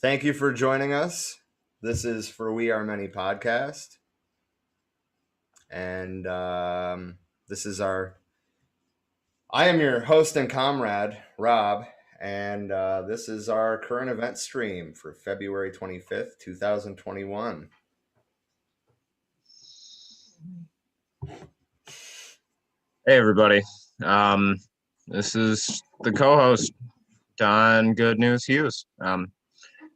Thank you for joining us. This is For We Are Many podcast. And this is I am your host and comrade, Rob. And this is our current event stream for February 25th, 2021. Hey, everybody. This is the co-host, Don Good News Hughes.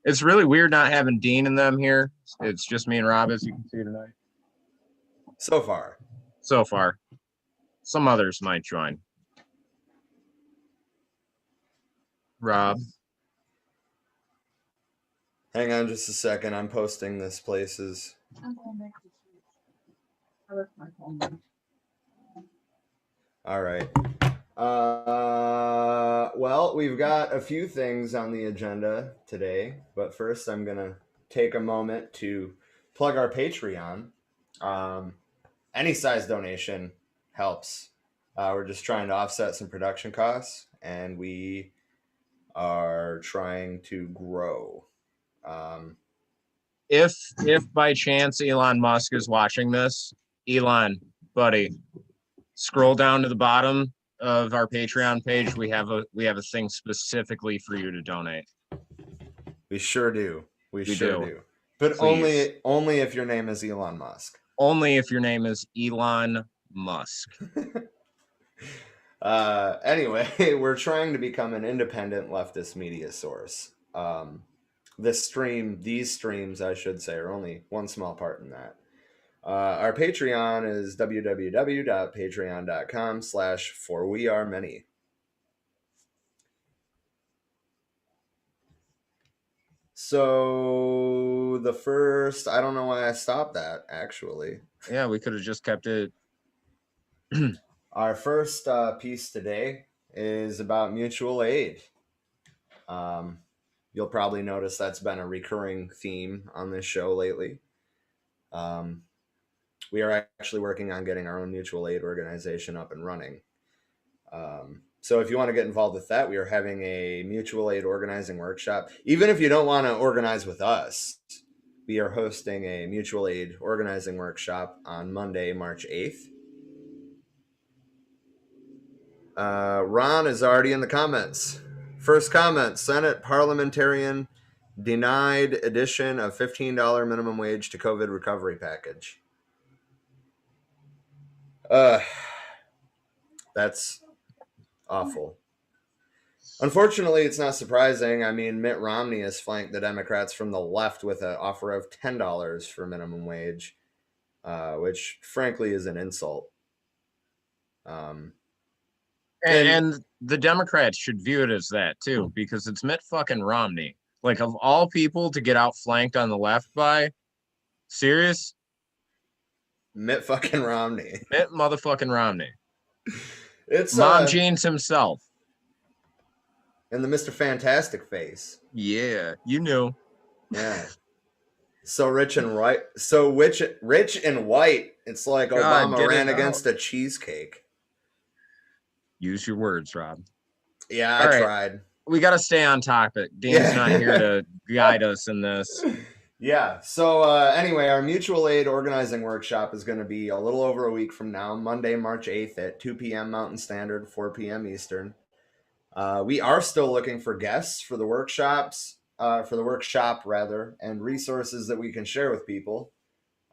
It's really weird not having Dean and them here. It's just me and Rob, as you can see tonight. So far. Some others might join. Rob. Hang on just a second. I'm posting this places. I'm going back to sleep. I left my phone. All right. Well, we've got a few things on the agenda today, but first I'm going to take a moment to plug our Patreon. Any size donation helps. We're just trying to offset some production costs, and we are trying to grow. If by chance Elon Musk is watching this, Elon, buddy, scroll down to the bottom of our Patreon page. We have a thing specifically for you to donate. We sure do. We sure do. But Please. only if your name is Elon Musk. Only if your name is Elon Musk. Anyway, we're trying to become an independent leftist media source. These streams, I should say, are only one small part in that. Our Patreon is www.patreon.com/forwearemany. So the first, I don't know why I stopped that, actually. Yeah, we could have just kept it. Our first piece today is about mutual aid. You'll probably notice that's been a recurring theme on this show lately. We are actually working on getting our own mutual aid organization up and running. So if you want to get involved with that, we are having a mutual aid organizing workshop. Even if you don't want to organize with us, we are hosting a mutual aid organizing workshop on Monday, March 8th. Ron is already in the comments. First comment, Senate parliamentarian denied addition of $15 minimum wage to COVID recovery package. That's awful. Unfortunately, it's not surprising. I mean, Mitt Romney has flanked the Democrats from the left with an offer of $10 for minimum wage, which frankly is an insult. And the Democrats should view it as that too, because it's Mitt fucking Romney. Like, of all people to get outflanked on the left by, serious? Mitt fucking Romney. Mitt motherfucking Romney. It's Mom Jeans himself. And the Mr. Fantastic face. Yeah, you knew. Yeah. So rich and white. Rich and white. It's like God, Obama ran against a cheesecake. Use your words, Rob. Yeah, I tried. We got to stay on topic. Dean's not here to guide us in this. Yeah. So anyway, our mutual aid organizing workshop is going to be a little over a week from now, Monday, March 8th at 2 p.m. Mountain Standard, 4 p.m. Eastern. We are still looking for guests for the workshop, and resources that we can share with people.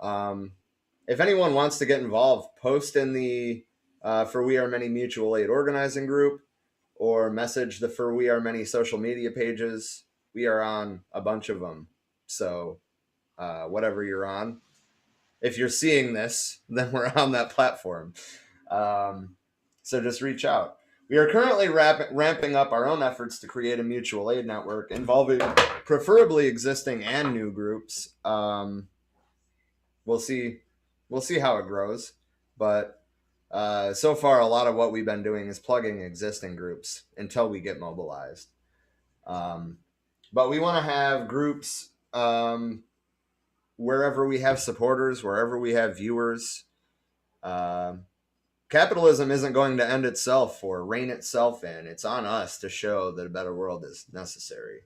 If anyone wants to get involved, post in the For We Are Many mutual aid organizing group, or message the For We Are Many social media pages. We are on a bunch of them. So whatever you're on, if you're seeing this, then we're on that platform. So just reach out. We are currently ramping up our own efforts to create a mutual aid network involving preferably existing and new groups. We'll see how it grows, but so far, a lot of what we've been doing is plugging existing groups until we get mobilized. But we want to have groups wherever we have supporters, wherever we have viewers. Capitalism isn't going to end itself or rein itself in. It's on us to show that a better world is necessary.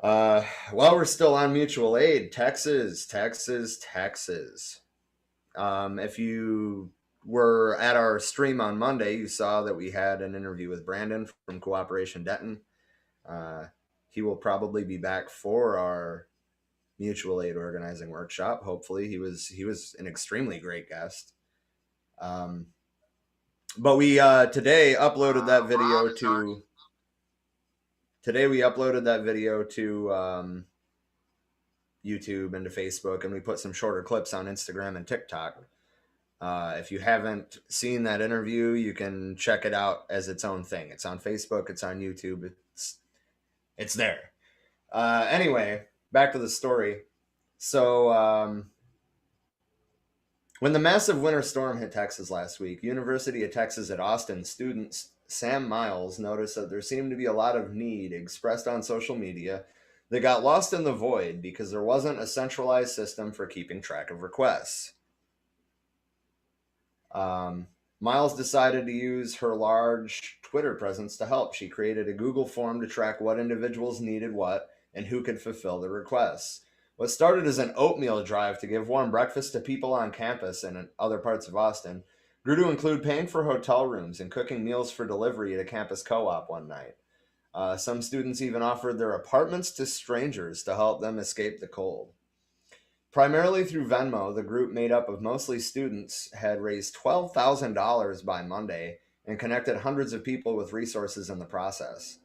While we're still on mutual aid, Texas. If you were at our stream on Monday, you saw that we had an interview with Brandon from Cooperation Denton. He will probably be back for our mutual aid organizing workshop. Hopefully, he was an extremely great guest. But we today uploaded that video to. Today we uploaded that video to YouTube and to Facebook, and we put some shorter clips on Instagram and TikTok. If you haven't seen that interview, you can check it out as its own thing. It's on Facebook, it's on YouTube, it's there. Anyway, back to the story. So when the massive winter storm hit Texas last week, University of Texas at Austin student Sam Miles noticed that there seemed to be a lot of need expressed on social media that got lost in the void because there wasn't a centralized system for keeping track of requests. Miles decided to use her large Twitter presence to help. She created a Google form to track what individuals needed what and who could fulfill the requests. What started as an oatmeal drive to give warm breakfast to people on campus and in other parts of Austin grew to include paying for hotel rooms and cooking meals for delivery at a campus co-op one night. Some students even offered their apartments to strangers to help them escape the cold. Primarily through Venmo, the group made up of mostly students had raised $12,000 by Monday and connected hundreds of people with resources in the process.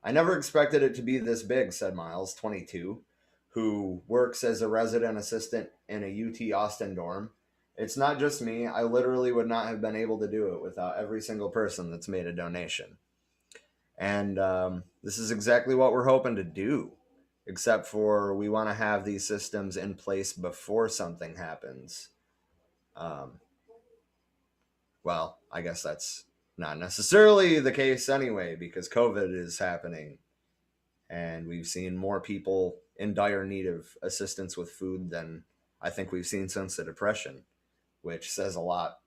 I never expected it to be this big, said Miles, 22, who works as a resident assistant in a UT Austin dorm. It's not just me. I literally would not have been able to do it without every single person that's made a donation. And this is exactly what we're hoping to do, except for we want to have these systems in place before something happens. Well, I guess that's not necessarily the case anyway, because COVID is happening and we've seen more people in dire need of assistance with food than I think we've seen since the Depression, which says a lot.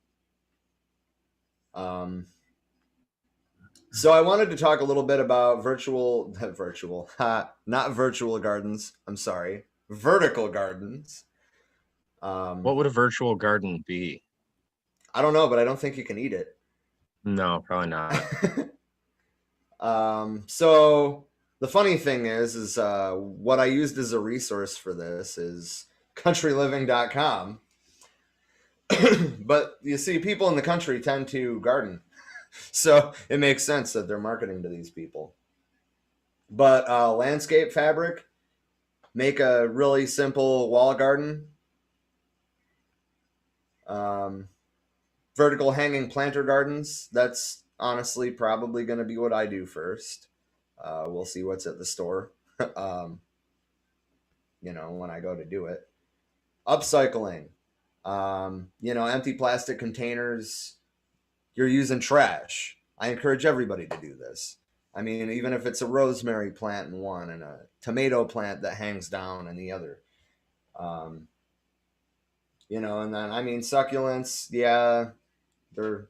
So I wanted to talk a little bit about vertical gardens. I'm sorry, vertical gardens. What would a virtual garden be? I don't know, but I don't think you can eat it. No, probably not. So the funny thing is what I used as a resource for this is countryliving.com. But you see, people in the country tend to garden. So it makes sense that they're marketing to these people. But landscape fabric, make a really simple wall garden. Vertical hanging planter gardens, that's honestly probably going to be what I do first. We'll see what's at the store, when I go to do it. Upcycling, empty plastic containers, you're using trash. I encourage everybody to do this. I mean, even if it's a rosemary plant in one and a tomato plant that hangs down in the other. And then, I mean, succulents, yeah, they're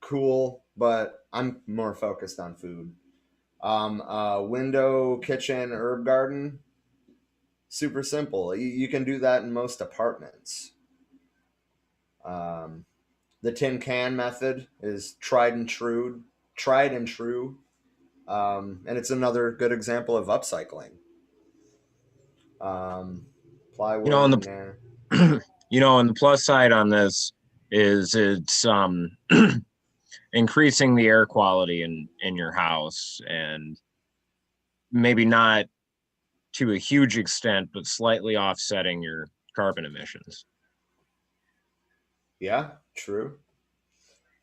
cool, but I'm more focused on food. Window, kitchen, herb garden, super simple. You can do that in most apartments. The tin can method is tried and true. And it's another good example of upcycling. Plywood. On the and the plus side on this is it's increasing the air quality in your house, and maybe not to a huge extent, but slightly offsetting your carbon emissions. Yeah, true.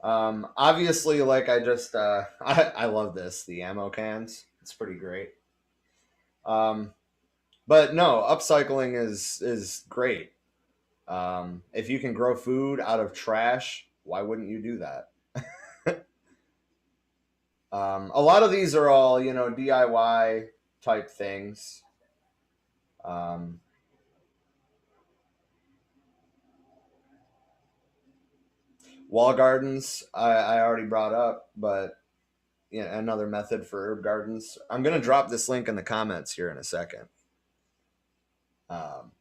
Obviously, like I just I love this, the ammo cans. It's pretty great. But no, upcycling is great. If you can grow food out of trash, why wouldn't you do that? A lot of these are all, DIY type things. Wall gardens, I already brought up, but another method for herb gardens. I'm going to drop this link in the comments here in a second.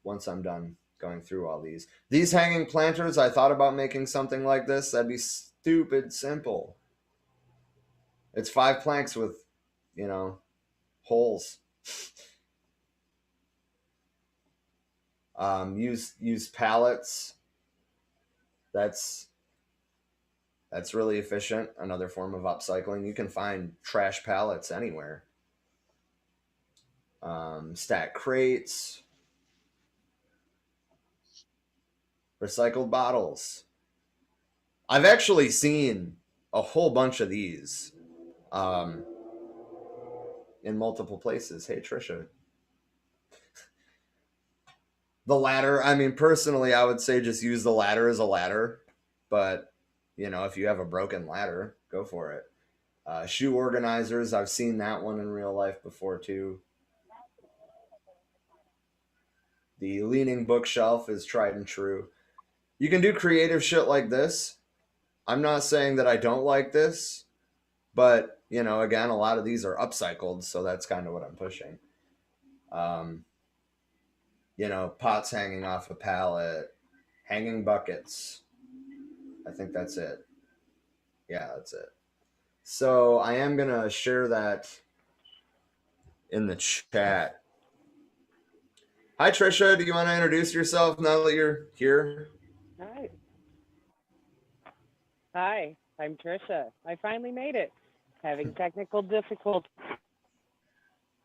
Once I'm done going through all these hanging planters, I thought about making something like this. That'd be stupid simple. It's 5 planks with, holes. Use pallets. That's really efficient. Another form of upcycling. You can find trash pallets anywhere. Stack crates. Recycled bottles. I've actually seen a whole bunch of these in multiple places. Hey, Trisha. The ladder, I mean, personally, I would say just use the ladder as a ladder. But, if you have a broken ladder, go for it. Shoe organizers, I've seen that one in real life before, too. The leaning bookshelf is tried and true. You can do creative shit like this. I'm not saying that I don't like this, but, again, a lot of these are upcycled, so that's kind of what I'm pushing. Pots hanging off a pallet, hanging buckets. I think that's it. Yeah, that's it. So I am going to share that in the chat. Hi, Trisha. Do you want to introduce yourself now that you're here? Hi, I'm Trisha. I finally made it. Having technical difficulties,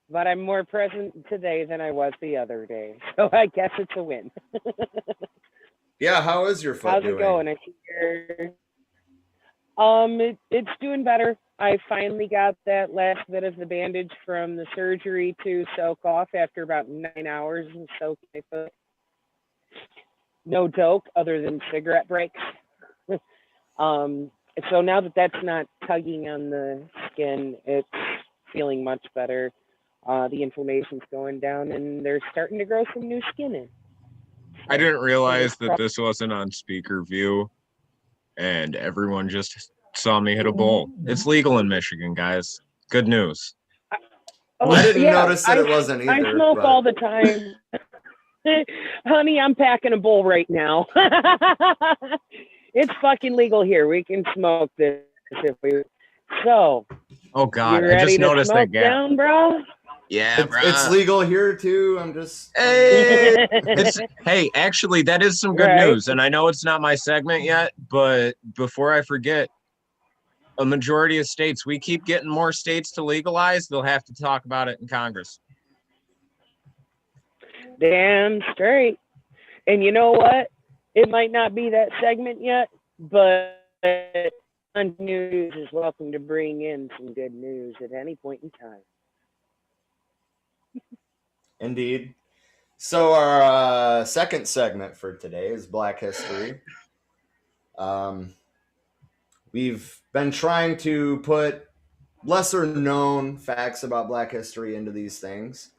but I'm more present today than I was the other day, so I guess it's a win. Yeah, how is your foot doing? How's it going? I hear. It's doing better. I finally got that last bit of the bandage from the surgery to soak off after about 9 hours and soak my foot. No joke, other than cigarette breaks. So now that that's not tugging on the skin, it's feeling much better. The inflammation's going down, and they're starting to grow some new skin in. I didn't realize that this wasn't on speaker view, and everyone just saw me hit a bowl. It's legal in Michigan, guys. Good news. I didn't notice that it wasn't either. I smoke all the time. Honey, I'm packing a bowl right now. It's fucking legal here. We can smoke this if we. So. Oh God! You ready I just to noticed smoke that gap. down, bro? Yeah, bro. It's legal here too. I'm just. Hey, hey, actually, that is some good Right. news, and I know it's not my segment yet, but before I forget, a majority of states, we keep getting more states to legalize. They'll have to talk about it in Congress. Damn straight. And you know what? It might not be that segment yet, but news is welcome to bring in some good news at any point in time. Indeed. So our second segment for today is Black History. We've been trying to put lesser known facts about Black history into these things,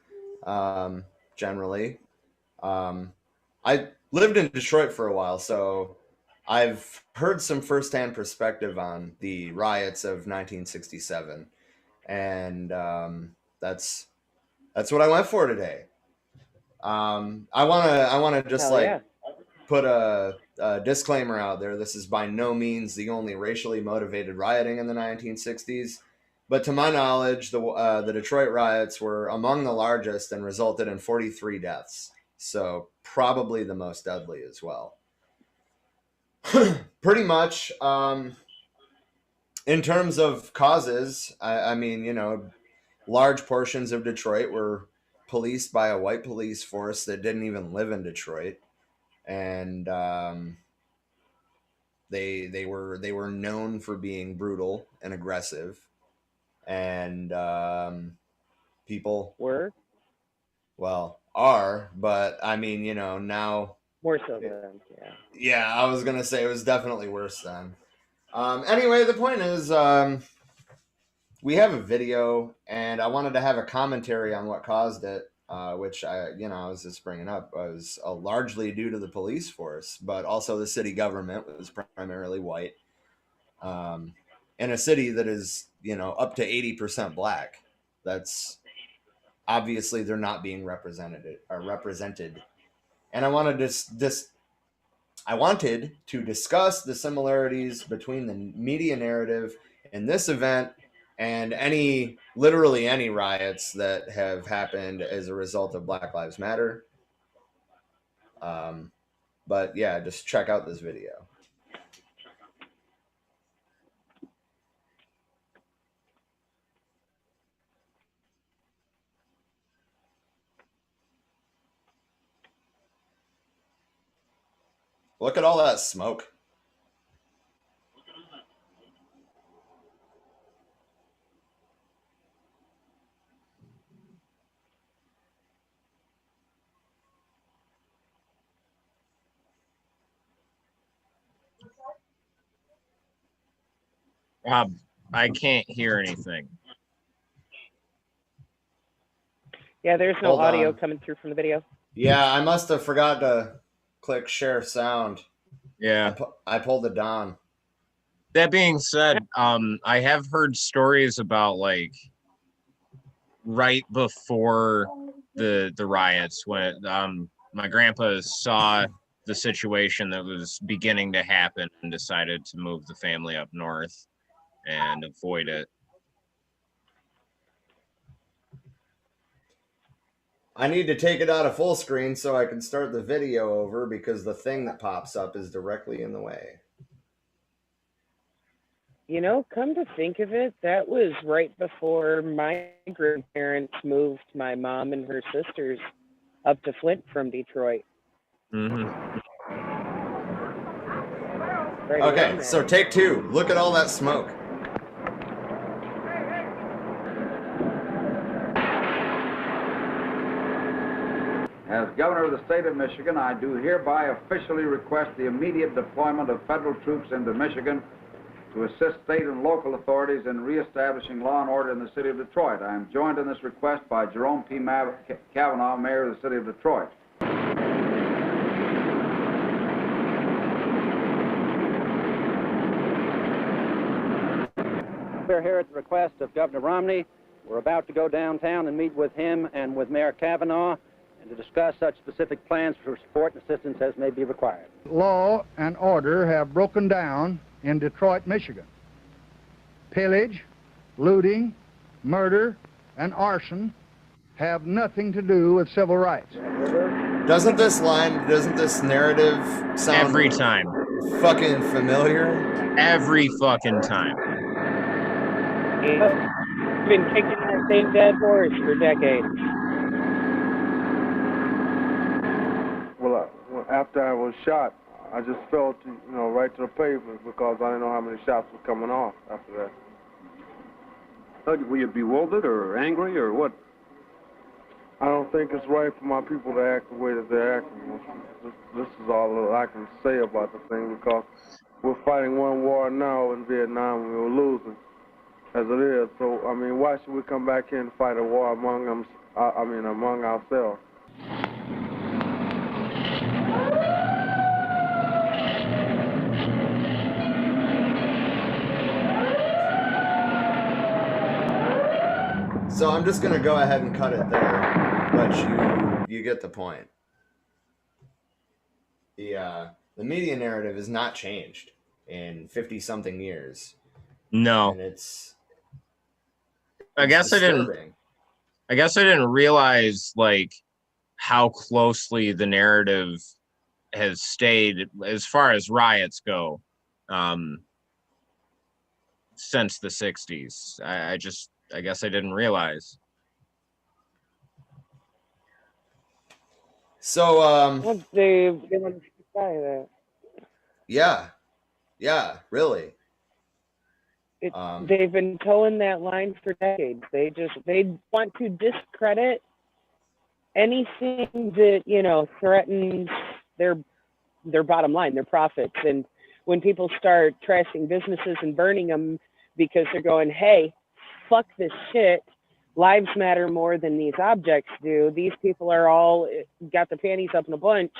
generally. I lived in Detroit for a while, so I've heard some firsthand perspective on the riots of 1967, and that's what I went for today. I wanna just put a disclaimer out there. This is by no means the only racially motivated rioting in the 1960s, but to my knowledge, the Detroit riots were among the largest and resulted in 43 deaths. So probably the most deadly as well. Pretty much, in terms of causes, I mean, large portions of Detroit were policed by a white police force that didn't even live in Detroit, and they were known for being brutal and aggressive, and people are, but I mean, now more so than yeah, I was gonna say it was definitely worse then. Anyway, the point is, we have a video, and I wanted to have a commentary on what caused it, which I was just bringing up was largely due to the police force, but also the city government was primarily white. in a city that is, up to 80% black. That's obviously they're not being represented. And I wanted to discuss the similarities between the media narrative in this event and literally any riots that have happened as a result of Black Lives Matter. But yeah, just check out this video. Look at all that smoke. I can't hear anything. Yeah, there's no Hold audio on. coming through from the video. Yeah, I must have forgot to click share sound. Yeah. I pulled it down. That being said, I have heard stories about like right before the riots when my grandpa saw the situation that was beginning to happen and decided to move the family up north and avoid it. I need to take it out of full screen so I can start the video over because the thing that pops up is directly in the way. Come to think of it, that was right before my grandparents moved my mom and her sisters up to Flint from Detroit. Mm-hmm. Right Okay, so take two. Look at all that smoke. As Governor of the State of Michigan, I do hereby officially request the immediate deployment of federal troops into Michigan to assist state and local authorities in reestablishing law and order in the city of Detroit. I am joined in this request by Jerome P. Kavanaugh, Mayor of the city of Detroit. We're here at the request of Governor Romney. We're about to go downtown and meet with him and with Mayor Kavanaugh and to discuss such specific plans for support and assistance as may be required. Law and order have broken down in Detroit, Michigan. Pillage, looting, murder, and arson have nothing to do with civil rights. Doesn't this narrative sound Every time. fucking familiar? Every fucking time. It's been kicking that same dead horse for decades. Well, after I was shot, I just fell right to the pavement because I didn't know how many shots were coming off after that. Were you bewildered or angry or what? I don't think it's right for my people to act the way that they're acting. This is all that I can say about the thing because we're fighting one war now in Vietnam and we're losing, as it is. So, why should we come back here and fight a war among ourselves? So I'm just gonna go ahead and cut it there, but you get the point. The media narrative has not changed in 50-something years. No. And it's I guess disturbing. I didn't realize like how closely the narrative has stayed as far as riots go since the 60s. I guess I didn't realize. So Well, they want to say that. Yeah, really. They've been towing that line for decades. They want to discredit anything that threatens their bottom line, their profits. And when people start trashing businesses and burning them because they're going, hey, fuck this shit, lives matter more than these objects do. These people are all got the panties up in a bunch.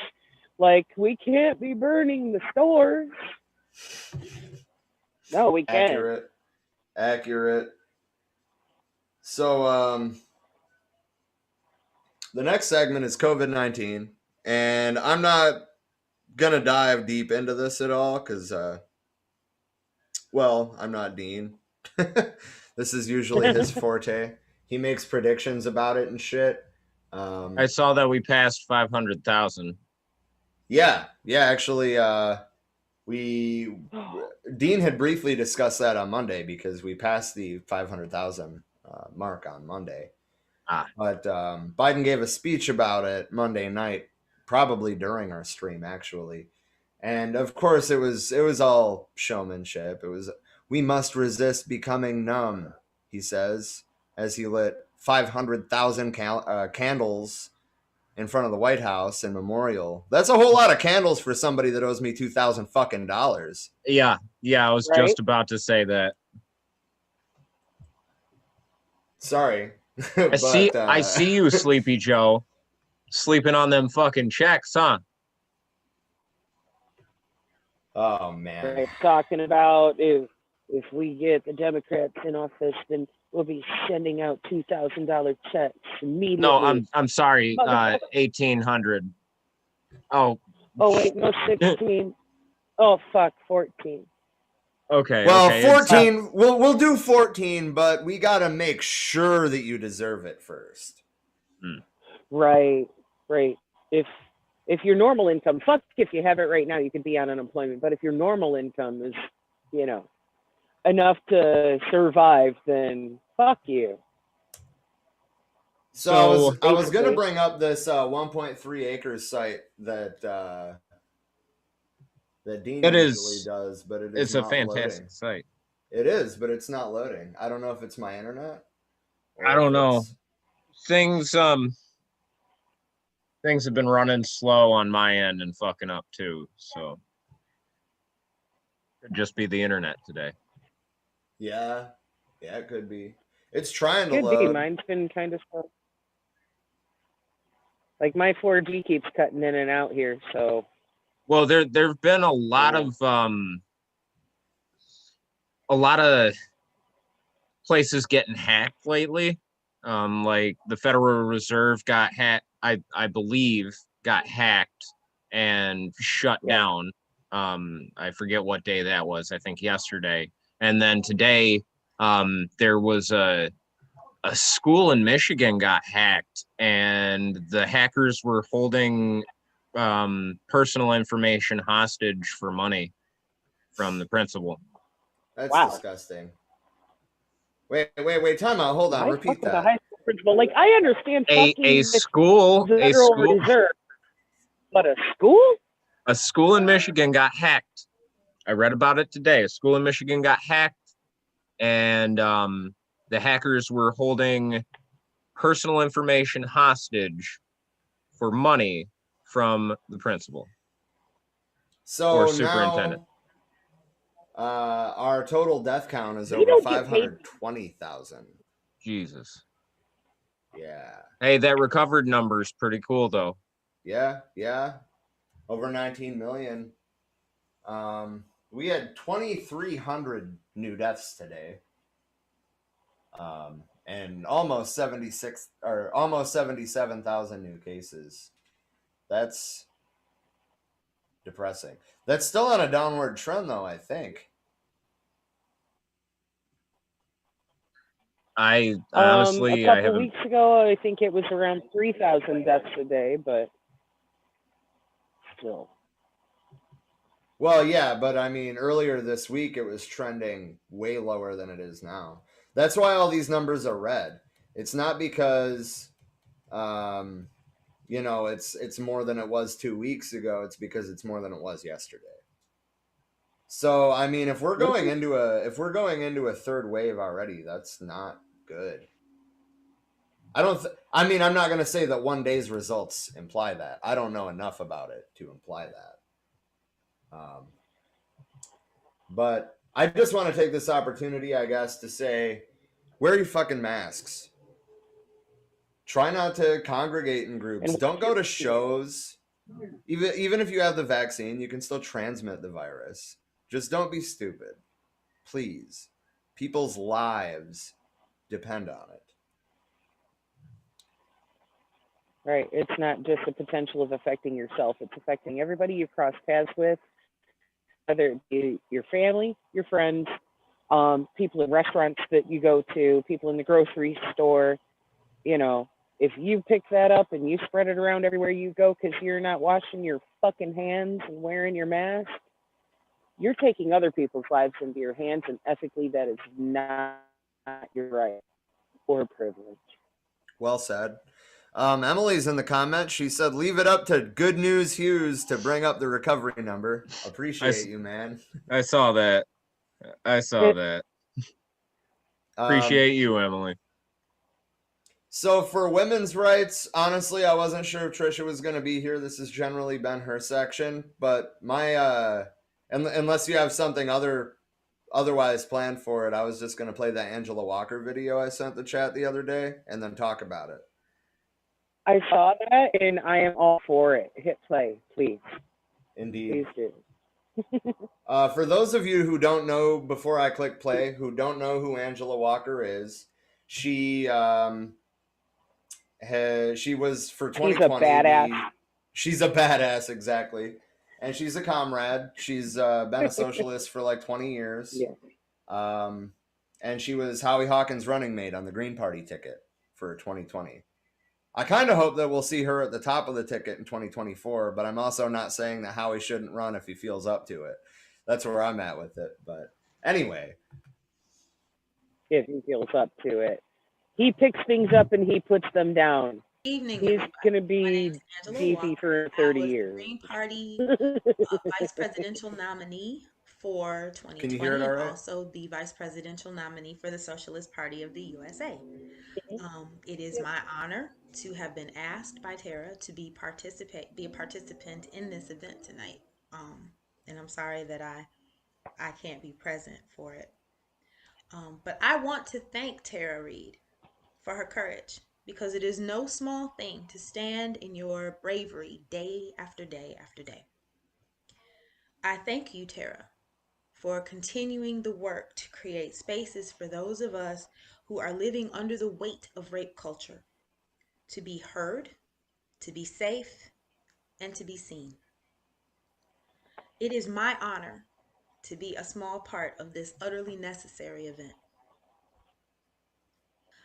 Like, we can't be burning the stores. No, we can't. Accurate. Accurate. So, the next segment is COVID-19, and I'm not gonna dive deep into this at all because, well, I'm not Dean. This is usually his forte. He makes predictions about it and shit. I saw that we passed 500,000. Yeah, actually, Dean had briefly discussed that on Monday because we passed the 500,000 mark on Monday. But Biden gave a speech about it Monday night, probably during our stream, actually. And of course, it was all showmanship. It was, we must resist becoming numb, he says, as he lit 500,000 candles in front of the White House in memorial. That's a whole lot of candles for somebody that owes me $2,000 fucking dollars. Yeah, I was Right? just about to say that. Sorry. I see you, Sleepy Joe, sleeping on them fucking checks, huh? Oh man. Right, talking about if we get the Democrats in office, then we'll be sending out $2,000 checks immediately. No, I'm sorry. 1,800. Oh. Oh wait, no, 16. Oh fuck, 14. Okay. Well, okay. 14. We'll do 14, but we gotta make sure that you deserve it first. Right. If your normal income, fuck if you have it right now, you could be on unemployment. But if your normal income is, enough to survive, then fuck you. So I was gonna bring up this 1.3 acres site that Dean usually does, but it's a not fantastic loading. site. It is, but it's not loading. I don't know if it's my internet. I don't know. Things have been running slow on my end and fucking up too. So could just be the internet today. Yeah, it could be. It's trying to Could load. be. Mine's been kind of slow. Like my 4G keeps cutting in and out here, so. Well, there've been a lot of places getting hacked lately. Like the Federal Reserve got hacked. I believe got hacked and shut down. I forget what day that was. I think yesterday. And then today, there was a school in Michigan got hacked, and the hackers were holding personal information hostage for money from the principal. That's disgusting. Wait, time out. Hold on. Repeat that. High school principal. Like, I understand A school Reserve, but a school? A school in Michigan got hacked. I read about it today. A school in Michigan got hacked, and the hackers were holding personal information hostage for money from the principal or superintendent. Now, our total death count is over 520,000. Jesus. Yeah. Hey, that recovered number is pretty cool, though. Yeah. Over 19 million. We had 2,300 new deaths today. And almost 77,000 new cases. That's depressing. That's still on a downward trend, though, I think. I honestly, a couple weeks ago, I think it was around 3,000 deaths a day, but still. Well, yeah, but I mean, earlier this week, it was trending way lower than it is now. That's why all these numbers are red. It's not because, it's more than it was 2 weeks ago. It's because it's more than it was yesterday. So, I mean, if we're going into a third wave already, that's not good. I'm not going to say that one day's results imply that. I don't know enough about it to imply that. But I just want to take this opportunity, I guess, to say, wear your fucking masks. Try not to congregate in groups. Don't go to shows. Even if you have the vaccine, you can still transmit the virus. Just don't be stupid. Please. People's lives depend on it. Right. It's not just the potential of affecting yourself, it's affecting everybody you cross paths with, whether it be your family, your friends, people in restaurants that you go to, people in the grocery store. You know, if you pick that up and you spread it around everywhere you go because you're not washing your fucking hands and wearing your mask, you're taking other people's lives into your hands, and ethically that is not your right or privilege. Well said. Emily's in the comments. She said, leave it up to Good News Hughes to bring up the recovery number. Appreciate you, man. I saw that. Appreciate you, Emily. So for women's rights, honestly, I wasn't sure if Trisha was going to be here. This has generally been her section, but my unless you have something otherwise planned for it, I was just going to play that Angela Walker video I sent the chat the other day and then talk about it. I saw that and I am all for it. Hit play, please. Indeed. Please do. For those of you who don't know, before I click play, who don't know who Angela Walker is, she was for 2020. She's a badass. She's a badass, exactly. And she's a comrade. She's been a socialist for like 20 years. Yeah. And she was Howie Hawkins' running mate on the Green Party ticket for 2020. I kind of hope that we'll see her at the top of the ticket in 2024, but I'm also not saying that Howie shouldn't run if he feels up to it. That's where I'm at with it. But anyway. If he feels up to it. He picks things up and he puts them down. Evening. He's going to be VP for 30 years. Green Party vice presidential nominee for 2020. Can you hear it all right? Also the vice presidential nominee for the Socialist Party of the USA. It is my honor to have been asked by Tara to be a participant in this event tonight. And I'm sorry that I can't be present for it. But I want to thank Tara Reid for her courage, because it is no small thing to stand in your bravery day after day after day. I thank you, Tara, for continuing the work to create spaces for those of us who are living under the weight of rape culture to be heard, to be safe, and to be seen. It is my honor to be a small part of this utterly necessary event.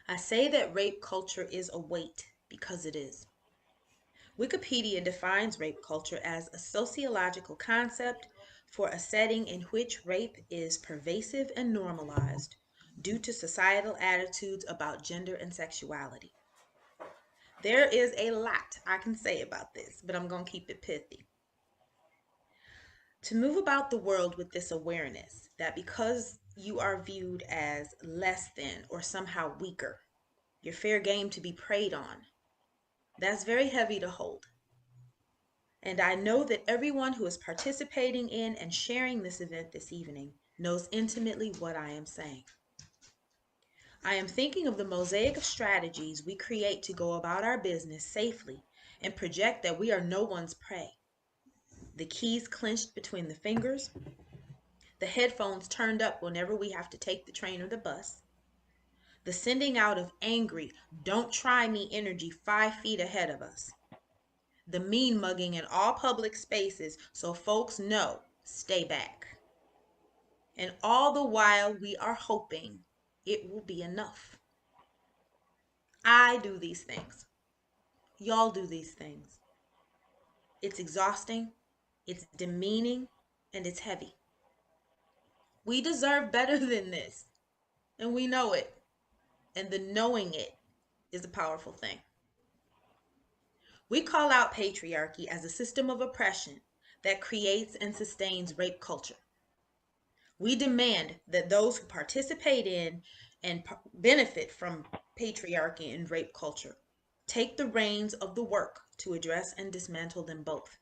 I say that rape culture is a weight because it is. Wikipedia defines rape culture as a sociological concept for a setting in which rape is pervasive and normalized due to societal attitudes about gender and sexuality. There is a lot I can say about this, but I'm going to keep it pithy. To move about the world with this awareness that because you are viewed as less than or somehow weaker, you're fair game to be preyed on, that's very heavy to hold. And I know that everyone who is participating in and sharing this event this evening knows intimately what I am saying. I am thinking of the mosaic of strategies we create to go about our business safely and project that we are no one's prey. The keys clenched between the fingers, the headphones turned up whenever we have to take the train or the bus, the sending out of angry, don't try me energy 5 feet ahead of us, the mean mugging in all public spaces so folks know, stay back. And all the while we are hoping it will be enough. I do these things. Y'all do these things. It's exhausting, it's demeaning, and it's heavy. We deserve better than this, and we know it. And the knowing it is a powerful thing. We call out patriarchy as a system of oppression that creates and sustains rape culture. We demand that those who participate in and benefit from patriarchy and rape culture take the reins of the work to address and dismantle them both.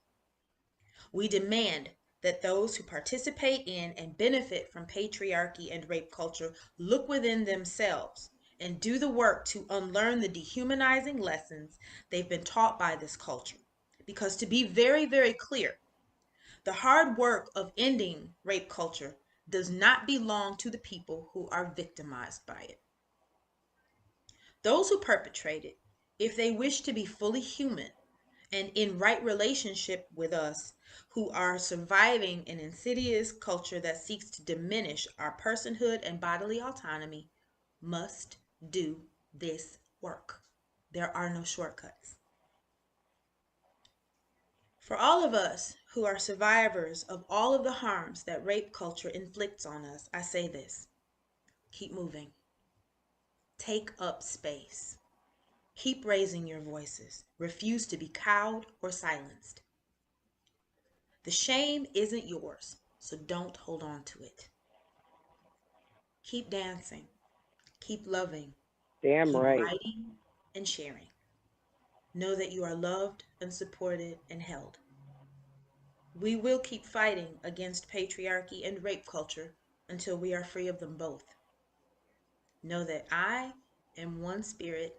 We demand that those who participate in and benefit from patriarchy and rape culture look within themselves and do the work to unlearn the dehumanizing lessons they've been taught by this culture. Because to be very, very clear, the hard work of ending rape culture does not belong to the people who are victimized by it. Those who perpetrate it, if they wish to be fully human and in right relationship with us, who are surviving an insidious culture that seeks to diminish our personhood and bodily autonomy, must do this work. There are no shortcuts. For all of us who are survivors of all of the harms that rape culture inflicts on us, I say this: keep moving. Take up space. Keep raising your voices. Refuse to be cowed or silenced. The shame isn't yours, so don't hold on to it. Keep dancing. Keep loving. Damn Keep right. writing and sharing. Know that you are loved and supported and held. We will keep fighting against patriarchy and rape culture until we are free of them both. Know that I am one spirit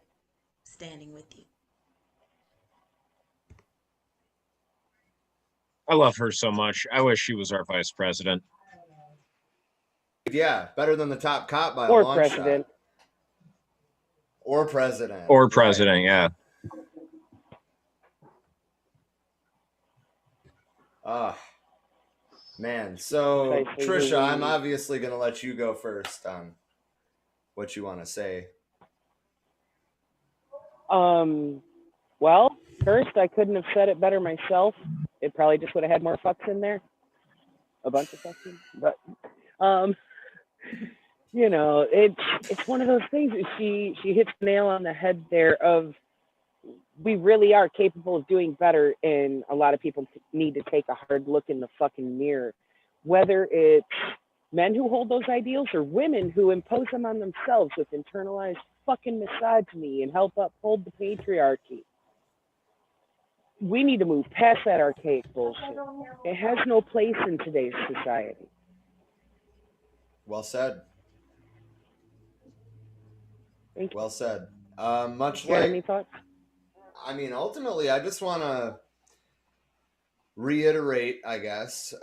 standing with you. I love her so much. I wish she was our vice president. Yeah, better than the top cop by a Or long president. shot. Or president. Or president, yeah. Man, so Precisely who Trisha, we I'm need. obviously going to let you go first on what you want to say. Well, first, I couldn't have said it better myself. It probably just would have had more fucks in there. A bunch of fucks in. But, you know, it's one of those things. She hits the nail on the head there of we really are capable of doing better, and a lot of people need to take a hard look in the fucking mirror. Whether it's men who hold those ideals or women who impose them on themselves with internalized fucking misogyny and help uphold the patriarchy. We need to move past that archaic bullshit. It has no place in today's society. Well said. Thank you. Well said. Much Do you have like, any thoughts? I mean, ultimately, I just want to reiterate, I guess,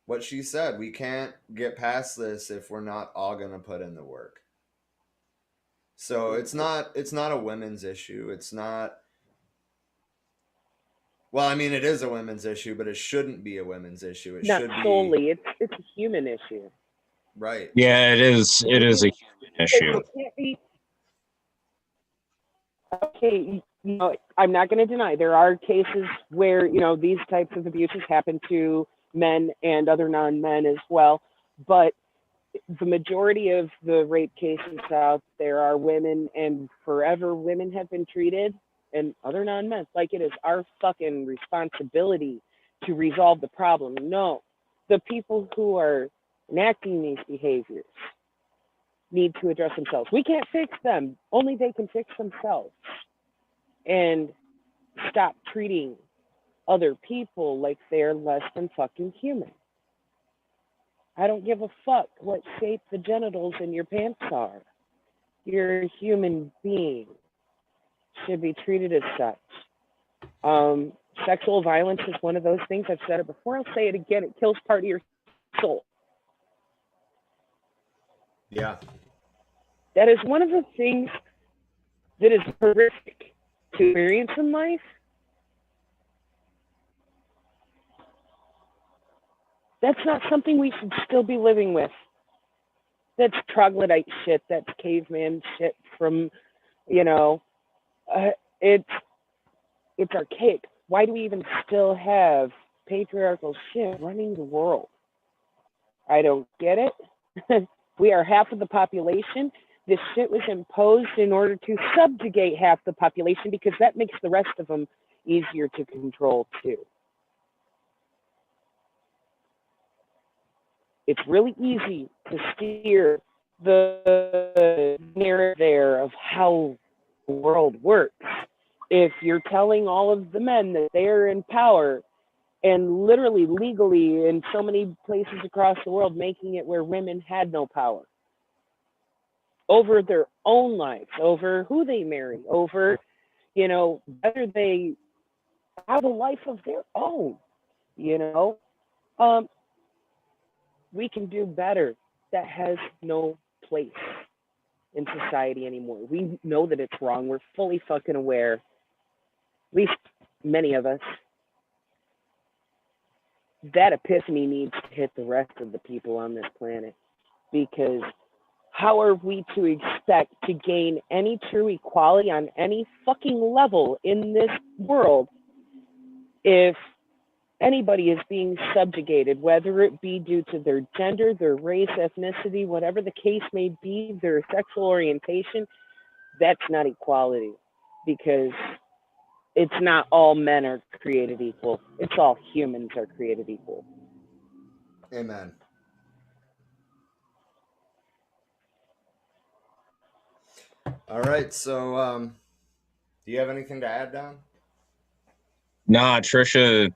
what she said. We can't get past this if we're not all going to put in the work. So it's not a women's issue. It's not, well, I mean, it is a women's issue, but it shouldn't be a women's issue. It Not should be solely. It's a human issue. right. Yeah, it is. It is a human issue. It can't be. Okay, you know, I'm not going to deny there are cases where, you know, these types of abuses happen to men and other non-men as well, but the majority of the rape cases out there are women, and forever women have been treated, and other non-men, like it is our fucking responsibility to resolve the problem. No, the people who are enacting these behaviors need to address themselves. We can't fix them. Only they can fix themselves. And stop treating other people like they're less than fucking human. I don't give a fuck what shape the genitals in your pants are. You're a human being. Should be treated as such. Sexual violence is one of those things. I've said it before. I'll say it again. It kills part of your soul. Yeah. That is one of the things that is horrific to experience in life. That's not something we should still be living with. That's troglodyte shit. That's caveman shit from, you know, it's archaic. Why do we even still have patriarchal shit running the world? I don't get it. We are half of the population. This shit was imposed in order to subjugate half the population because that makes the rest of them easier to control too. It's really easy to steer the narrative there of how the world works. If you're telling all of the men that they are in power and literally legally in so many places across the world making it where women had no power over their own lives, over who they marry, over, you know, whether they have a life of their own, you know. we can do better. That has no place in society anymore. We know that it's wrong. We're fully fucking aware, at least many of us. That epiphany needs to hit the rest of the people on this planet, because how are we to expect to gain any true equality on any fucking level in this world if anybody is being subjugated, whether it be due to their gender, their race, ethnicity, whatever the case may be, their sexual orientation? That's not equality, because it's not all men are created equal. It's all humans are created equal. Amen. All right, so do you have anything to add, Don? Nah, Trisha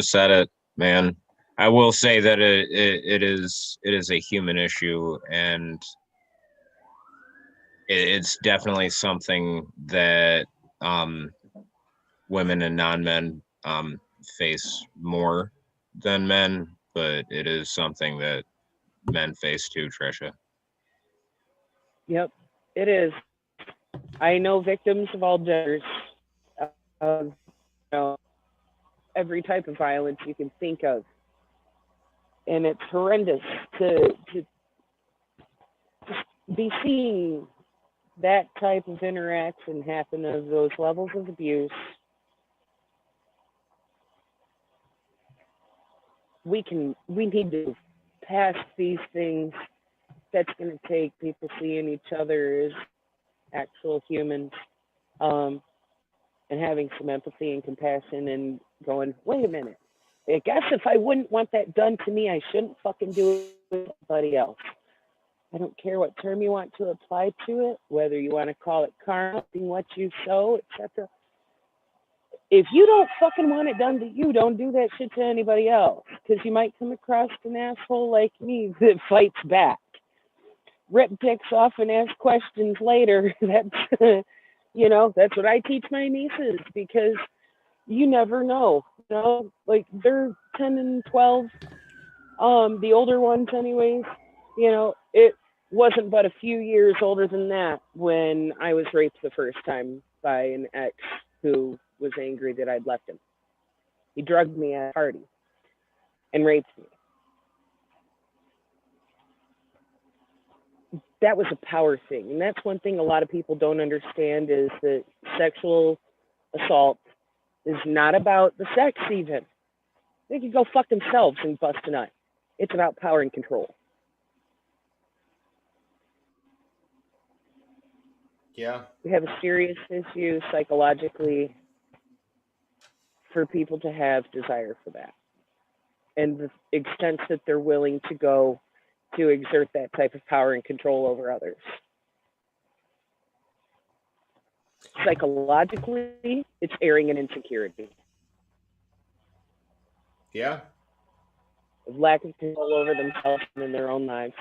said it, man. I will say that it is a human issue, and it's definitely something that women and non-men face more than men, but it is something that men face too, Trisha. Yep, it is. I know victims of all genders, of every type of violence you can think of, and it's horrendous to be seeing that type of interaction happen, of those levels of abuse. We need to pass these things. That's going to take people seeing each other as actual humans, and having some empathy and compassion, and going, wait a minute, I guess if I wouldn't want that done to me, I shouldn't fucking do it with somebody else. I don't care what term you want to apply to it, whether you want to call it karma, what you sow, etc. If you don't fucking want it done to you, don't do that shit to anybody else, because you might come across an asshole like me that fights back, rip dicks off and ask questions later. That's that's what I teach my nieces, because you never know. Like, they're 10 and 12, the older ones anyways. It wasn't but a few years older than that when I was raped the first time by an ex who was angry that I'd left him. He drugged me at a party and raped me. That was a power thing. And that's one thing a lot of people don't understand, is that sexual assault is not about the sex even. They could go fuck themselves and bust a nut. It's about power and control. Yeah. We have a serious issue psychologically for people to have desire for that, and the extent that they're willing to go to exert that type of power and control over others. Psychologically, it's airing an insecurity. Yeah. Lack of control over themselves and in their own lives.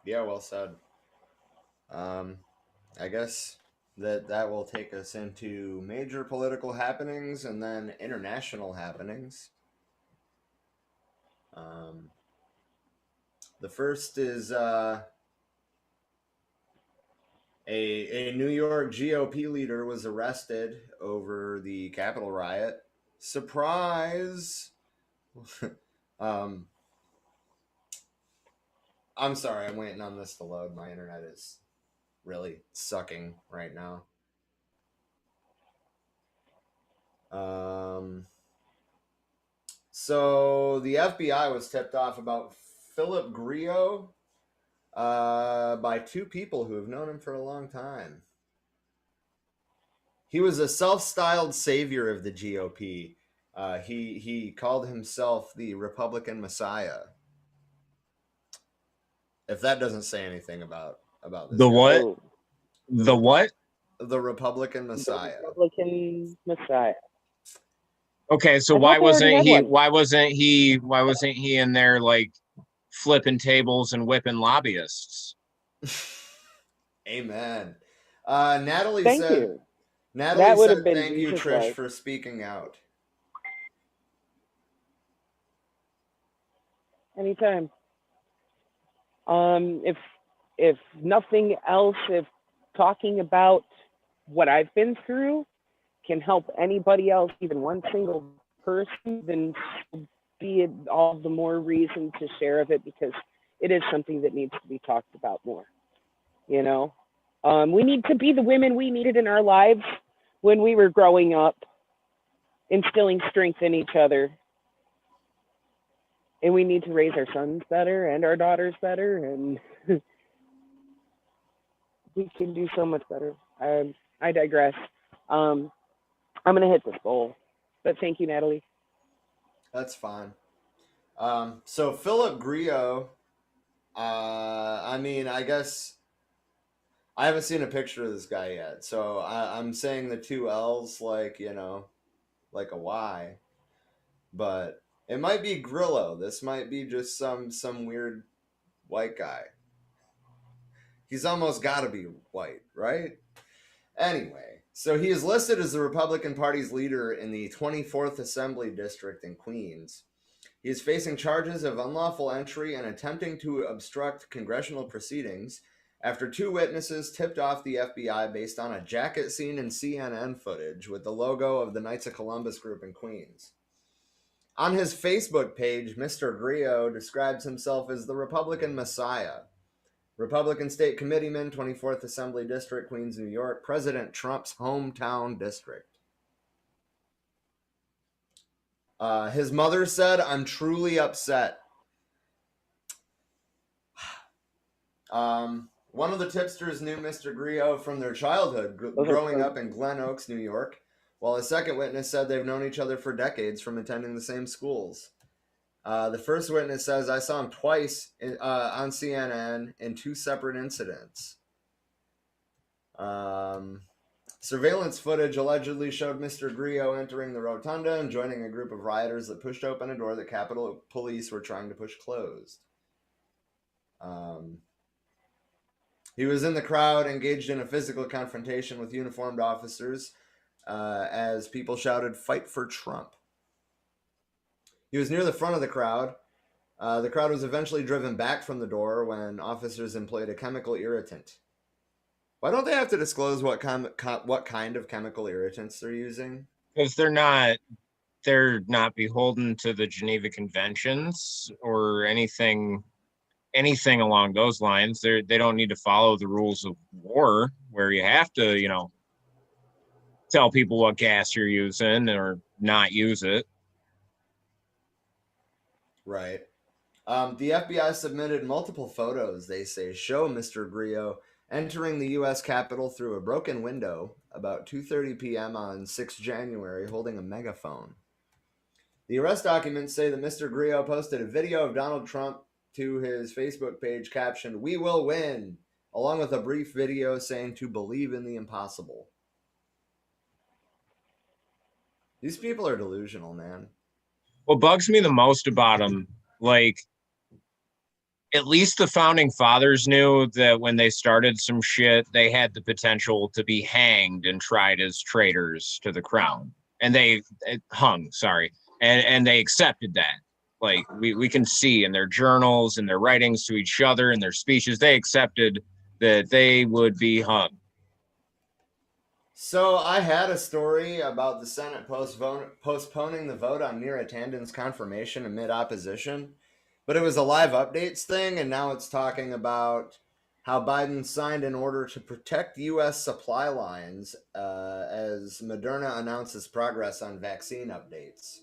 Yeah, well said. I guess that will take us into major political happenings and then international happenings. The first is a New York GOP leader was arrested over the Capitol riot. Surprise! I'm sorry, I'm waiting on this to load. My internet is really sucking right now. So the FBI was tipped off about Philip Griot by two people who have known him for a long time. He was a self-styled savior of the GOP. He called himself the Republican Messiah. If that doesn't say anything about this The guy. what? Oh, The what? The Republican Messiah. the Republican Messiah. Okay, so I why thought they already wasn't had he? one. Why wasn't he in there like flipping tables and whipping lobbyists? Amen. Natalie Thank said. you. Natalie That would said, have been "Thank you, Jesus Trish, like. for speaking out." Anytime. If nothing else, if talking about what I've been through can help anybody else, even one single person, then be it all the more reason to share of it, because it is something that needs to be talked about more. You know, we need to be the women we needed in our lives when we were growing up, instilling strength in each other. And we need to raise our sons better and our daughters better, and we can do so much better. I digress. I'm gonna hit this goal, but thank you, Natalie. That's fine. So Philip Griot, I mean, I guess I haven't seen a picture of this guy yet, so I'm saying the two L's like, you know, like a Y, but it might be Grillo. This might be just some weird white guy. He's almost got to be white, right? Anyway, so he is listed as the Republican Party's leader in the 24th Assembly District in Queens. He is facing charges of unlawful entry and attempting to obstruct congressional proceedings after two witnesses tipped off the FBI based on a jacket seen in CNN footage with the logo of the Knights of Columbus group in Queens. On his Facebook page, Mr. Griot describes himself as the Republican Messiah. Republican State Committeeman, 24th Assembly District, Queens, New York, President Trump's hometown district. His mother said, "I'm truly upset." One of the tipsters knew Mr. Griot from their childhood, growing up in Glen Oaks, New York, while a second witness said they've known each other for decades from attending the same schools. The first witness says, "I saw him twice on CNN in two separate incidents." Surveillance footage allegedly showed Mr. Griot entering the rotunda and joining a group of rioters that pushed open a door that Capitol Police were trying to push closed. He was in the crowd, engaged in a physical confrontation with uniformed officers as people shouted, "Fight for Trump." He was near the front of the crowd. The crowd was eventually driven back from the door when officers employed a chemical irritant. Why don't they have to disclose what kind of chemical irritants they're using? Because they're not beholden to the Geneva Conventions or anything along those lines. They don't need to follow the rules of war, where you have to, you know, tell people what gas you're using or not use it. Right. The FBI submitted multiple photos, they say, show Mr. Griot entering the U.S. Capitol through a broken window about 2:30 p.m. on 6 January holding a megaphone. The arrest documents say that Mr. Griot posted a video of Donald Trump to his Facebook page captioned, "We will win," along with a brief video saying to believe in the impossible. These people are delusional, man. What bugs me the most about them, like, at least the founding fathers knew that when they started some shit, they had the potential to be hanged and tried as traitors to the crown. And they hung, sorry. And they accepted that. Like, we can see in their journals and their writings to each other and their speeches, they accepted that they would be hung. So I had a story about the Senate postponing the vote on Nero Tandon's confirmation amid opposition, but it was a live updates thing, and now it's talking about how Biden signed an order to protect U.S. supply lines as Moderna announces progress on vaccine updates.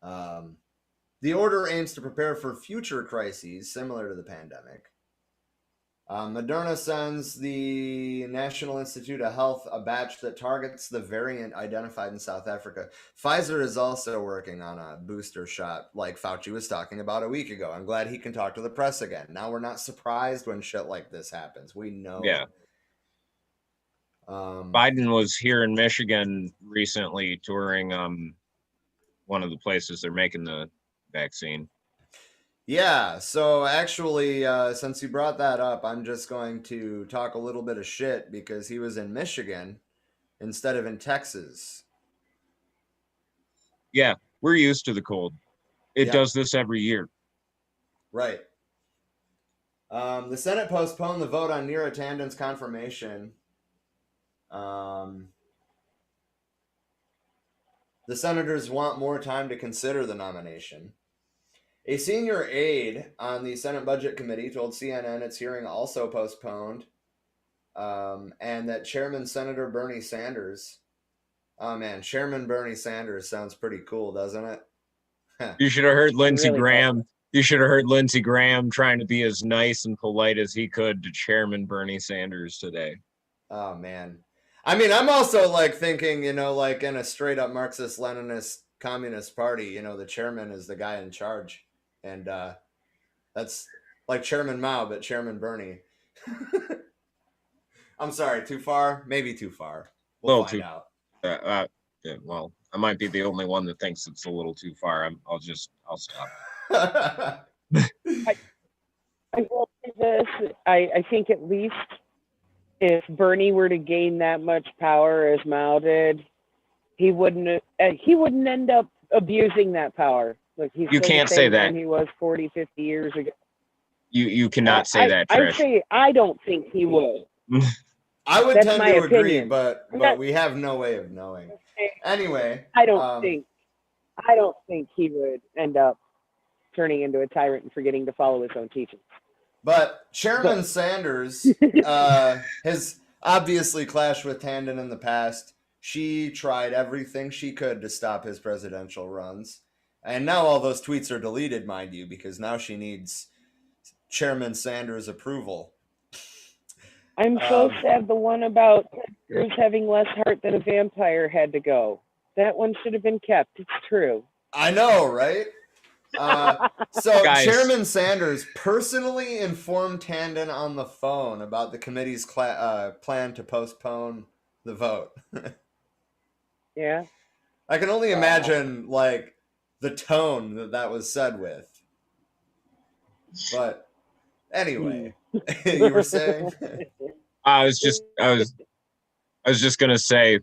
The order aims to prepare for future crises similar to the pandemic. Moderna sends the National Institute of Health a batch that targets the variant identified in South Africa. Pfizer is also working on a booster shot, like Fauci was talking about a week ago. I'm glad he can talk to the press again. Now we're not surprised when shit like this happens. We know. Yeah. Biden was here in Michigan recently touring one of the places they're making the vaccine. Yeah, so actually, since you brought that up, I'm just going to talk a little bit of shit because he was in Michigan instead of in Texas. Yeah, we're used to the cold. It does this every year. Right. The Senate postponed the vote on Nero Tandon's confirmation. The senators want more time to consider the nomination. A senior aide on the Senate Budget Committee told CNN its hearing also postponed, and that Chairman Senator Bernie Sanders, oh man, Chairman Bernie Sanders sounds pretty cool, doesn't it? You should have heard Lindsey Really Graham. You should have heard Lindsey Graham trying to be as nice and polite as he could to Chairman Bernie Sanders today. Oh man. I mean, I'm also like thinking, you know, like in a straight up Marxist Leninist Communist Party, you know, the chairman is the guy in charge. And that's like Chairman Mao, but Chairman Bernie. I'm sorry, too far? Maybe too far. We'll find out. Yeah, well, I might be the only one that thinks it's a little too far. I'll stop. I will say this. I think at least if Bernie were to gain that much power as Mao did, he wouldn't end up abusing that power. Like he's You can't say that. He was 40, 50 years ago. You cannot say that, Trish. I don't think he would. I would That's tend my to agree, opinion. but we have no way of knowing. Anyway, I don't think he would end up turning into a tyrant and forgetting to follow his own teachings. But Chairman Sanders has obviously clashed with Tandon in the past. She tried everything she could to stop his presidential runs. And now all those tweets are deleted, mind you, because now she needs Chairman Sanders' approval. I'm so sad the one about Cruz having less heart than a vampire had to go. That one should have been kept. It's true. I know, right? So Guys. Chairman Sanders personally informed Tandon on the phone about the committee's plan to postpone the vote. Yeah. I can only imagine like the tone that was said with. But anyway, you were saying? I was just gonna say,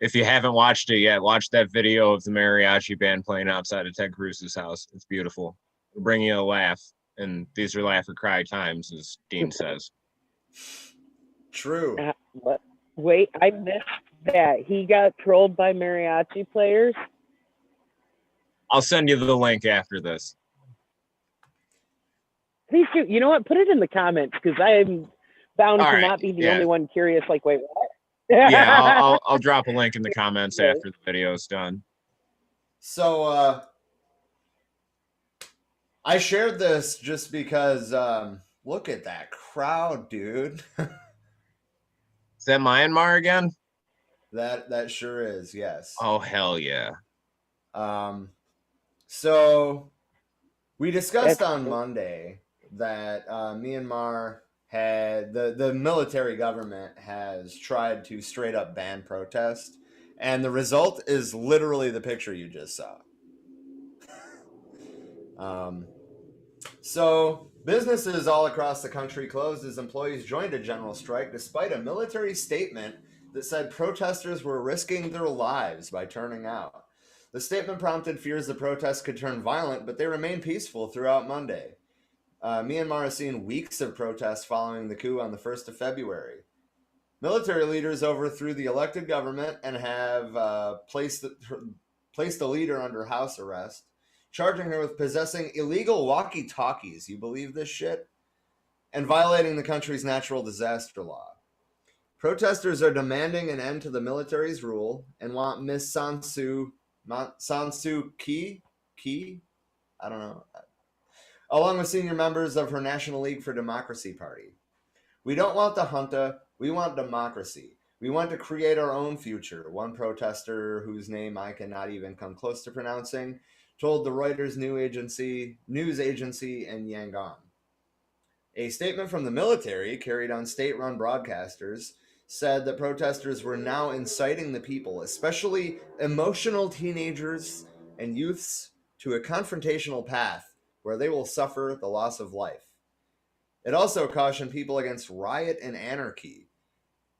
if you haven't watched it yet, watch that video of the mariachi band playing outside of Ted Cruz's house. It's beautiful. It'll bring you a laugh, and these are laugh or cry times, as Dean says. True. Wait, I missed that. He got trolled by mariachi players. I'll send you the link after this. Please do. You know what? Put it in the comments because I am bound All to right, not be the yeah. only one curious. Like, wait, what? Yeah, I'll drop a link in the comments after the video's done. So I shared this just because look at that crowd, dude. Is that Myanmar again? That sure is, yes. Oh, hell yeah. So we discussed on Monday that Myanmar had the military government has tried to straight up ban protest, and the result is literally the picture you just saw. So businesses all across the country closed as employees joined a general strike despite a military statement that said protesters were risking their lives by turning out. The statement prompted fears the protests could turn violent, but they remained peaceful throughout Monday. Myanmar has seen weeks of protests following the coup on the 1st of February. Military leaders overthrew the elected government and have placed the leader under house arrest, charging her with possessing illegal walkie-talkies, you believe this shit? And violating the country's natural disaster law. Protesters are demanding an end to the military's rule and want Miss San Suu Kyi, I don't know, along with senior members of her National League for Democracy party. We don't want the junta, we want democracy. We want to create our own future, one protester whose name I cannot even come close to pronouncing told the Reuters news agency in Yangon. A statement from the military, carried on state-run broadcasters, said that protesters were now inciting the people, especially emotional teenagers and youths, to a confrontational path where they will suffer the loss of life. It also cautioned people against riot and anarchy.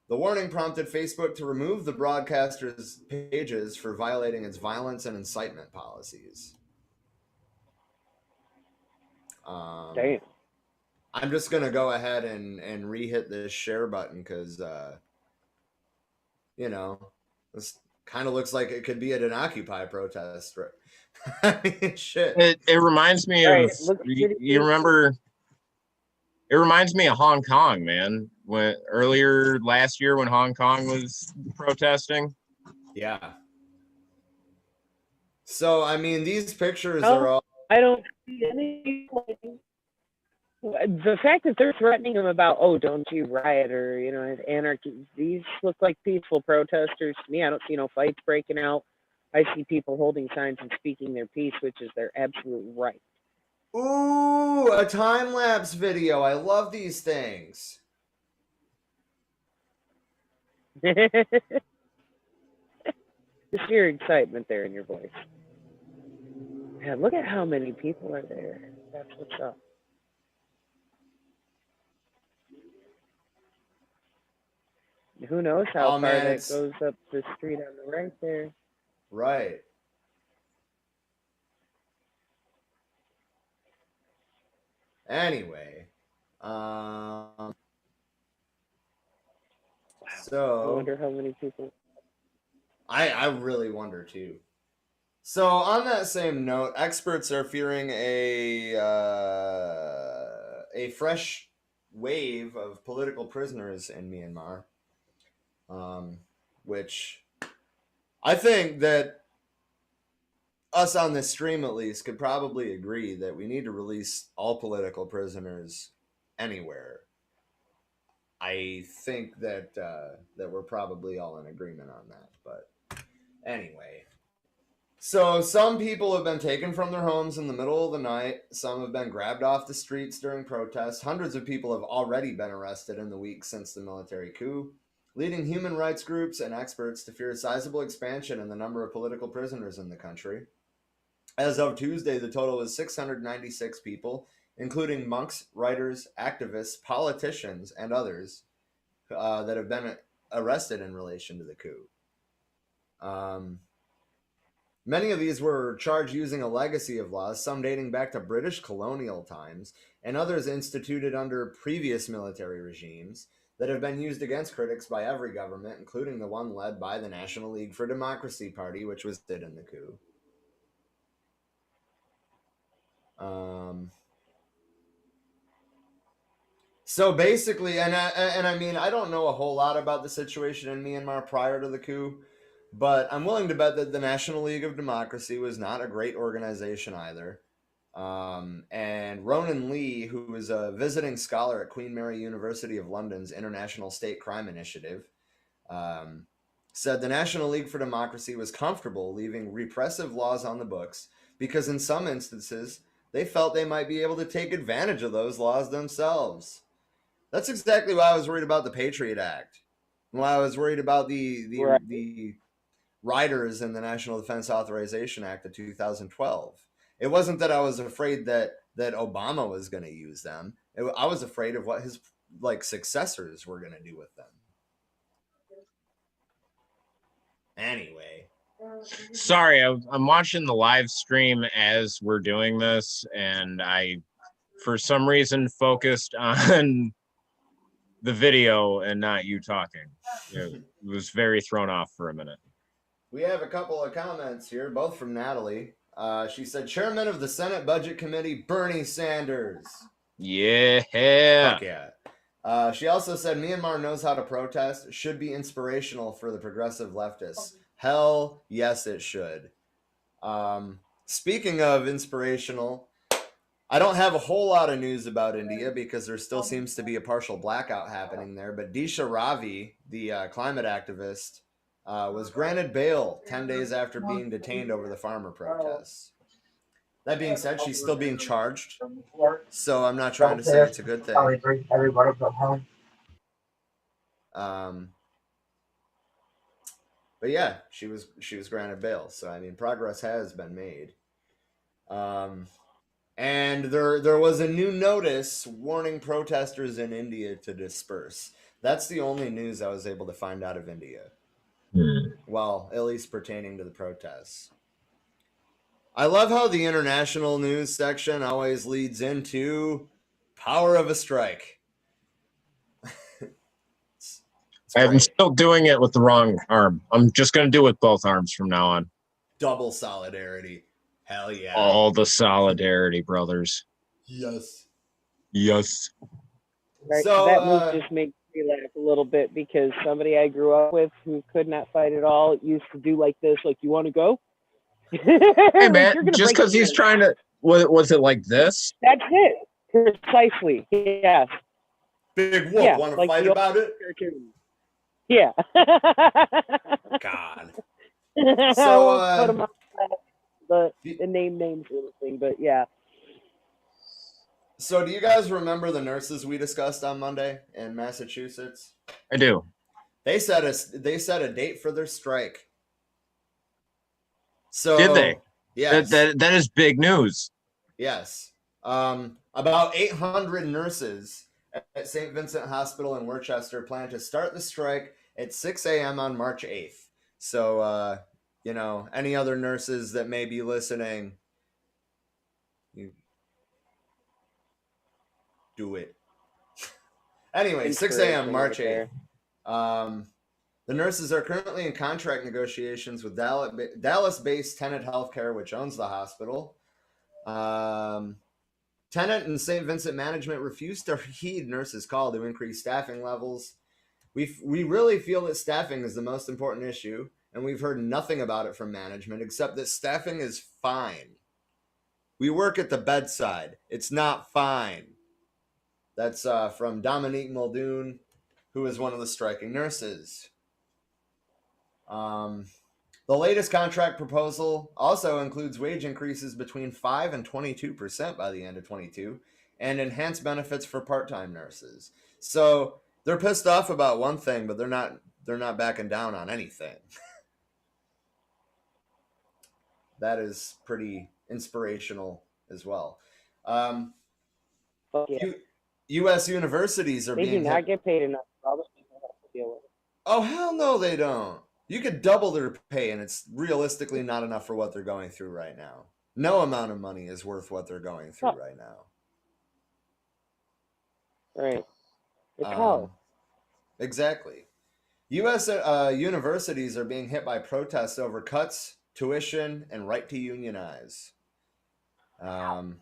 The warning prompted Facebook to remove the broadcaster's pages for violating its violence and incitement policies. Damn. I'm just gonna go ahead and re-hit this share button because you know, this kind of looks like it could be at an Occupy protest. Right? I mean, shit. It reminds me Right, of looks you, pretty you remember. It reminds me of Hong Kong, man. When earlier last year when Hong Kong was protesting. Yeah. So I mean, these pictures No, are all. I don't see any. The fact that they're threatening them about, oh, don't you riot or, you know, anarchy, these look like peaceful protesters to me. I don't see no fights breaking out. I see people holding signs and speaking their piece, which is their absolute right. Ooh, a time lapse video. I love these things. Just your excitement there in your voice. Man, look at how many people are there. That's what's up. Who knows how far man, that goes up the street on the right there. Right. Anyway, so I wonder how many people. I really wonder too. So on that same note, experts are fearing a fresh wave of political prisoners in Myanmar, which I think that us on this stream at least could probably agree that we need to release all political prisoners anywhere. I think that that we're probably all in agreement on that. But anyway, so some people have been taken from their homes in the middle of the night. Some have been grabbed off the streets during protests. Hundreds of people have already been arrested in the weeks since the military coup, leading human rights groups and experts to fear a sizable expansion in the number of political prisoners in the country. As of Tuesday, the total was 696 people, including monks, writers, activists, politicians, and others that have been arrested in relation to the coup. Many of these were charged using a legacy of laws, some dating back to British colonial times, and others instituted under previous military regimes that have been used against critics by every government, including the one led by the National League for Democracy Party, which was did in the coup. So basically, and I mean, I don't know a whole lot about the situation in Myanmar prior to the coup, but I'm willing to bet that the National League of Democracy was not a great organization either. And Ronan Lee, who is a visiting scholar at Queen Mary University of London's International State Crime Initiative, said the National League for Democracy was comfortable leaving repressive laws on the books because in some instances, they felt they might be able to take advantage of those laws themselves. That's exactly why I was worried about the Patriot Act. Why I was worried about the riders in the National Defense Authorization Act of 2012. It wasn't that I was afraid that Obama was going to use them. I was afraid of what his successors were going to do with them. Anyway. Sorry, I'm watching the live stream as we're doing this, and I, for some reason, focused on the video and not you talking. It was very thrown off for a minute. We have a couple of comments here, both from Natalie. She said, Chairman of the Senate Budget Committee, Bernie Sanders. Yeah. Fuck yeah. She also said, Myanmar knows how to protest, should be inspirational for the progressive leftists. Hell yes, it should. Speaking of inspirational, I don't have a whole lot of news about India because there still seems to be a partial blackout happening there. But Disha Ravi, the climate activist, was granted bail 10 days after being detained over the farmer protests. That being said, she's still being charged, so I'm not trying to say it's a good thing. But yeah, she was granted bail. So I mean, progress has been made. And there was a new notice warning protesters in India to disperse. That's the only news I was able to find out of India. Well, at least pertaining to the protests. I love how the international news section always leads into power of a strike. It's I'm great. still doing it with the wrong arm. I'm just going to do it with both arms from now on. Double solidarity. Hell yeah. All the solidarity, brothers. Yes. Yes. Right. So, that move just makes me laugh a little bit because somebody I grew up with who could not fight at all used to do like this, like, you want to go? Hey, Like, man, you're gonna just break because your he's hand. trying to, was it like this? That's it. Precisely. Yes. Big Whoop, Yeah, want to like fight the about it? cartoon. Yeah. God. I So, won't put them on the names or anything, but yeah. So do you guys remember the nurses we discussed on Monday in Massachusetts? I do. They set a date for their strike. So Did they? Yes. That is big news. Yes. About 800 nurses at St. Vincent Hospital in Worcester plan to start the strike at 6 a.m. on March 8th. So, any other nurses that may be listening, you do it. Anyway, 6 a.m. March 8th. The nurses are currently in contract negotiations with Dallas-based Tenet Healthcare, which owns the hospital. Tenet and St. Vincent management refused to heed nurses' call to increase staffing levels. We really feel that staffing is the most important issue, and we've heard nothing about it from management except that staffing is fine. We work at the bedside. It's not fine. That's from Dominique Muldoon, who is one of the striking nurses. The latest contract proposal also includes wage increases between 5 and 22% by the end of 22 and enhanced benefits for part-time nurses. So they're pissed off about one thing, but they're not backing down on anything. That is pretty inspirational as well. Yeah. U.S. universities are They do being not get paid enough for all the people that have to deal with it. Oh, hell no, they don't. You could double their pay, and it's realistically not enough for what they're going through right now. No amount of money is worth what they're going through right now. Right. It's hell. Exactly. U.S. universities are being hit by protests over cuts, tuition, and right to unionize. I'm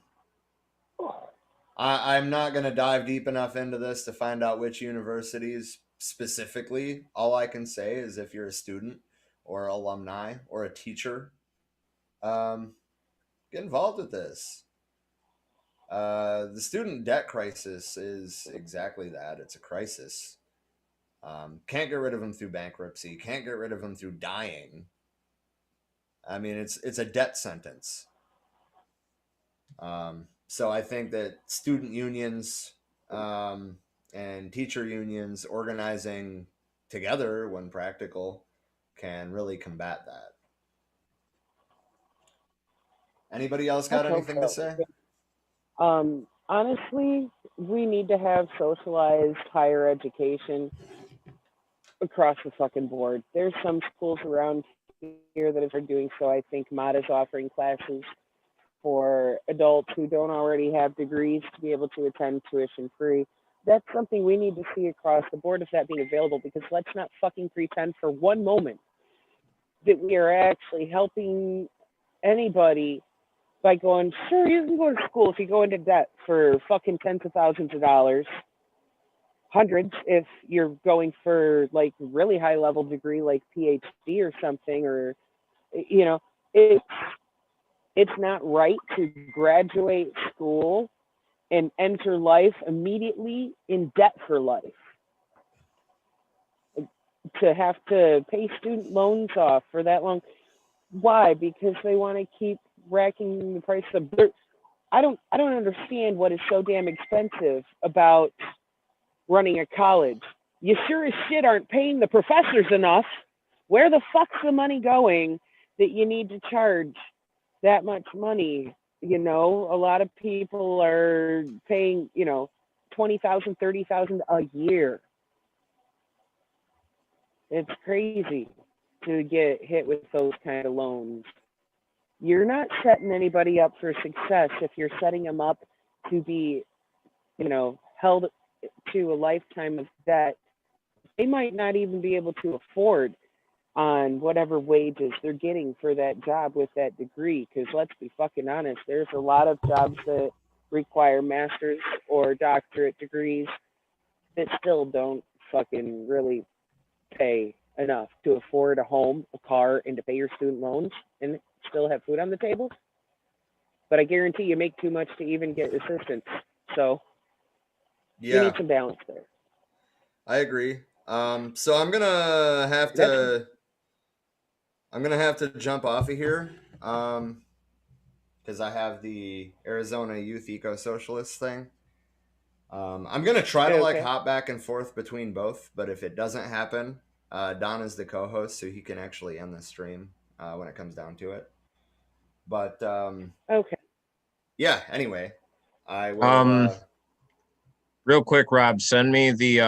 not going to dive deep enough into this to find out which universities specifically. All I can say is if you're a student or alumni or a teacher, get involved with this. The student debt crisis is exactly that. It's a crisis. Can't get rid of them through bankruptcy. Can't get rid of them through dying. I mean, it's a debt sentence. So I think that student unions and teacher unions organizing together when practical can really combat that. Anybody else got anything to say? Honestly, we need to have socialized higher education across the fucking board. There's some schools around here that are doing so. I think Mott is offering classes for adults who don't already have degrees to be able to attend tuition free. That's something we need to see across the board of that being available, because let's not fucking pretend for one moment that we are actually helping anybody by going, sure, you can go to school if you go into debt for fucking tens of thousands of dollars, hundreds if you're going for like really high level degree like PhD or something, or it's not right to graduate school and enter life immediately in debt for life. To have to pay student loans off for that long. Why? Because they want to keep racking the price of dirt. I don't understand what is so damn expensive about running a college. You sure as shit aren't paying the professors enough. Where the fuck's the money going that you need to charge that much money? A lot of people are paying, $20,000, $30,000 a year. It's crazy to get hit with those kind of loans. you're not setting anybody up for success if you're setting them up to be, held to a lifetime of debt. They might not even be able to afford on whatever wages they're getting for that job with that degree. Because let's be fucking honest, there's a lot of jobs that require master's or doctorate degrees that still don't fucking really pay enough to afford a home, a car, and to pay your student loans and still have food on the table. But I guarantee you make too much to even get assistance. So you Yeah, need some balance there. I agree. So I'm gonna have to jump off of here. Because I have the Arizona Youth Eco Socialist thing. I'm gonna try to like Okay. hop back and forth between both, but if it doesn't happen, Don is the co-host, so he can actually end the stream when it comes down to it. But Okay. yeah. Anyway, I will. Real quick, Rob, send me the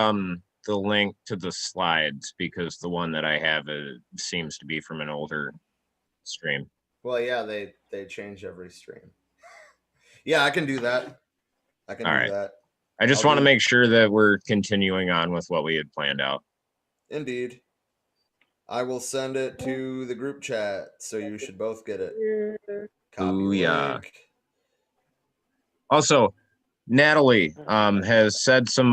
link to the slides, because the one that I have seems to be from an older stream. Well, yeah, they change every stream. Yeah, I can do that. I can All do right. that. I just I'll want to do- make sure that we're continuing on with what we had planned out. Indeed. I will send it to the group chat, so you should both get it. Copy Booyah. link. Also, Natalie has said some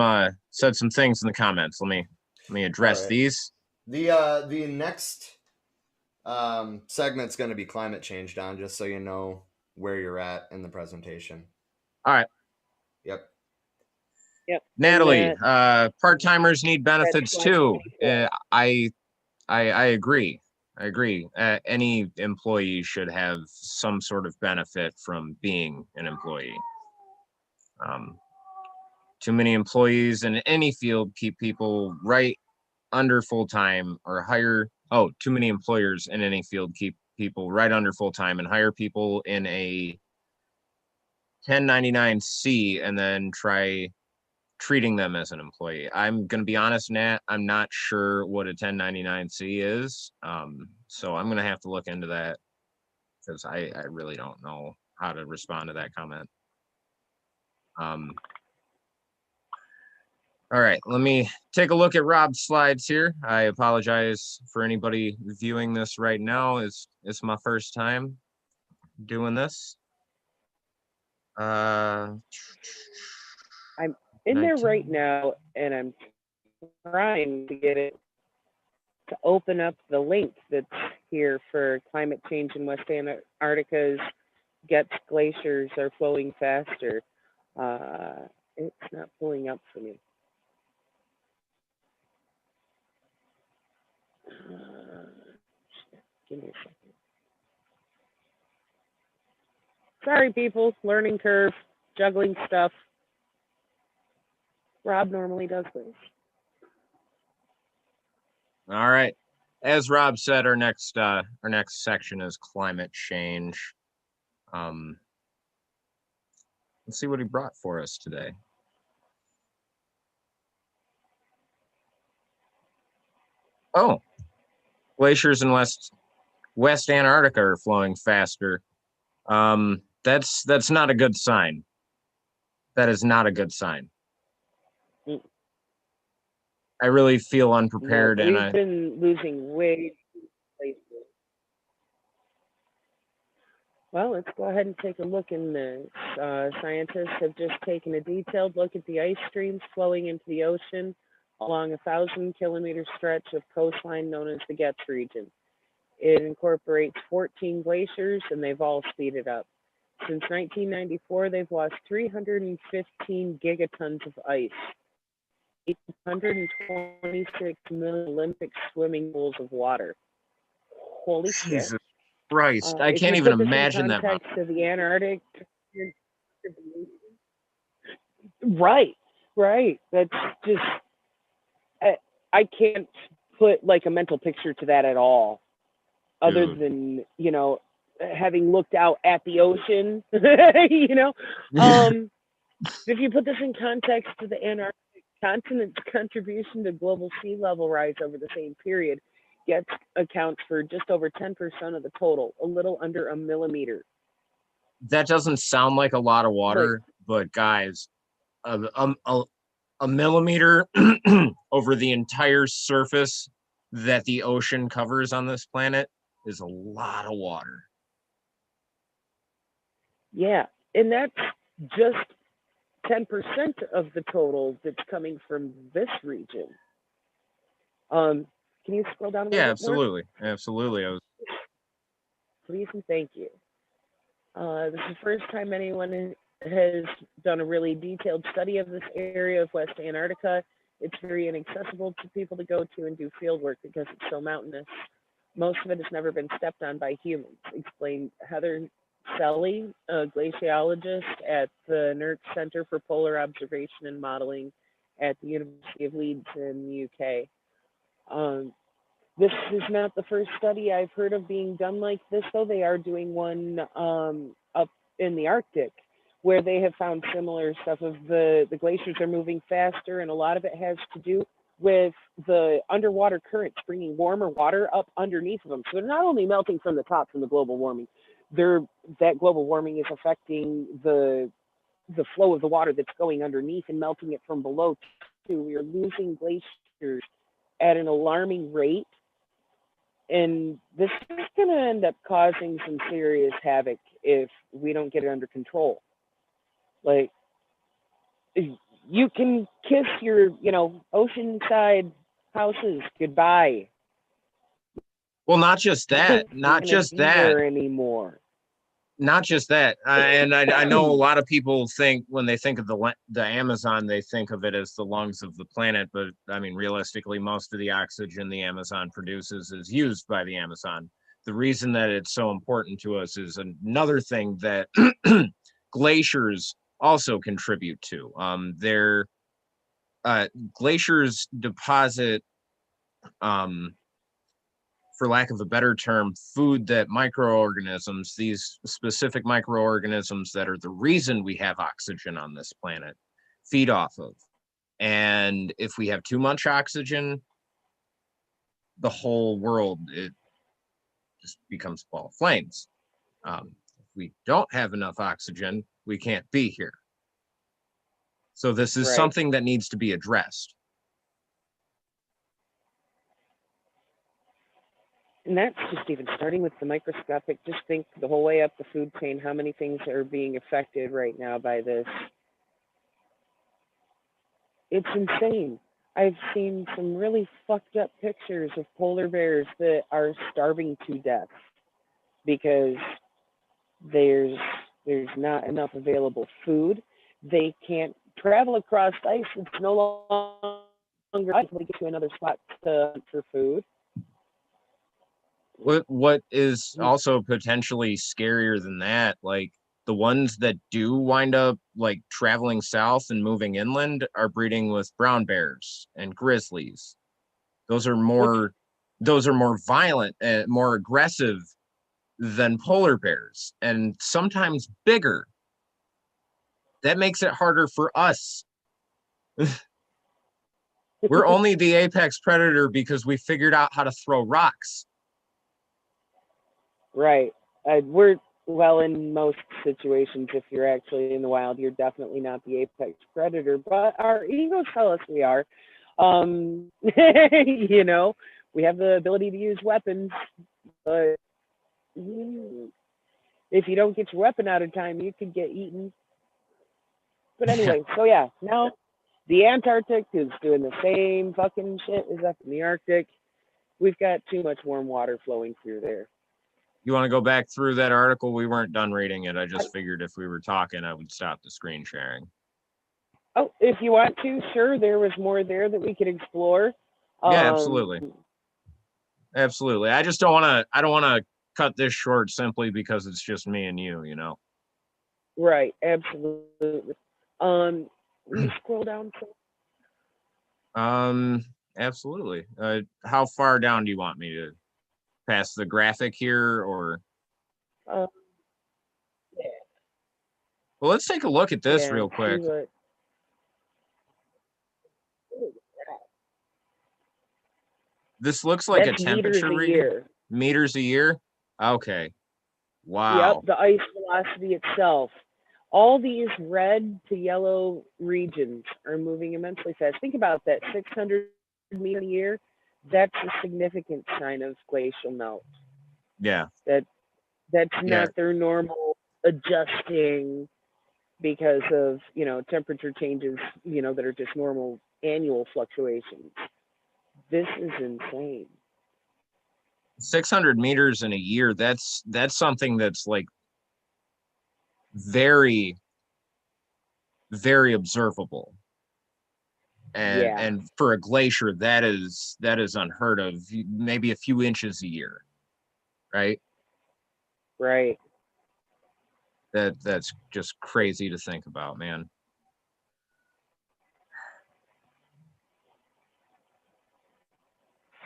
things in the comments. Let me address All right. these. The next segment's going to be climate change, Don, just so you know where you're at in the presentation. All right. Yep. Natalie, part-timers need benefits too. I agree. I agree. Any employee should have some sort of benefit from being an employee. Too many employees in any field keep people right under full-time or hire. Oh, too many employers in any field keep people right under full-time and hire people in a 1099-C and then try treating them as an employee. I'm going to be honest, Nat, I'm not sure what a 1099-C is. So I'm going to have to look into that, because I really don't know how to respond to that comment. All right, let me take a look at Rob's slides here. I apologize for anybody viewing this right now. It's my first time doing this. I'm in there right now, and I'm trying to get it to open up the link that's here for climate change in West Antarctica's Gets glaciers are flowing faster. It's not pulling up for me. Give me a second. Sorry, people. Learning curve, juggling stuff. Rob normally does this. All right. As Rob said, our next section is climate change. Let's see what he brought for us today. Oh, glaciers in West Antarctica are flowing faster. That's not a good sign. That is not a good sign. I really feel unprepared, No, and we've been losing way places. Well, let's go ahead and take a look in this. Scientists have just taken a detailed look at the ice streams flowing into the ocean along a 1,000-kilometer stretch of coastline known as the Gets region. It incorporates 14 glaciers, and they've all speeded up. Since 1994, they've lost 315 gigatons of ice, 826 million Olympic swimming pools of water. Holy Jesus shit. Christ, I If can't you even put this imagine in that. context of the Antarctic. Right. That's just, I can't put like a mental picture to that at all, other Dude. than, having looked out at the ocean, If you put this in context to the Antarctic continent's contribution to global sea level rise over the same period, gets accounts for just over 10% of the total, a little under a millimeter. That doesn't sound like a lot of water, but guys, a millimeter over the entire surface that the ocean covers on this planet is a lot of water. Yeah, and that's just 10% of the total that's coming from this region. Can you scroll down a little Yeah, bit absolutely. Absolutely. Please and thank you. This is the first time anyone has done a really detailed study of this area of West Antarctica. It's very inaccessible to people to go to and do field work because it's so mountainous. Most of it has never been stepped on by humans, explained Heather Selly, a glaciologist at the NERC Center for Polar Observation and Modeling at the University of Leeds in the UK. This is not the first study I've heard of being done like this, though. They are doing one up in the Arctic, where they have found similar stuff of the glaciers are moving faster, and a lot of it has to do with the underwater currents bringing warmer water up underneath of them. So they're not only melting from the top from the global warming, that global warming is affecting the flow of the water that's going underneath and melting it from below too. We are losing glaciers at an alarming rate, and this is going to end up causing some serious havoc if we don't get it under control. Like, you can kiss your, oceanside houses goodbye. Well, not just that, anymore. Not just that. I know a lot of people think when they think of the Amazon, they think of it as the lungs of the planet. But I mean, realistically, most of the oxygen the Amazon produces is used by the Amazon. The reason that it's so important to us is another thing that glaciers also contribute to. Glaciers deposit, for lack of a better term, food that microorganisms, these specific microorganisms that are the reason we have oxygen on this planet, feed off of. And if we have too much oxygen, the whole world, it just becomes a ball of flames. If we don't have enough oxygen, we can't be here. So this is something that needs to be addressed. And that's just even starting with the microscopic. Just think the whole way up the food chain, how many things are being affected right now by this. It's insane. I've seen some really fucked up pictures of polar bears that are starving to death because there's not enough available food. They can't travel across ice. It's no longer able to get to another spot to hunt for food. What is also potentially scarier than that, like the ones that do wind up like traveling south and moving inland are breeding with brown bears and grizzlies. Those are more violent and more aggressive than polar bears, and sometimes bigger. That makes it harder for us. We're only the apex predator because we figured out how to throw rocks. Right. Well, in most situations, if you're actually in the wild, you're definitely not the apex predator, but our egos tell us we are. We have the ability to use weapons, but if you don't get your weapon out of time, you could get eaten. But anyway, so yeah, now the Antarctic is doing the same fucking shit as up in the Arctic. We've got too much warm water flowing through there. You want to go back through that article? We weren't done reading it. I just figured if we were talking, I would stop the screen sharing. Oh, if you want to, sure. There was more there that we could explore. Yeah, absolutely. Absolutely. I don't want to cut this short simply because it's just me and you, Right. Absolutely. Will you scroll down? Absolutely. How far down do you want me to pass the graphic here, or? Yeah. Well, let's take a look at this real quick. This looks like That's a temperature meters a reading. year. Meters a year? Okay. Yep, Wow. the ice velocity itself. All these red to yellow regions are moving immensely fast. Think about that, 600 meters a year. That's a significant sign of glacial melt. Yeah. That's Yeah. not their normal adjusting because of, temperature changes, that are just normal annual fluctuations. This is insane. 600 meters in a year, that's something that's like very, very observable. And for a glacier, that is unheard of. Maybe a few inches a year, right? Right. That's just crazy to think about, man.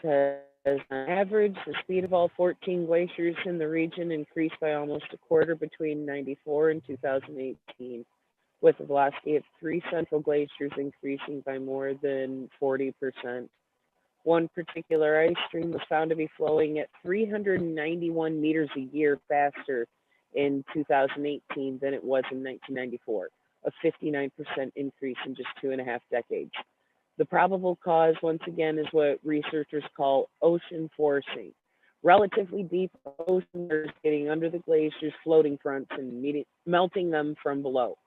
Says on average, the speed of all 14 glaciers in the region increased by almost a quarter between 94 and 2018, with the velocity of 3 central glaciers increasing by more than 40%. One particular ice stream was found to be flowing at 391 meters a year faster in 2018 than it was in 1994, a 59% increase in just 2.5 decades. The probable cause, once again, is what researchers call ocean forcing. Relatively deep ocean water is getting under the glacier's floating fronts and melting them from below.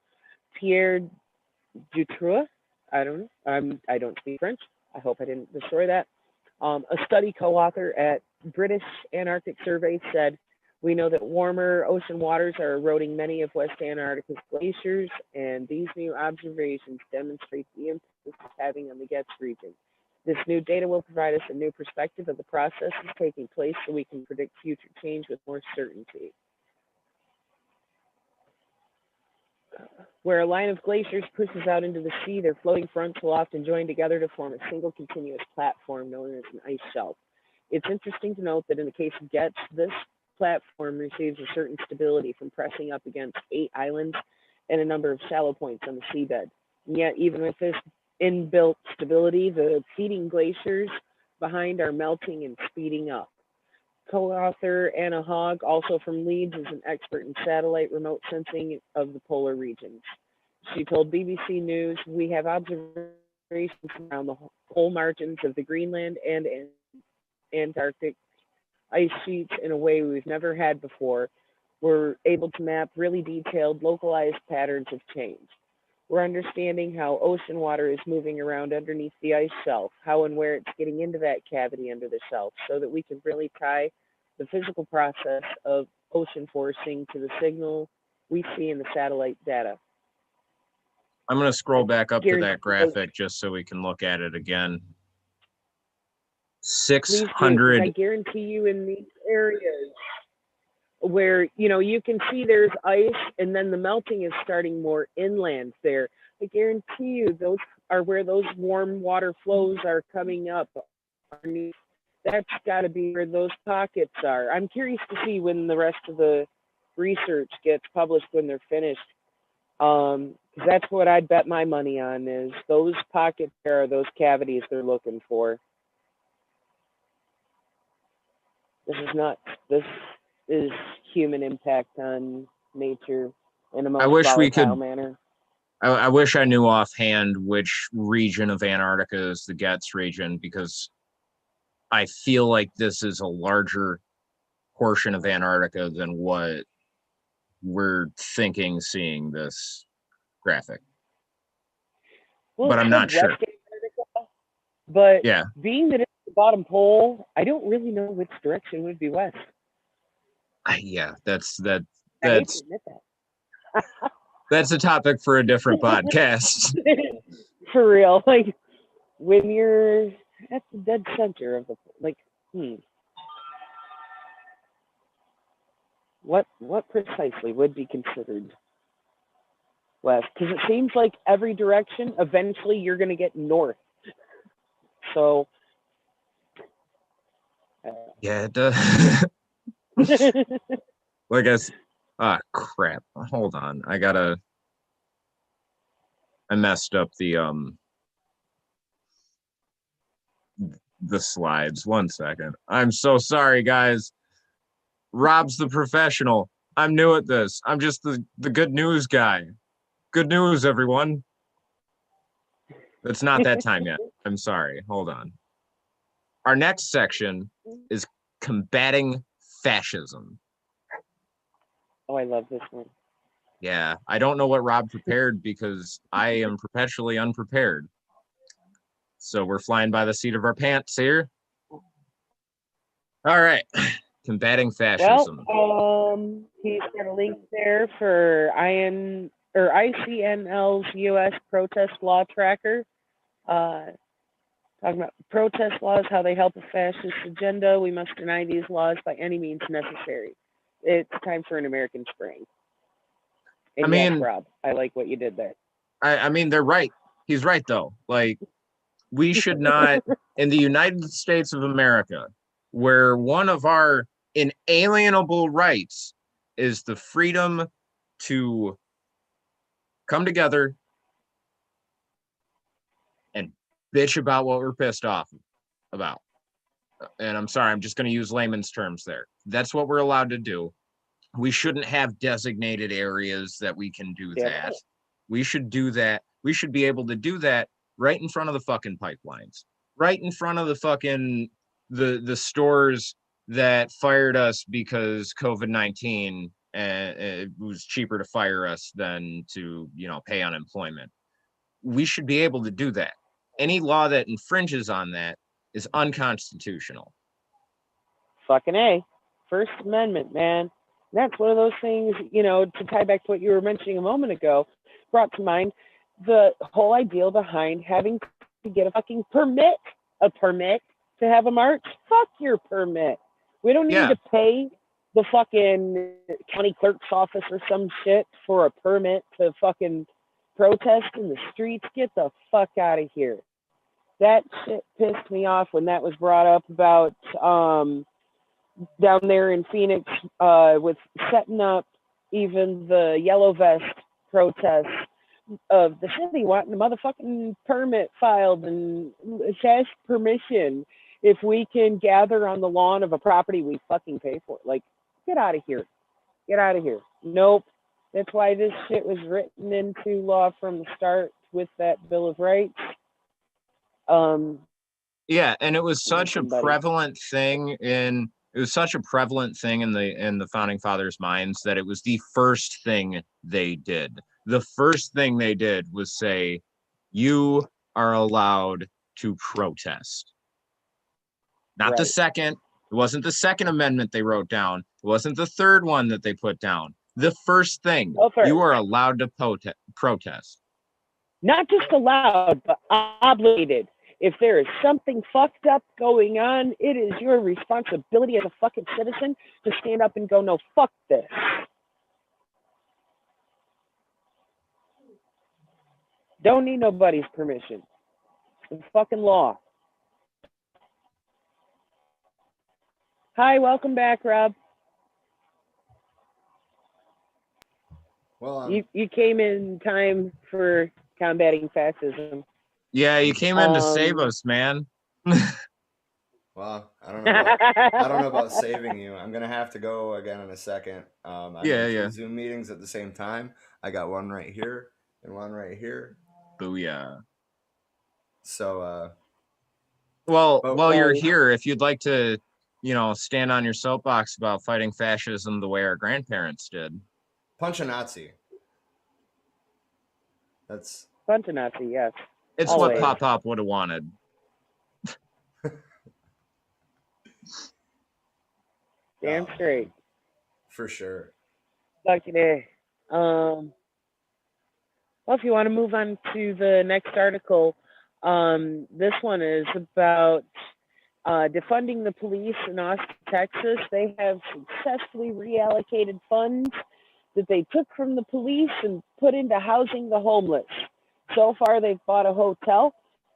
Pierre Dutroux, I don't know, I don't speak French. I hope I didn't destroy that. A study co-author at British Antarctic Survey said, "We know that warmer ocean waters are eroding many of West Antarctica's glaciers, and these new observations demonstrate the impact this is having on the Getz region. This new data will provide us a new perspective of the processes taking place so we can predict future change with more certainty." Where a line of glaciers pushes out into the sea, their floating fronts will often join together to form a single continuous platform known as an ice shelf. It's interesting to note that in the case of Getz, this platform receives a certain stability from pressing up against 8 islands and a number of shallow points on the seabed. And yet, even with this inbuilt stability, the feeding glaciers behind are melting and speeding up. Co-author Anna Hogg, also from Leeds, is an expert in satellite remote sensing of the polar regions. She told BBC News, "We have observations around the pole margins of the Greenland and Antarctic ice sheets in a way we've never had before. We're able to map really detailed, localized patterns of change. We're understanding how ocean water is moving around underneath the ice shelf, how and where it's getting into that cavity under the shelf, so that we can really tie the physical process of ocean forcing to the signal we see in the satellite data." I'm going to scroll back up to that graphic just so we can look at it again. Please do, 600. I guarantee you in these areas where, you can see there's ice and then the melting is starting more inland there. I guarantee you those are where those warm water flows are coming up. That's got to be where those pockets are. I'm curious to see when the rest of the research gets published when they're finished. That's what I'd bet my money on, is those pockets there are those cavities they're looking for. This is nuts. This is human impact on nature in a most volatile manner. I wish I knew offhand which region of Antarctica is the Getz region, because I feel like this is a larger portion of Antarctica than what we're thinking seeing this graphic. Well, but I'm not sure. Antarctica, but yeah, being that it's the bottom pole, I don't really know which direction would be west. Yeah, that's I hate to admit that. That's a topic for a different podcast. For real, like when you're at the dead center of the what precisely would be considered west? Because it seems like every direction, eventually you're going to get north. So yeah, it does. Like crap. Hold on. I messed up the the slides. 1 second. I'm so sorry, guys. Rob's the professional. I'm new at this. I'm just the good news guy. Good news, everyone. It's not that time yet. I'm sorry. Hold on. Our next section is combating fascism. Oh, I love this one. Yeah, I don't know what Rob prepared because I am perpetually unprepared. So we're flying by the seat of our pants here. All right. Combating fascism. Well, he's got a link there for ICNL's U.S. protest law tracker. Talking about protest laws, how they help a fascist agenda. We must deny these laws by any means necessary. It's time for an American spring. And I mean, yes, Rob, I like what you did there. I mean, they're right. He's right, though. Like, we should not, in the United States of America, where one of our inalienable rights is the freedom to come together and bitch about what we're pissed off about. And I'm sorry, I'm just going to use layman's terms there. That's what we're allowed to do. We shouldn't have designated areas that we can do that. We should do that. We should be able to do that right in front of the fucking pipelines, right in front of the fucking the stores that fired us because COVID-19, and it was cheaper to fire us than to, pay unemployment. We should be able to do that. Any law that infringes on that is unconstitutional. Fucking A. First Amendment, man. That's one of those things, to tie back to what you were mentioning a moment ago, brought to mind the whole ideal behind having to get a fucking permit to have a march. Fuck your permit. We don't need to pay the fucking county clerk's office or some shit for a permit to fucking protest in the streets. Get the fuck out of here. That shit pissed me off when that was brought up about down there in Phoenix with setting up even the yellow vest protests of the city wanting a motherfucking permit filed and cash permission if we can gather on the lawn of a property we fucking pay for. Like, get out of here. Get out of here. Nope. That's why this shit was written into law from the start with that Bill of Rights. Yeah, and it was such a prevalent thing in the founding fathers' minds that it was the first thing they did. The first thing they did was say, you are allowed to protest. Not the second. It wasn't the Second Amendment they wrote down. It wasn't the third one that they put down. The first thing, you are allowed to protest. Not just allowed, but obligated. If there is something fucked up going on, it is your responsibility as a fucking citizen to stand up and go, no, fuck this. Don't need nobody's permission. It's fucking law. Hi, welcome back, Rob. Well, you came in time for combating fascism. Yeah, you came in to save us, man. Well, I don't know about saving you. I'm gonna have to go again in a second. I'm in Zoom meetings at the same time. I got one right here and one right here. Booyah. So, while you're here, if you'd like to, stand on your soapbox about fighting fascism the way our grandparents did. Punch a Nazi. That's punch a Nazi, yes. It's always what Pop would have wanted. Damn straight. For sure. Lucky day. Well, if you want to move on to the next article, this one is about defunding the police in Austin, Texas. They have successfully reallocated funds that they took from the police and put into housing the homeless. So far, they've bought a hotel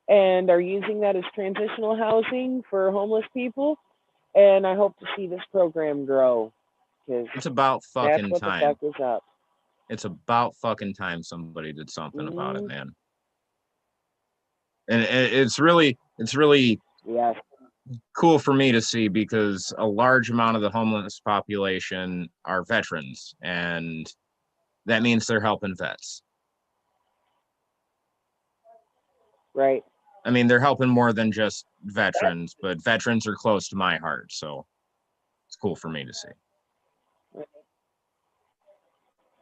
and are using that as transitional housing for homeless people. And I hope to see this program grow. It's about fucking that's what time. The fuck is up. It's about fucking time somebody did something about it, man. And it's really yes. cool for me to see because a large amount of the homeless population are veterans, and that means they're helping vets. Right. I mean, they're helping more than just veterans, but veterans are close to my heart, so it's cool for me to see.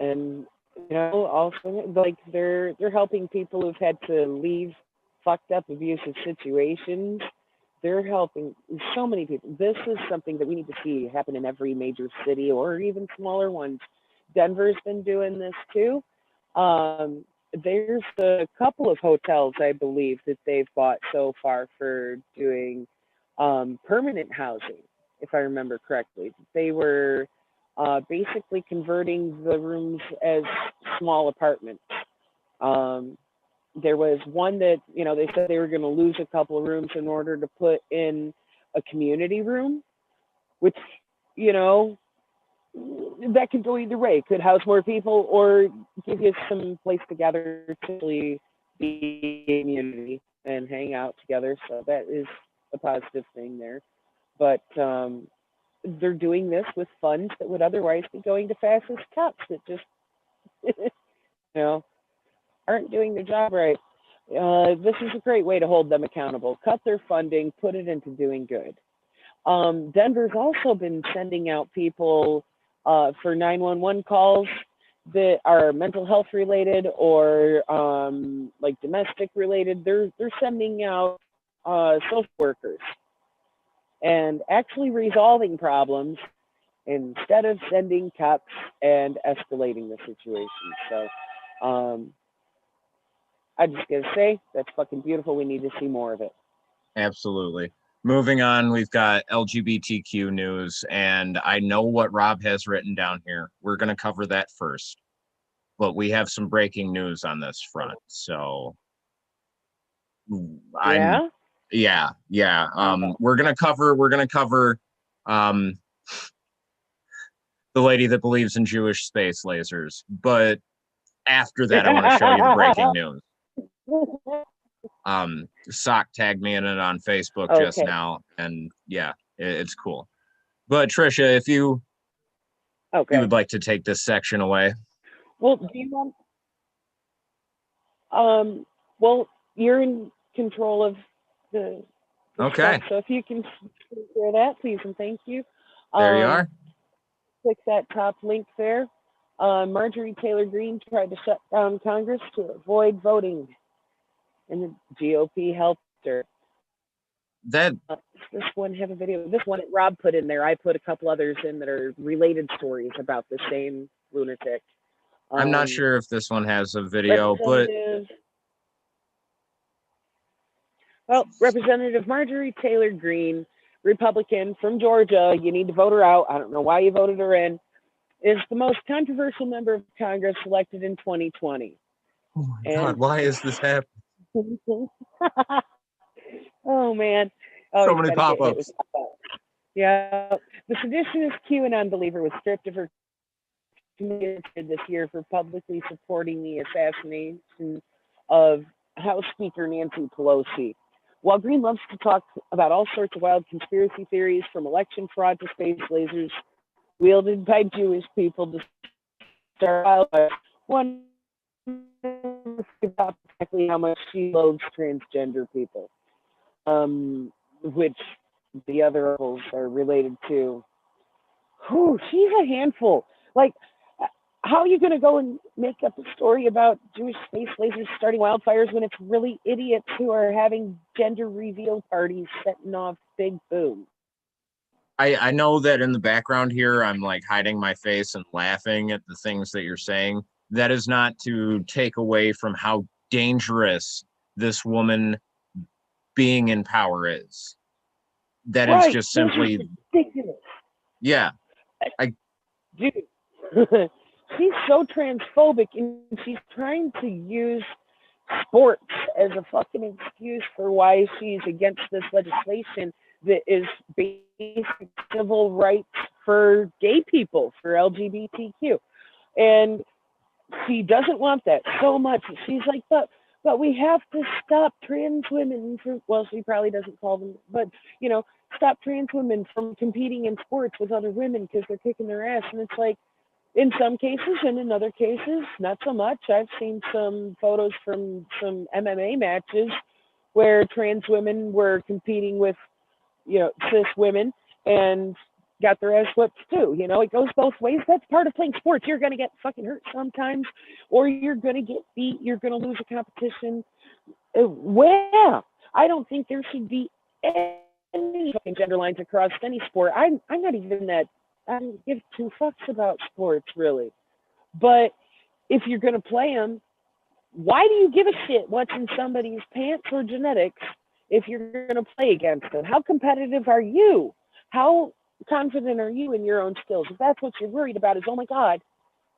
And also like they're helping people who've had to leave fucked up abusive situations. They're helping so many people. This is something that we need to see happen in every major city or even smaller ones. Denver's been doing this too. There's a couple of hotels, I believe, that they've bought so far for doing permanent housing, if I remember correctly. They were basically converting the rooms as small apartments. There was one that, they said they were going to lose a couple of rooms in order to put in a community room, which, that could go either way. It could house more people or give you some place to gather to really be a community and hang out together. So that is a positive thing there. But they're doing this with funds that would otherwise be going to fascist cops that just, aren't doing their job right. This is a great way to hold them accountable. Cut their funding, put it into doing good. Denver's also been sending out people for 911 calls that are mental health related or like domestic related. They're sending out social workers and actually resolving problems instead of sending cops and escalating the situation. So I just gotta say, that's fucking beautiful. We need to see more of it. Absolutely. Moving on, we've got LGBTQ news, and I know what Rob has written down here. We're going to cover that first, but we have some breaking news on this front. So, Yeah. We're gonna cover the lady that believes in Jewish space lasers, but after that, I want to show you the breaking news. Sock tagged me in it on Facebook just now, and yeah, it's cool. But Trisha, if you would like to take this section away. Well, do you want? Well, you're in control of the okay. stuff, so if you can share that, please and thank you. There you are. Click that top link there. Marjorie Taylor Greene tried to shut down Congress to avoid voting, and the GOP helped her. That does this one have a video? This one that Rob put in there. I put a couple others in that are related stories about the same lunatic. I'm not sure if this one has a video, but Representative Marjorie Taylor Greene, Republican from Georgia, you need to vote her out. I don't know why you voted her in, is the most controversial member of Congress elected in 2020. Oh my God, why is this happening? Oh man. So many pop-ups. Yeah. The seditionist QAnon believer was stripped of her committed this year for publicly supporting the assassination of House Speaker Nancy Pelosi. While Greene loves to talk about all sorts of wild conspiracy theories, from election fraud to space lasers wielded by Jewish people to start wildfire, one about exactly how much she loathes transgender people, which the other uncles are related to. Whew, she's a handful. Like, how are you going to go and make up a story about Jewish space lasers starting wildfires when it's really idiots who are having gender reveal parties setting off big boom? I know that in the background here, I'm like hiding my face and laughing at the things that you're saying. That is not to take away from how dangerous this woman being in power is. That is just simply ridiculous. Yeah. Dude, she's so transphobic, and she's trying to use sports as a fucking excuse for why she's against this legislation that is basic civil rights for gay people, for LGBTQ. And she doesn't want that so much. She's like, but but we have to stop trans women from, well, she probably doesn't call them, but, you know, stop trans women from competing in sports with other women because they're kicking their ass. And it's like, in some cases and in other cases, not so much. I've seen some photos from some MMA matches where trans women were competing with, you know, cis women and got their ass whipped too. You know, it goes both ways. That's part of playing sports. You're going to get fucking hurt sometimes, or you're going to get beat. You're going to lose a competition. Well, I don't think there should be any fucking gender lines across any sport. I'm not even that, I don't give two fucks about sports, really. But if you're going to play them, why do you give a shit what's in somebody's pants or genetics if you're going to play against them? How competitive are you? How confident are you in your own skills? If that's what you're worried about is, oh my God,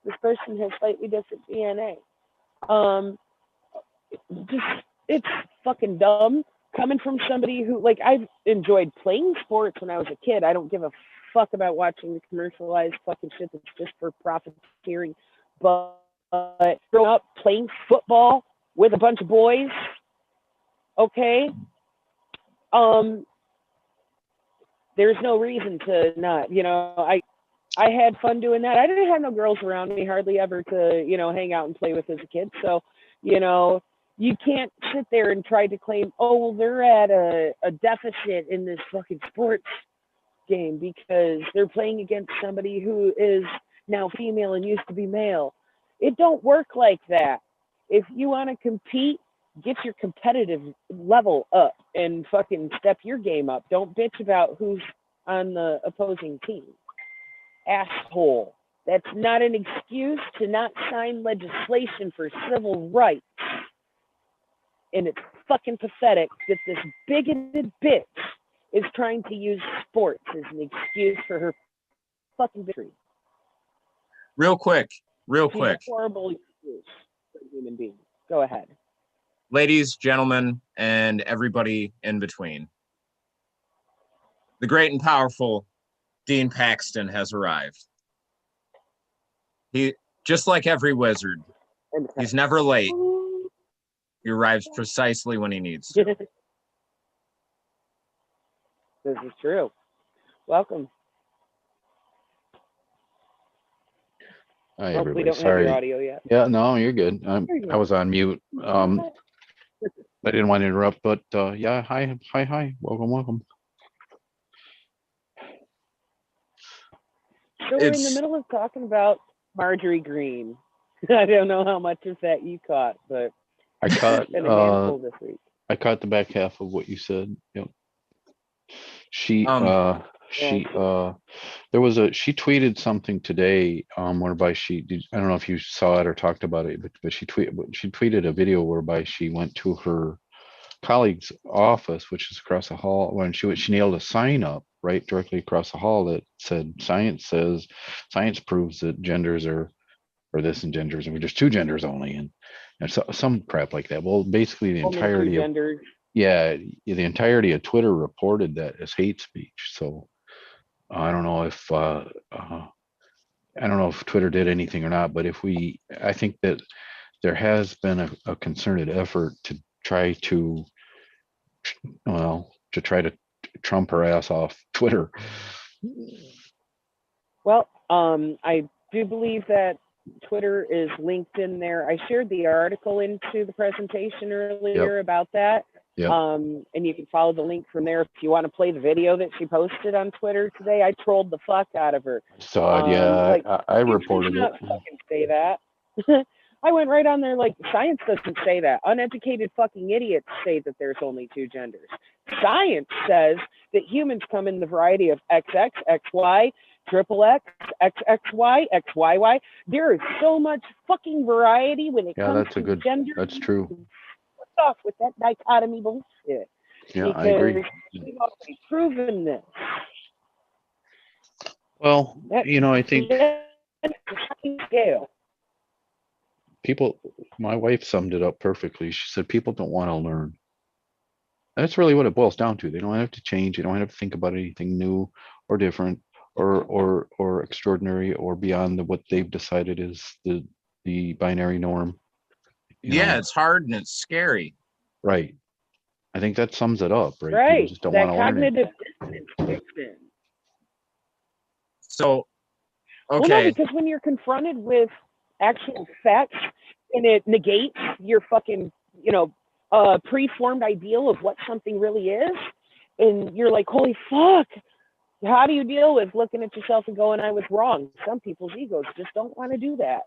this person has slightly different DNA. Just, it's fucking dumb coming from somebody who, like, I've enjoyed playing sports when I was a kid. I don't give a fuck about watching the commercialized fucking shit that's just for profiteering. But growing up playing football with a bunch of boys, okay, there's no reason to not, you know, I had fun doing that. I didn't have no girls around me hardly ever to, you know, hang out and play with as a kid. So, you know, you can't sit there and try to claim, oh, well, they're at a deficit in this fucking sports game because they're playing against somebody who is now female and used to be male. It don't work like that. If you want to compete, get your competitive level up and fucking step your game up. Don't bitch about who's on the opposing team. Asshole. That's not an excuse to not sign legislation for civil rights. And it's fucking pathetic that this bigoted bitch is trying to use sports as an excuse for her fucking victory. Real quick. She's a horrible excuse for a human being. Go ahead. Ladies, gentlemen, and everybody in between. The great and powerful Dean Paxton has arrived. He, just like every wizard, he's never late. He arrives precisely when he needs to. This is true. Welcome. Hi, Oh, everybody. we don't Sorry. have your audio yet. Yeah, no, you're good. I was on mute. I didn't want to interrupt, but yeah, hi. Welcome. So we're in the middle of talking about Marjorie Green. I don't know how much of that you caught, but I caught it's been a handful this week. I caught the back half of what you said. Yep. She tweeted something today whereby I don't know if you saw it or talked about it, but she tweeted a video whereby she went to her colleague's office, which is across the hall, when she nailed a sign up right directly across the hall that said science proves that genders are this and genders, and there's two genders only, and so, some crap like that. Well, basically the entirety of the entirety of Twitter reported that as hate speech. So I don't know if Twitter did anything or not, but I think that there has been a concerted effort to try to trump her ass off Twitter. Well, I do believe that Twitter is linked in there. I shared the article into the presentation earlier about that. Yep. And you can follow the link from there if you want to play the video that she posted on Twitter today. I trolled the fuck out of her. So yeah, I reported it. Fucking say that. I went right on there like, science doesn't say that. Uneducated fucking idiots say that there's only two genders. Science says that humans come in the variety of XX, XY, triple X, XXY, XYY. There is so much fucking variety when it comes to gender. That's true. What's off with that dichotomy bullshit? Yeah, I agree. We've already proven this. Well, I think scale. My wife summed it up perfectly. She said people don't want to learn. That's really what it boils down to. They don't have to change. They don't have to think about anything new or different or extraordinary or beyond what they've decided is the binary norm. Yeah, know? it's hard and it's scary. Right. I think that sums it up, right? People Right. just don't That want to learn it. cognitive dissonance kicks in. So, Well, no, okay. because when you're confronted with actual facts and it negates your fucking, preformed ideal of what something really is, and you're like, holy fuck, how do you deal with looking at yourself and going, I was wrong? Some people's egos just don't want to do that.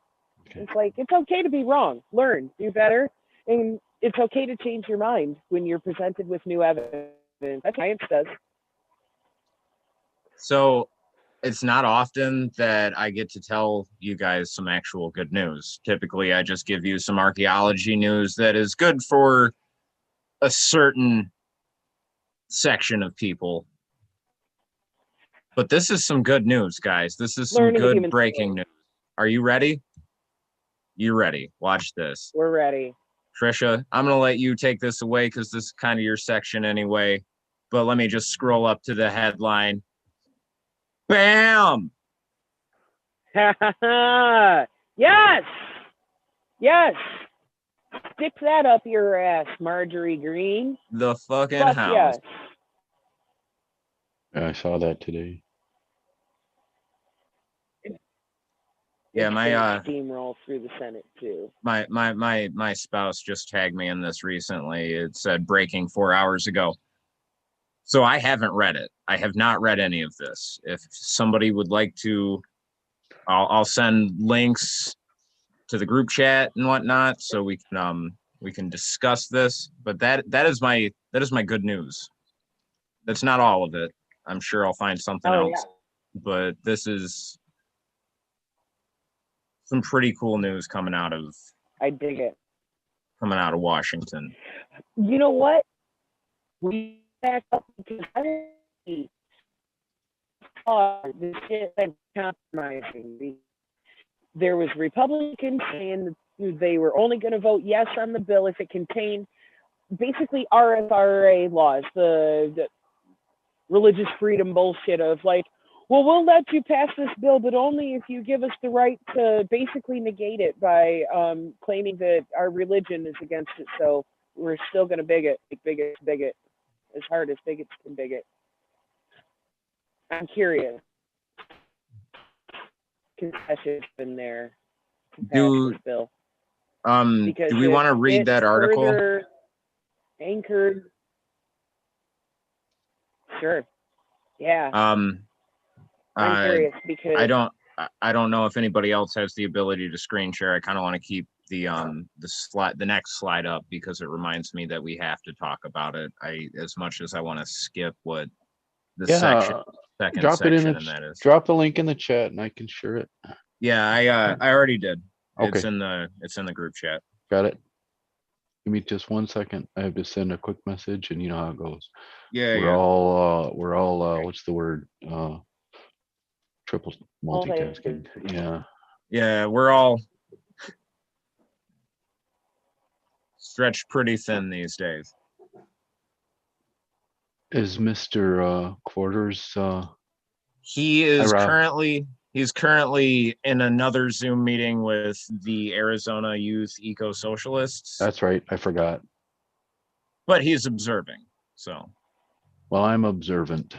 Okay. It's like, it's okay to be wrong, learn, do better, and it's okay to change your mind when you're presented with new evidence. That's what science does. So it's not often that I get to tell you guys some actual good news. Typically, I just give you some archaeology news that is good for a certain section of people. But this is some good news, guys. This is some Learning the good human breaking news. Are you ready? You ready? Watch this. We're ready. Trisha, I'm going to let you take this away because this is kind of your section anyway. But let me just scroll up to the headline. Bam! Yes! Yes! Stick that up your ass, Marjorie Green. The fucking Fuck house. yes. Yeah, I saw that today. Yeah, my steamroll through the Senate too. My spouse just tagged me in this recently. It said breaking 4 hours ago. So I haven't read it. I have not read any of this. If somebody would like to, I'll send links to the group chat and whatnot so we can discuss this. But that is my good news. That's not all of it. I'm sure I'll find something else. Yeah. But this is some pretty cool news coming out of. I dig it. Coming out of Washington. You know what? We back up because I saw this shit that compromising. There was Republicans saying that they were only going to vote yes on the bill if it contained basically RFRA laws, the religious freedom bullshit of like, well, we'll let you pass this bill, but only if you give us the right to basically negate it by claiming that our religion is against it. So we're still going to bigot as hard as bigots can bigot. I'm curious. Concessions in there. Do bill. Do we want to read that article? Anchored. Sure. Yeah. I'm curious because I don't know if anybody else has the ability to screen share. I kind of want to keep the next slide up because it reminds me that we have to talk about it. As much as I want to skip what the second drop section it in and that is. Drop the link in the chat and I can share it. Yeah, I already did. Okay. It's in the group chat. Got it. Give me just 1 second. I have to send a quick message and you know how it goes. Yeah, we're all what's the word? Triple multitasking. Yeah. Yeah, we're all stretched pretty thin these days. Is Mr. Quarters He's currently in another Zoom meeting with the Arizona Youth Eco Socialists. That's right. I forgot. But he's observing. So. Well, I'm observant.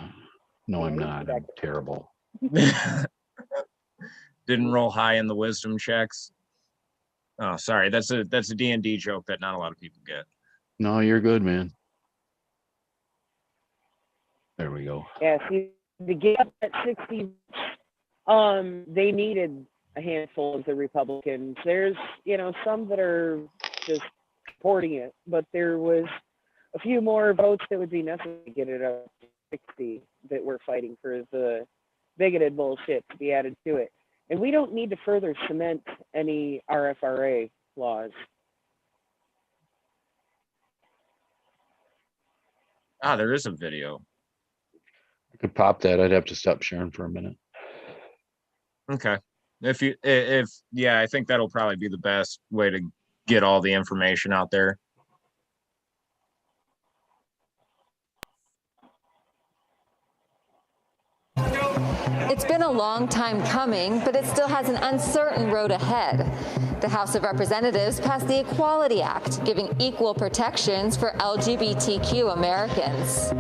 No, I'm not. I'm terrible. Didn't roll high in the wisdom checks. Oh, sorry. That's a D&D joke that not a lot of people get. No, you're good, man. There we go. Yeah, see, to get up at 60, they needed a handful of the Republicans. There's, some that are just supporting it, but there was a few more votes that would be necessary to get it up to 60 that we're fighting for the bigoted bullshit to be added to it. And we don't need to further cement any RFRA laws. Ah, there is a video. I could pop that. I'd have to stop sharing for a minute. Okay. I think that'll probably be the best way to get all the information out there. It's been a long time coming, but it still has an uncertain road ahead. The House of Representatives passed the Equality Act, giving equal protections for LGBTQ Americans.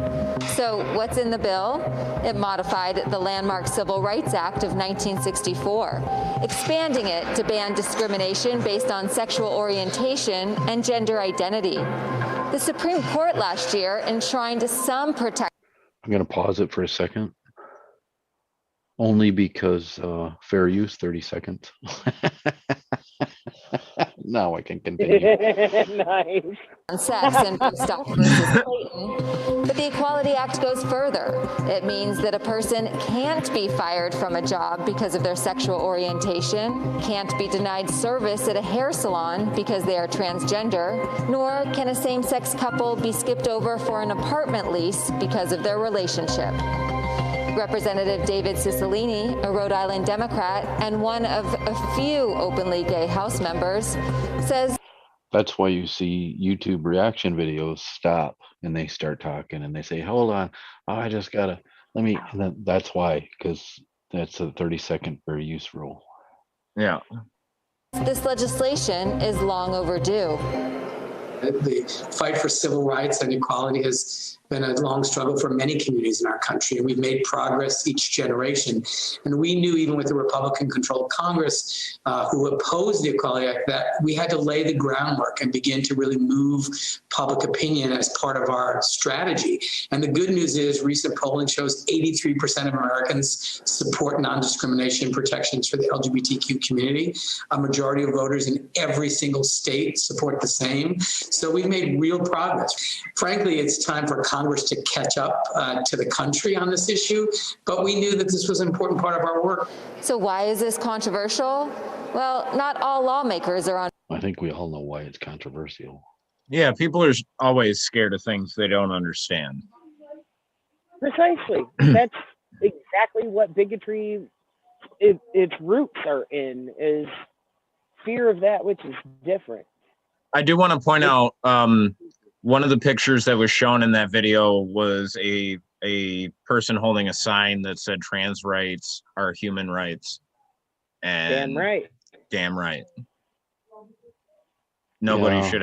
So what's in the bill? It modified the landmark Civil Rights Act of 1964, expanding it to ban discrimination based on sexual orientation and gender identity. The Supreme Court last year enshrined some protection. I'm going to pause it for a second. Only because fair use, 30 seconds. Now I can continue. Nice. On sex and Stock versus Clayton. But the Equality Act goes further. It means that a person can't be fired from a job because of their sexual orientation, can't be denied service at a hair salon because they are transgender, nor can a same-sex couple be skipped over for an apartment lease because of their relationship. Representative David Cicilline, a Rhode Island Democrat and one of a few openly gay House members, says That's why you see YouTube reaction videos stop and they start talking and they say, hold on, oh, I just gotta, let me, and then that's why, because that's a 30-second fair use rule. Yeah. this legislation is long overdue. The fight for civil rights and equality has been a long struggle for many communities in our country, and we've made progress each generation. And we knew, even with the Republican-controlled Congress who opposed the Equality Act, that we had to lay the groundwork and begin to really move public opinion as part of our strategy. And the good news is recent polling shows 83% of Americans support non-discrimination protections for the LGBTQ community. A majority of voters in every single state support the same. So we've made real progress. Frankly, it's time for Congress to catch up to the country on this issue, but we knew that this was an important part of our work. So why is this controversial? Well, not all lawmakers are on. I think we all know why it's controversial. Yeah, people are always scared of things they don't understand. Precisely. That's exactly what bigotry, its roots are in, is fear of that which is different. I do want to point out one of the pictures that was shown in that video was a person holding a sign that said trans rights are human rights. And Damn right. Damn right. Nobody Yeah. should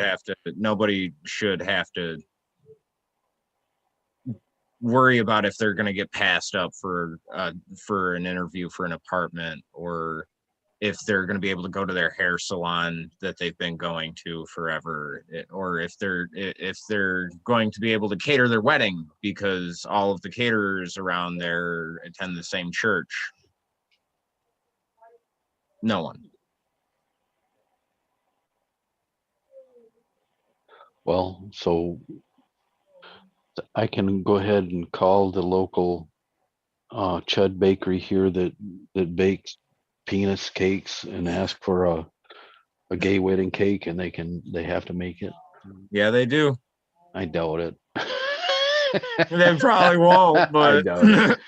have to worry about if they're going to get passed up for an interview for an apartment, or if they're going to be able to go to their hair salon that they've been going to forever, or if they're going to be able to cater their wedding because all of the caterers around there attend the same church. No one. Well, so I can go ahead and call the local Chud Bakery here that bakes penis cakes and ask for a gay wedding cake, and they have to make it. Yeah, they do. I doubt it. They probably won't, but I doubt it.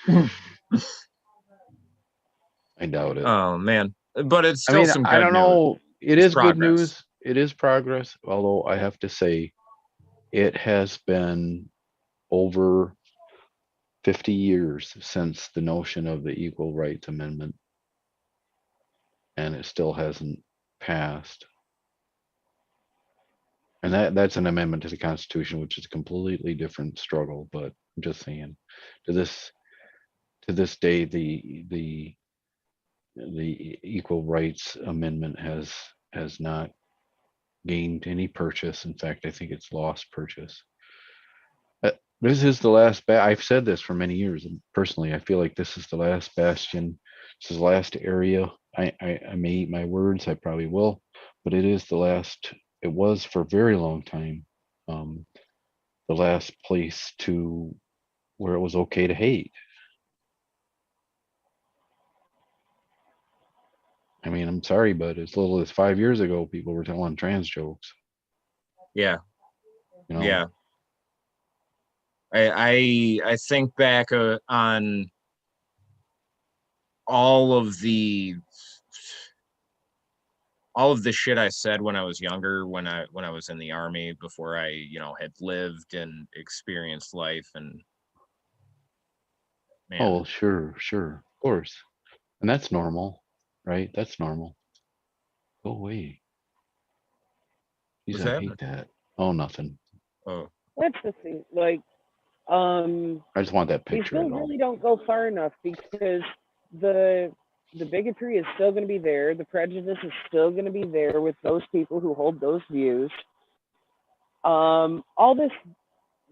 I doubt it. Oh man, but it's still I mean, some good I don't news. know. It It's is good progress. news. It is progress. Although I have to say, it has been over 50 years since the notion of the Equal Rights Amendment, and it still hasn't passed. And that's an amendment to the Constitution, which is a completely different struggle. But I'm just saying, to this day, the Equal Rights Amendment has not gained any purchase. In fact, I think it's lost purchase. This is the last. I've said this for many years, and personally, I feel like this is the last bastion. This is the last area. I may eat my words. I probably will, but it is the last. It was for a very long time the last place to where it was okay to hate. I mean, I'm sorry, but as little as 5 years ago, people were telling trans jokes. Yeah. You know? Yeah. I think back on all of the shit I said when I was younger, when I was in the Army, before I, had lived and experienced life, and man. Oh, sure. course. And that's normal, right? That's normal. Go away. Jeez, What's I happening? hate that. Oh, nothing. Oh, That's the thing. Like, I just want that they picture still at all. really don't go far enough because the the bigotry is still going to be there. The prejudice is still going to be there with those people who hold those views. All this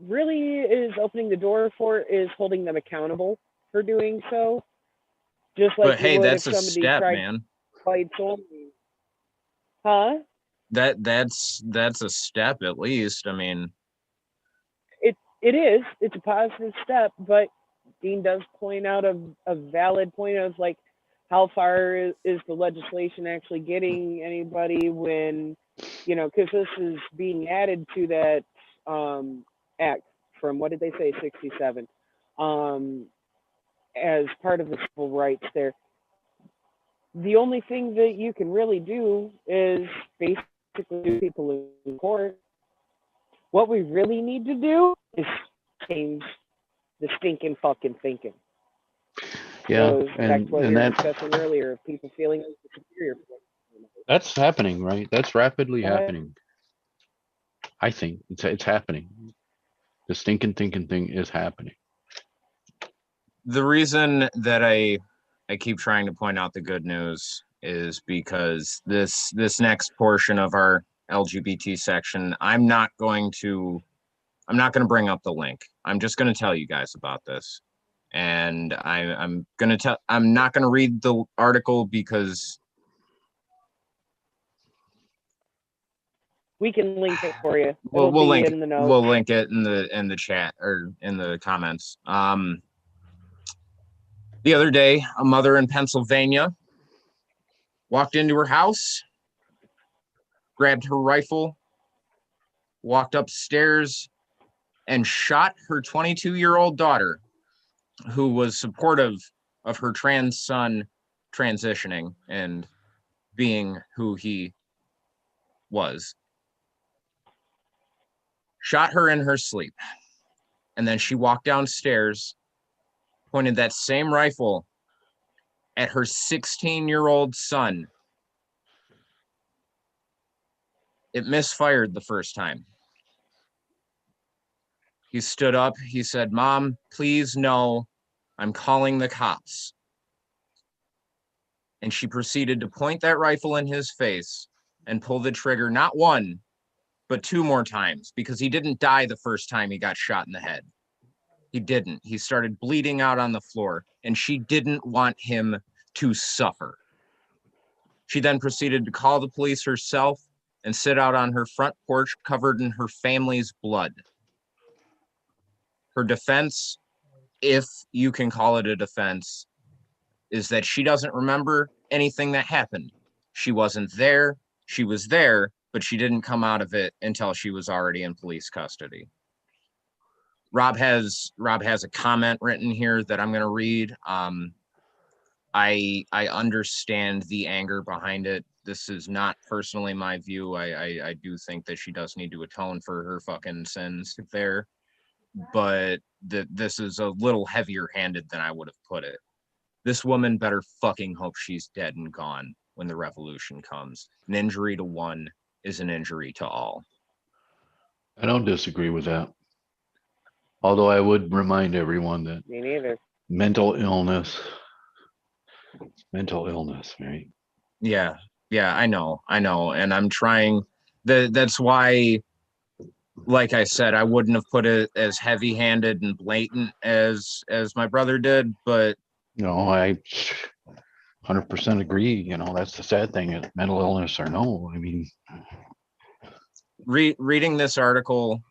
really is opening the door for is holding them accountable for doing so. Just like but you hey, would if that's a somebody step, tried man. to fight solely. Huh? That's a step at least. I mean, It is. It's a positive step, but Dean does point out a valid point of like how far is the legislation actually getting anybody when, because this is being added to that act from, what did they say, 67, as part of the civil rights there. The only thing that you can really do is basically do people in court. What we really need to do is change the stinking fucking thinking. Yeah, Goes back to what we and were that discussing earlier of people feeling superior. that's happening, right? That's rapidly happening. I think it's happening. The stinking thinking thing is happening. the reason that I keep trying to point out the good news is because this next portion of our LGBT section, I'm not going to bring up the link. I'm just going to tell you guys about this. And I'm not going to read the article because We can link it for you. we'll It'll be link in the notes. we'll link it in the chat or in the comments. The other day, a mother in Pennsylvania walked into her house, grabbed her rifle, walked upstairs, and shot her 22-year-old daughter, who was supportive of her trans son transitioning and being who he was. Shot her in her sleep. And then she walked downstairs, pointed that same rifle at her 16-year-old son. It misfired the first time. He stood up. He said, "Mom, please no, I'm calling the cops." And she proceeded to point that rifle in his face and pull the trigger not one, but two more times, because he didn't die the first time he got shot in the head. He didn't. He started bleeding out on the floor, and she didn't want him to suffer. She then proceeded to call the police herself and sit out on her front porch covered in her family's blood. Her defense, if you can call it a defense, is that she doesn't remember anything that happened. She wasn't there. She was there, but she didn't come out of it until she was already in police custody. Rob has a comment written here that I'm going to read. I understand the anger behind it. This is not personally my view. I do think that she does need to atone for her fucking sins there, but this is a little heavier handed than I would have put it. This woman better fucking hope she's dead and gone when the revolution comes. An injury to one is an injury to all. I don't disagree with that. Although I would remind everyone that Me neither. mental illness, right? Yeah, I know. And I'm trying, that's why, like I said, I wouldn't have put it as heavy-handed and blatant as my brother did, but No, I 100% agree. That's the sad thing is mental illness or no. I mean, reading this article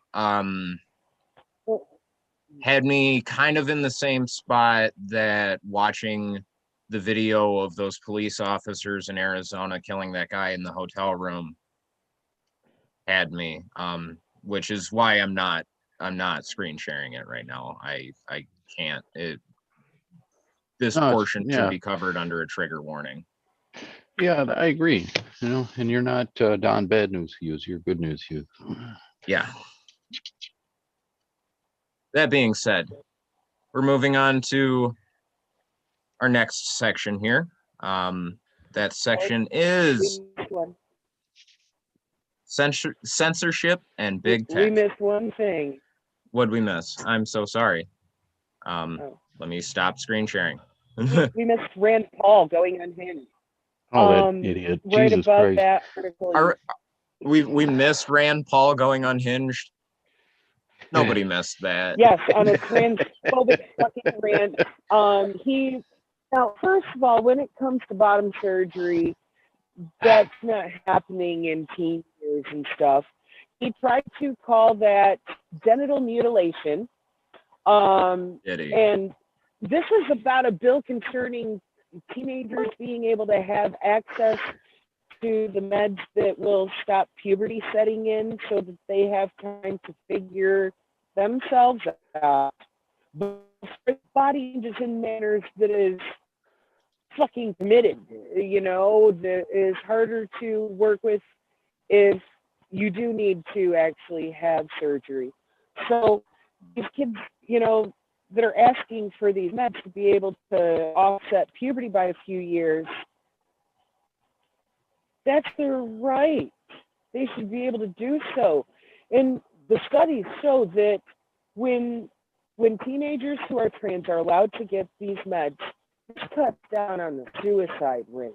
had me kind of in the same spot that watching the video of those police officers in Arizona killing that guy in the hotel room had me, which is why I'm not screen sharing it right now. I can't. This portion should be covered under a trigger warning. Yeah, I agree. And you're not Don Bad News Hughes. You're Good News Hughes. Yeah. That being said, we're moving on to our next section here. That section is censorship and big tech. We missed one thing. What'd we miss? I'm so sorry. Let me stop screen sharing. we missed Rand Paul going unhinged. Oh, that idiot. Right Jesus above Christ. that article. We missed Rand Paul going unhinged. Nobody missed that. Yes, on a transphobic fucking rant. Now, first of all, when it comes to bottom surgery, that's not happening in teen years and stuff. He tried to call that genital mutilation. And this is about a bill concerning teenagers being able to have access to the meds that will stop puberty setting in so that they have time to figure themselves out. But body changes in manners that is fucking committed, that is harder to work with if you do need to actually have surgery. So these kids, that are asking for these meds to be able to offset puberty by a few years, that's their right. They should be able to do so. And the studies show that when teenagers who are trans are allowed to get these meds, it cuts down on the suicide rate.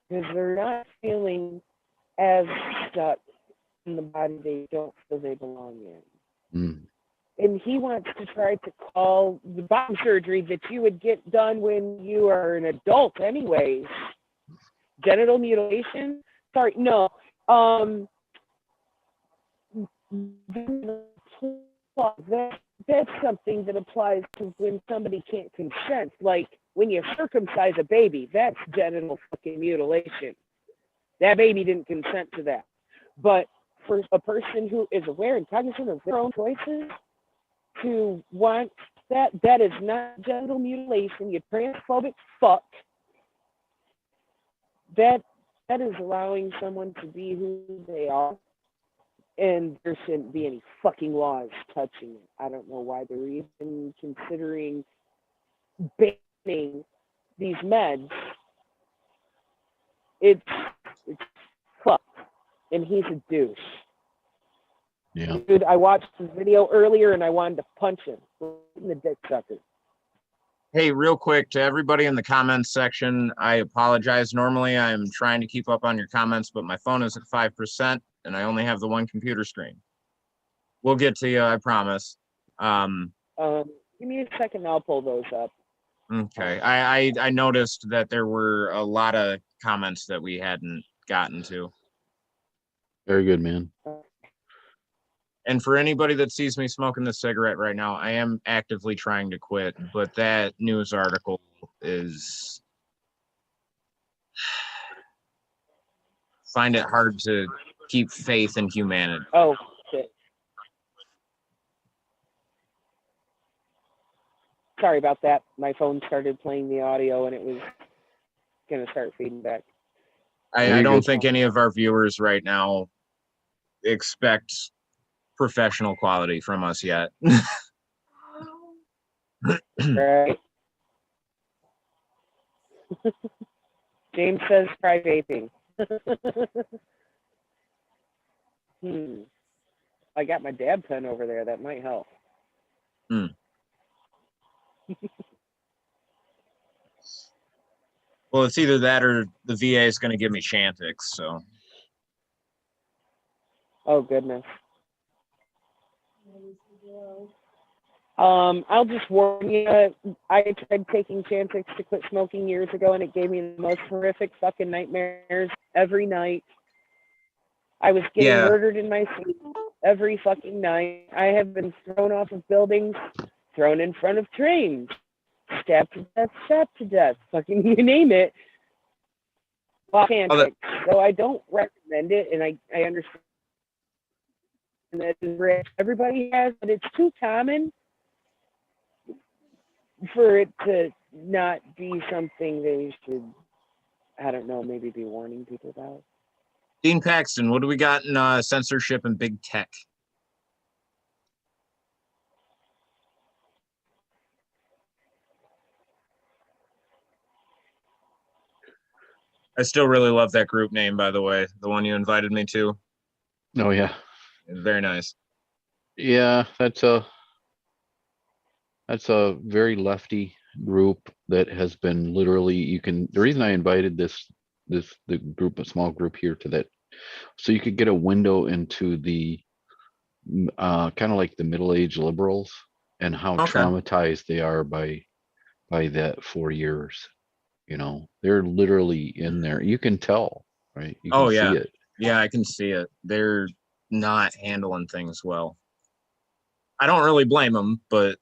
Because they're not feeling as stuck in the body they don't feel they belong in. And he wants to try to call the bottom surgery that you would get done when you are an adult anyways. Genital mutilation? Sorry, no. That's something that applies to when somebody can't consent. Like when you circumcise a baby, that's genital fucking mutilation. That baby didn't consent to that. But for a person who is aware and cognizant of their own choices, to want that is not genital mutilation, you transphobic fuck. That is allowing someone to be who they are, and there shouldn't be any fucking laws touching it. I don't know why they're even considering banning these meds. It's fuck, and he's a douche. Yeah. Dude, I watched the video earlier and I wanted to punch him in the dick sucker. Hey, real quick to everybody in the comments section, I apologize. Normally I'm trying to keep up on your comments, but my phone is at 5% and I only have the one computer screen. We'll get to you, I promise. Give me a second, I'll pull those up. Okay. I noticed that there were a lot of comments that we hadn't gotten to. Very good, man. And for anybody that sees me smoking this cigarette right now, I am actively trying to quit, but that news article is, find it hard to keep faith in humanity. Oh, shit. Sorry about that. My phone started playing the audio and it was going to start feeding back. I don't think any of our viewers right now expect professional quality from us yet. Right. James says try vaping. I got my dab pen over there. That might help. Well, it's either that or the VA is going to give me Chantix, so. Oh, goodness. I'll just warn you, I tried taking Chantix to quit smoking years ago, and it gave me the most horrific fucking nightmares every night. I was getting murdered in my sleep every fucking night. I have been thrown off of buildings, thrown in front of trains, stabbed to death, shot to death, fucking you name it. Chantix. So I don't recommend it, and I understand that everybody has, but it's too common for it to not be something they should, I don't know, maybe be warning people about. Dean Paxton, what do we got in censorship and big tech? I still really love that group name, by the way, the one you invited me to. Oh yeah, Very nice. yeah. That's a very lefty group that has been literally. You can. The reason I invited the group, a small group here to that, so you could get a window into the kind of like the middle-aged liberals and how Okay. traumatized they are by that 4 years. You know, they're literally in there. You can tell, right? You can Oh yeah, see it. yeah, I can see it. They're not handling things well. I don't really blame them, but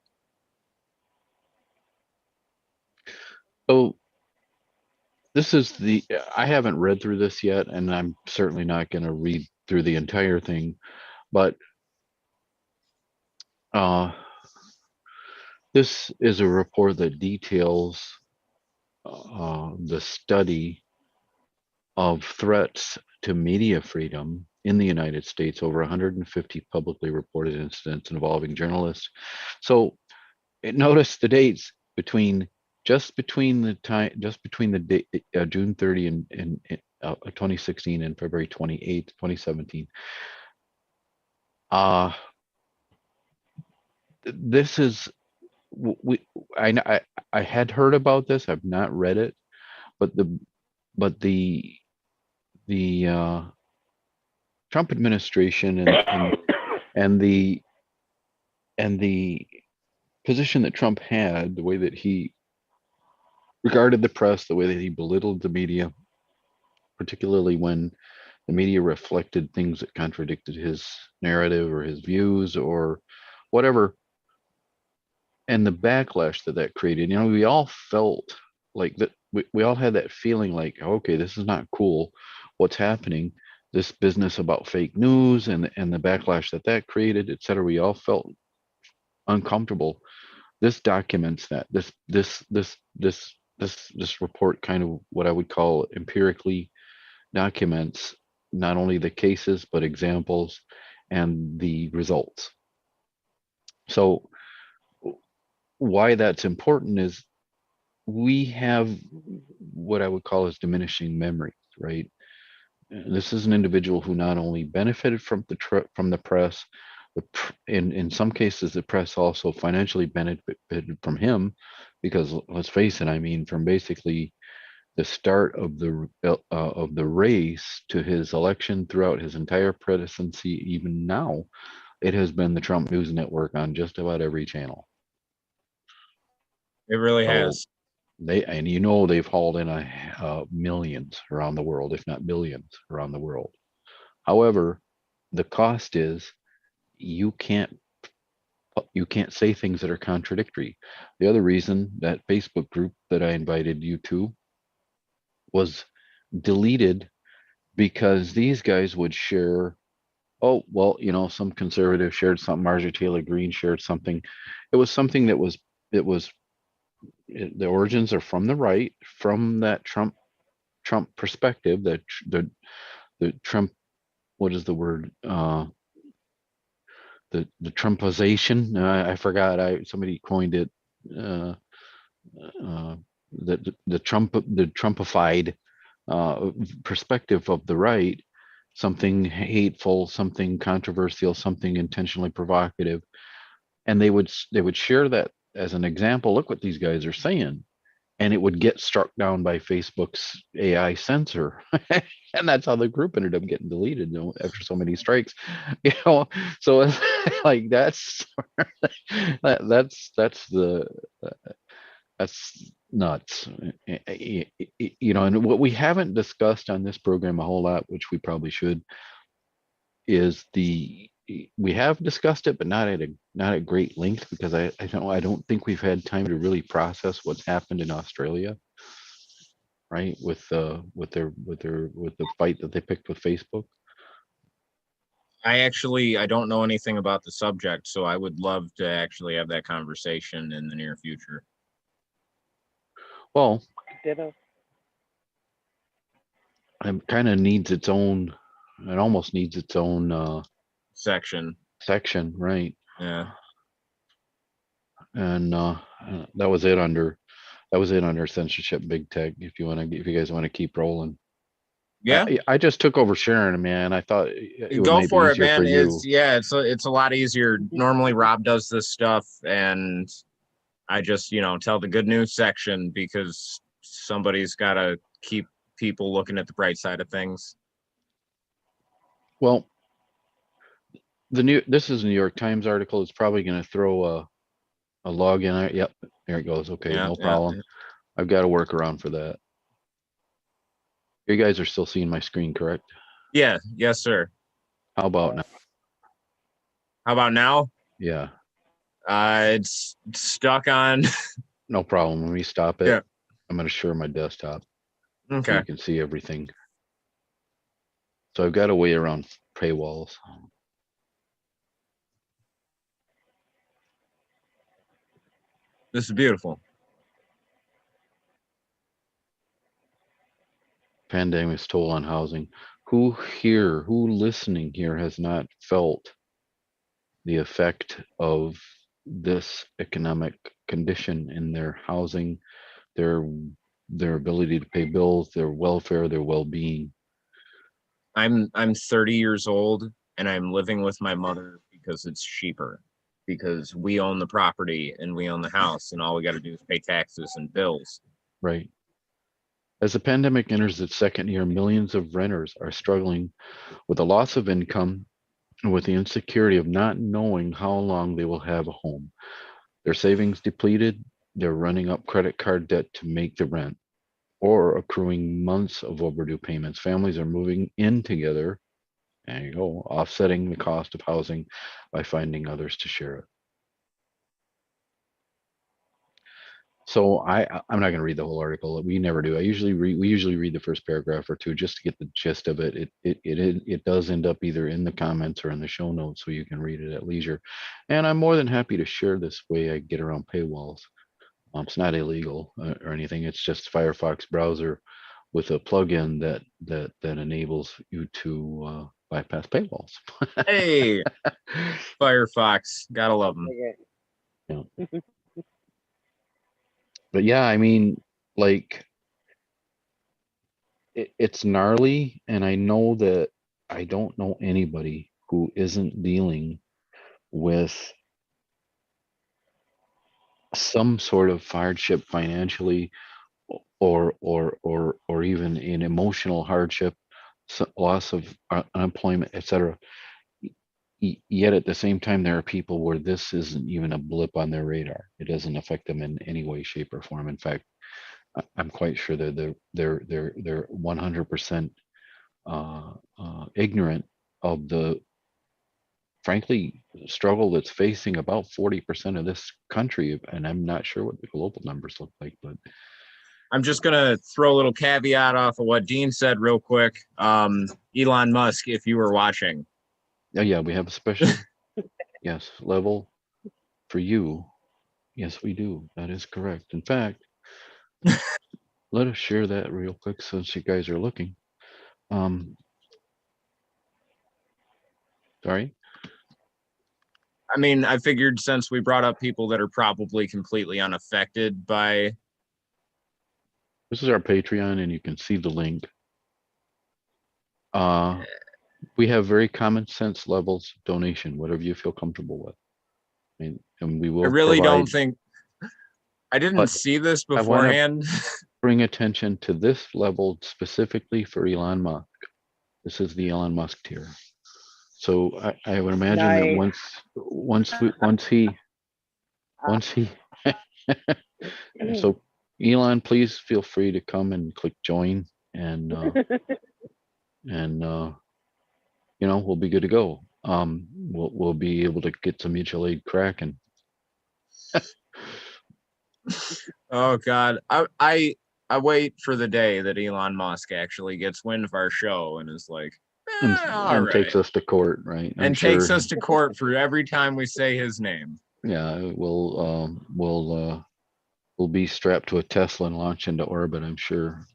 So this is I haven't read through this yet, and I'm certainly not going to read through the entire thing, but this is a report that details the study of threats to media freedom in the United States, over 150 publicly reported incidents involving journalists. So notice the dates between the date, June 30 and 2016 and February 28th, 2017. This is I had heard about this. I've not read it, but the Trump administration and the position that Trump had, the way that he regarded the press, the way that he belittled the media, particularly when the media reflected things that contradicted his narrative or his views or whatever, and the backlash that created. You know, we all felt like that. We all had that feeling like, okay, this is not cool. What's happening? This business about fake news and the backlash that created, et cetera. We all felt uncomfortable. This documents that. This report kind of what I would call empirically documents not only the cases but examples and the results. So why that's important is we have what I would call as diminishing memories, right? This is an individual who not only benefited from the press, in some cases the press also financially benefited from him, because let's face it, I mean, from basically the start of the race to his election, throughout his entire presidency, even now, it has been the Trump News Network on just about every channel. it really has. They've hauled in millions around the world, if not billions around the world. However, the cost is you can't say things that are contradictory. The other reason that Facebook group that I invited you to was deleted, because these guys would share, oh well, you know, some conservative shared something, Marjorie Taylor Greene shared something. It was something that was the origins are from the right, from that Trump perspective, that the Trump, what is the word, the Trumpization, I forgot, somebody coined it, the Trumpified perspective of the right, something hateful, something controversial, something intentionally provocative, and they would share that as an example. Look what these guys are saying, and it would get struck down by Facebook's AI censor. And that's how the group ended up getting deleted, you know, after so many strikes. You know, so it's like that's nuts. You know, and what we haven't discussed on this program a whole lot, which we probably should, is we have discussed it, but not at great length, because I don't think we've had time to really process what's happened in Australia, right? With the fight that they picked with Facebook. I don't know anything about the subject, so I would love to actually have that conversation in the near future. Well, Ditto. it kind of needs its own. It almost needs its own section, right? Yeah. And that was it under censorship big tech. If you guys want to keep rolling. Yeah. I just took over sharing, man. I thought it would Go make for it it, easier man. for you. It's a lot easier. Normally Rob does this stuff, and I just, tell the good news section because somebody's got to keep people looking at the bright side of things. Well, this is a New York Times article. It's probably going to throw a log in. Yep, there it goes. Okay, no problem. I've got a workaround for that. You guys are still seeing my screen, correct? Yeah. Yes, sir. How about now? How about now? Yeah. It's stuck on. No problem. Let me stop it. Yeah. I'm going to share my desktop. Okay. So you can see everything. So I've got a way around paywalls. This is beautiful. Pandemic's toll on housing. Who listening here has not felt the effect of this economic condition in their housing, their ability to pay bills, their welfare, their well-being? I'm 30 years old and I'm living with my mother because it's cheaper, because we own the property and we own the house and all we got to do is pay taxes and bills. Right. As the pandemic enters its second year, millions of renters are struggling with the loss of income and with the insecurity of not knowing how long they will have a home. Their savings depleted, they're running up credit card debt to make the rent, or accruing months of overdue payments. Families are moving in together, there you go, offsetting the cost of housing by finding others to share it. So I'm not going to read the whole article. We never do. We usually read the first paragraph or two just to get the gist of it. It does end up either in the comments or in the show notes, so you can read it at leisure. And I'm more than happy to share this way I get around paywalls. It's not illegal or anything. It's just Firefox browser with a plugin that enables you to bypass paywalls. Hey, Firefox, gotta love them. Yeah. But yeah, I mean, like, it's gnarly, and I know that I don't know anybody who isn't dealing with some sort of hardship financially, or even an emotional hardship, loss of unemployment, etc. Yet at the same time, there are people where this isn't even a blip on their radar. It doesn't affect them in any way, shape, or form. In fact, I'm quite sure that they're 100% ignorant of the, frankly, struggle that's facing about 40% of this country, and I'm not sure what the global numbers look like. But I'm just gonna throw a little caveat off of what Dean said real quick. Elon Musk, if you were watching. Oh yeah, we have a special yes level for you. Yes, we do. That is correct. In fact, let us share that real quick since you guys are looking. Sorry. I mean, I figured since we brought up people that are probably completely unaffected by. This is our Patreon, and you can see the link. We have very common sense levels of donation, whatever you feel comfortable with. And we will. I really don't think. I didn't see this beforehand. Bring attention to this level specifically for Elon Musk. This is the Elon Musk tier. So I would imagine that once he so Elon, please feel free to come and click join, and we'll be good to go. We'll be able to get some mutual aid cracking. Oh God, I wait for the day that Elon Musk actually gets wind of our show and is like, and takes us to court, right? And takes us to court for every time we say his name. Yeah, we'll be strapped to a Tesla and launch into orbit, I'm sure.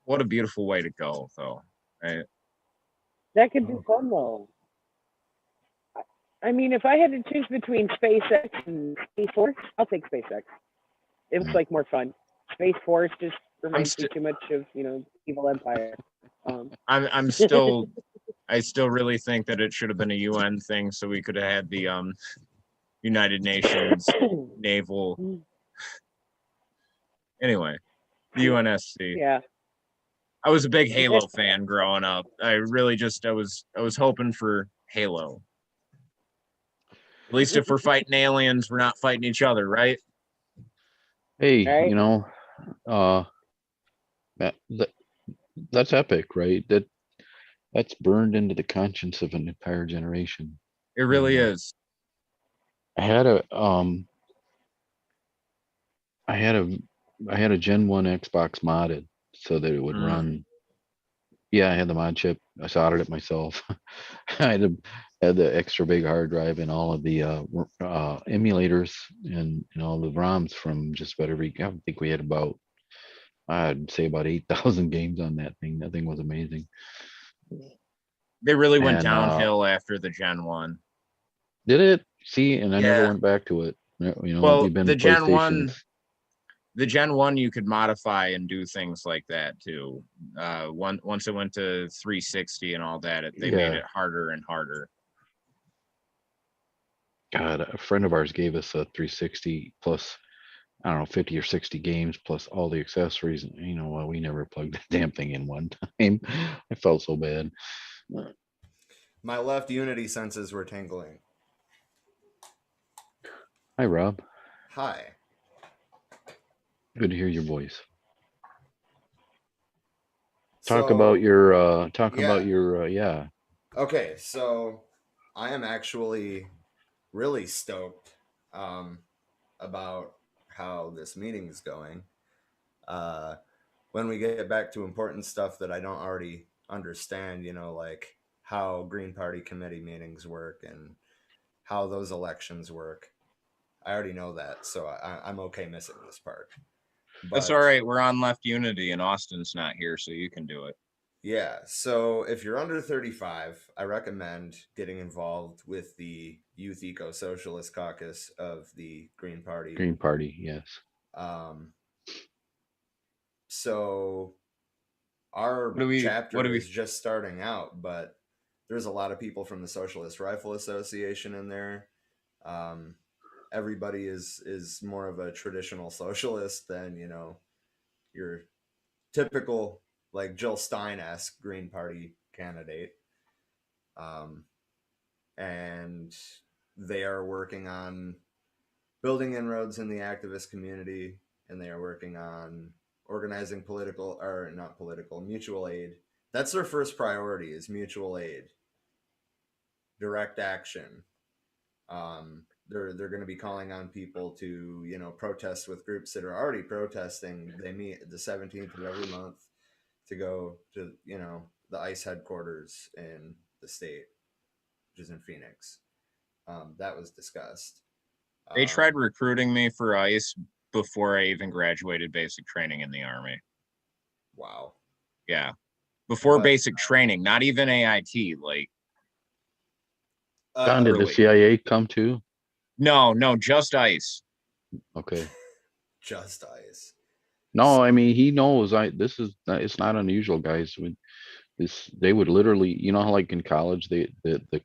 What a beautiful way to go, though, right? That could be fun, though. I mean, if I had to choose between SpaceX and Space Force, I'll take SpaceX. It was like more fun. Space Force just reminds me too much of, evil empire. I'm still, I still really think that it should have been a UN thing, so we could have had the United Nations naval. Anyway, the UNSC. Yeah. I was a big Halo fan growing up. I really just I was hoping for Halo. At least if we're fighting aliens, we're not fighting each other, right? Hey, Right. you know, that's epic, right? That's burned into the conscience of an entire generation. It really is. I had a I had a Gen 1 Xbox modded so that it would run. Yeah, I had the mod chip. I soldered it myself. I had the extra big hard drive and all of the emulators and all the ROMs from just about every. I think we had about, I'd say about 8,000 games on that thing. That thing was amazing. They really went And, downhill after the Gen 1. Did it? See, and I never Yeah. went back to it. You know, Well, we've been the Gen 1, PlayStations. the Gen 1 you could modify and do things like that too. Once it went to 360 and all that, they made Yeah. it harder and harder. God, a friend of ours gave us a 360 plus, I don't know, 50 or 60 games plus all the accessories. And, you know, well, we never plugged that damn thing in one time. I felt so bad. My left Unity senses were tingling. Hi, Rob. Hi. Good to hear your voice. Talk about your, yeah. Okay, so I am actually really stoked about how this meeting is going. When we get back to important stuff that I don't already understand, you know, like how Green Party committee meetings work and how those elections work. I already know that, so I'm okay missing this part. But, that's all right. We're on Left Unity, and Austin's not here, so you can do it. Yeah, so if you're under 35, I recommend getting involved with the Youth Eco-Socialist Caucus of the Green Party. Green Party, yes. So our chapter is just starting out, but there's a lot of people from the Socialist Rifle Association in there. Everybody is more of a traditional socialist than, you know, your typical like Jill Stein-esque Green Party candidate. And they are working on building inroads in the activist community, and they are working on organizing mutual aid. That's their first priority, is mutual aid, direct action. They're going to be calling on people to, you know, protest with groups that are already protesting. They meet the 17th of every month to go to, you know, the ICE headquarters in the state, which is in Phoenix. That was discussed. They tried recruiting me for ICE before I even graduated basic training in the Army. Wow. Yeah. Before basic training, not even AIT, like. Don, did the CIA come too? No, just ICE. Okay. Just ICE. No, I mean, he knows it's not unusual, guys. They would literally, you know how like in college the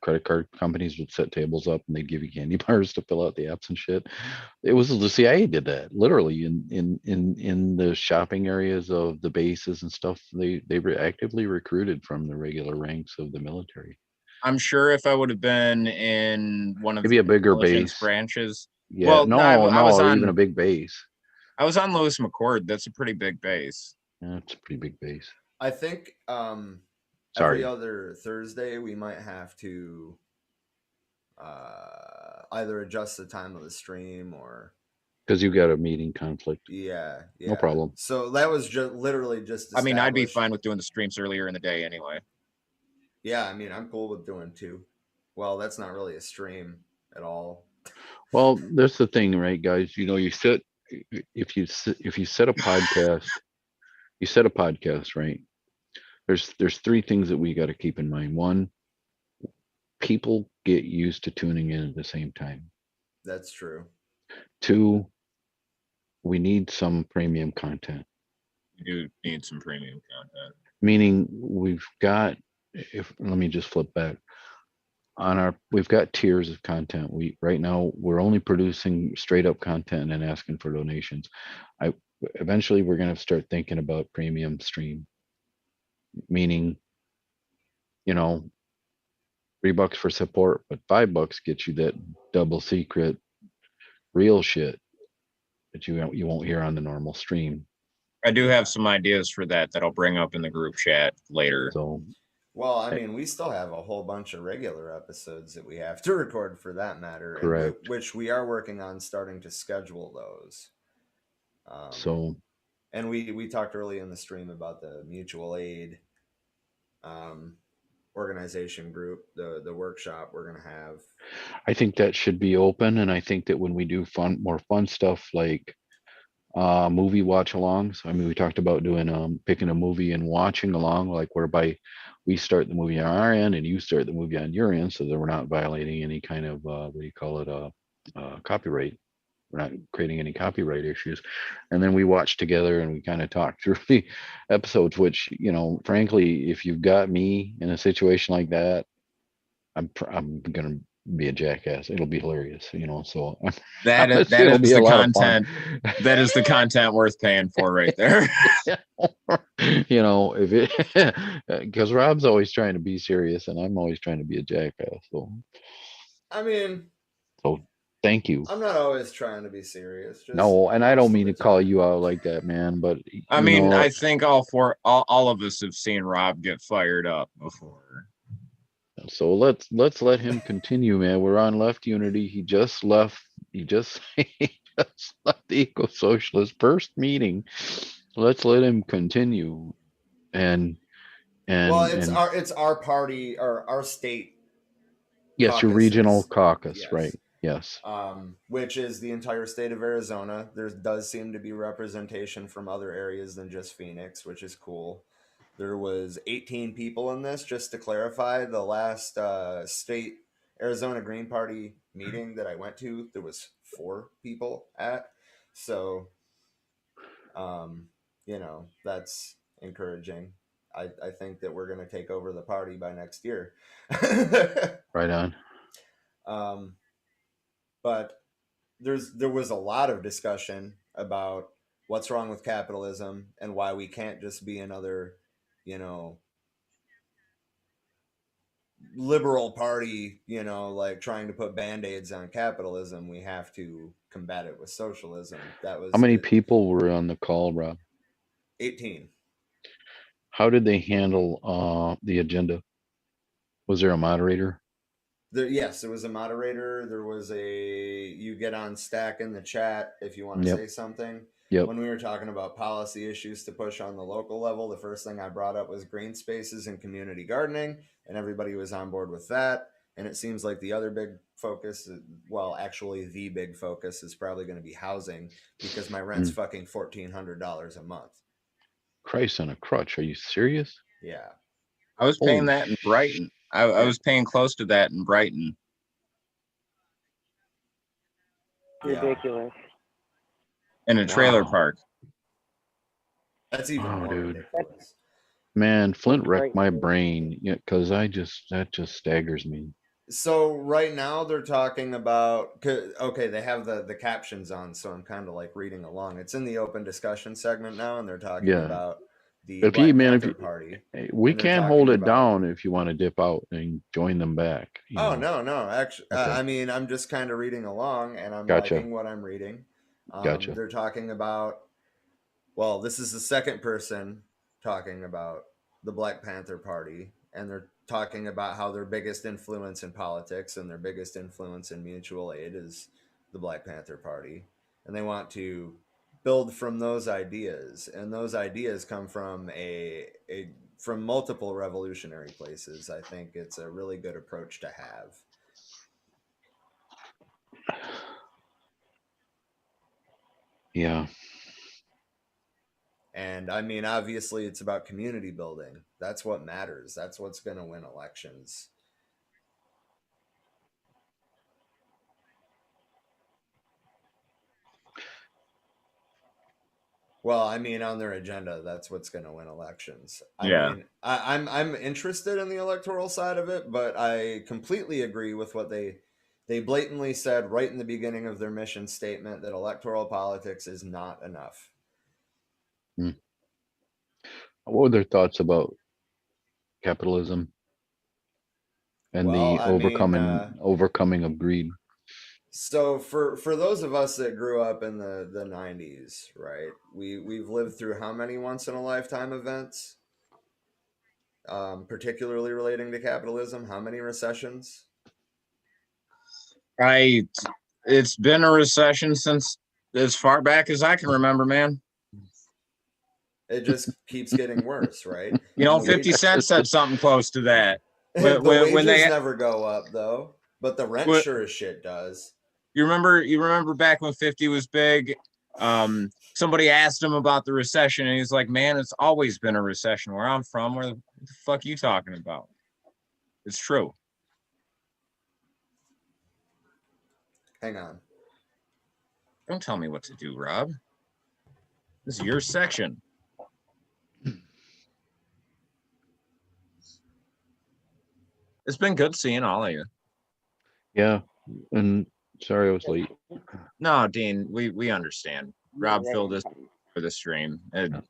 credit card companies would set tables up and they'd give you candy bars to fill out the apps and shit. It was the CIA did that literally in the shopping areas of the bases and stuff. They were actively recruited from the regular ranks of the military. I'm sure if I would have been in one of maybe a bigger intelligence base branches. Yeah, well, I was on even a big base. I was on Lewis McCord. That's a pretty big base. Yeah, it's a pretty big base. I think every other Thursday we might have to either adjust the time of the stream or because you got a meeting conflict. Yeah. No problem. So that was just literally just. I mean, I'd be fine with doing the streams earlier in the day anyway. Yeah, I mean, I'm cool with doing 2. Well, that's not really a stream at all. Well, that's the thing, right, guys? You know, if you set a podcast, right? There's 3 things that we got to keep in mind. 1, people get used to tuning in at the same time. That's true. 2, we need some premium content. We do need some premium content. Meaning we've got, let me just flip back. We've got tiers of content. Right now we're only producing straight up content and asking for donations. Eventually we're going to start thinking about premium stream, meaning, $3 for support, but $5 gets you that double secret real shit that you won't hear on the normal stream. I do have some ideas for that I'll bring up in the group chat later. So, well, I mean, we still have a whole bunch of regular episodes that we have to record for that matter, correct. And which we are working on starting to schedule those. And we talked early in the stream about the mutual aid organization group, the workshop we're gonna have. I think that should be open, and I think that when we do more fun stuff like movie watch alongs. I mean, we talked about doing picking a movie and watching along, like whereby we start the movie on our end and you start the movie on your end, so that we're not violating any kind of copyright. We're not creating any copyright issues. And then we watch together and we kind of talk through the episodes, which, frankly, if you've got me in a situation like that, I'm gonna be a jackass. It'll be hilarious, so that is the content. That is the content worth paying for right there. If it, because Rob's always trying to be serious and I'm always trying to be a jackass. So I mean, so thank you. I'm not always trying to be serious. No, and I don't mean to call you out like that, man. But I mean, I think all of us have seen Rob get fired up before. So let's let him continue, man. We're on Left Unity. He just left the Eco-Socialist first meeting. Let's let him continue. And well, it's our party or our state. Yes, caucuses. Your regional caucus, yes. Right? Yes. Which is the entire state of Arizona. There does seem to be representation from other areas than just Phoenix, which is cool. There was 18 people in this, just to clarify. The last state Arizona Green Party meeting that I went to, there was 4 people at. So, that's encouraging. I think that we're going to take over the party by next year. Right on. But there was a lot of discussion about what's wrong with capitalism and why we can't just be another, liberal party, like trying to put band-aids on capitalism. We have to combat it with socialism. That was how many people were on the call, Rob? 18. How did they handle the agenda? Was there a moderator? Yes, there was a moderator. There was you get on Stack in the chat if you want to say something. Yep. When we were talking about policy issues to push on the local level, the first thing I brought up was green spaces and community gardening, and everybody was on board with that. And it seems like the other big focus, well, actually the big focus is probably going to be housing, because my rent's fucking $1,400 a month. Christ on a crutch. Are you serious? Yeah. I was paying that in Brighton. I was paying close to that in Brighton. Ridiculous. In a trailer park. That's even more ridiculous. Man, Flint wrecked my brain, because that just staggers me. So right now they're talking about, okay, they have the captions on, so I'm kind of like reading along. It's in the open discussion segment now, and they're talking about the Black Panther Party. We can hold it down if you want to dip out and join them back. No. Actually, okay. I mean, I'm just kind of reading along, and I'm liking what I'm reading. Gotcha. They're talking about, well, this is the second person talking about the Black Panther Party, and they're talking about how their biggest influence in politics and their biggest influence in mutual aid is the Black Panther Party. And they want to build from those ideas, and those ideas come from from multiple revolutionary places. I think it's a really good approach to have. Yeah. And I mean, obviously it's about community building. That's what matters. That's what's going to win elections. Well, I mean, on their agenda, that's what's going to win elections. I Yeah. mean, I'm interested in the electoral side of it, but I completely agree with what they blatantly said right in the beginning of their mission statement, that electoral politics is not enough. Hmm. What were their thoughts about capitalism and Well, the I mean, overcoming of greed? so for those of us that grew up in the 90s, right? We've lived through how many once in a lifetime events, particularly relating to capitalism? How many recessions? It's been a recession since as far back as I can remember, man. It just keeps getting worse, right? You know, And the 50 Cent said something close to that. the When wages they, never go up though, but the rent when, sure as shit does. you remember back when 50 was big? Somebody asked him about the recession, and he's like, "Man, it's always been a recession where I'm from. Where the fuck are you talking about? It's true." Hang on. Don't tell me what to do, Rob. This is your section. It's been good seeing all of you. Yeah, and sorry I was late. No, Dean, we understand. Rob filled this for the stream. And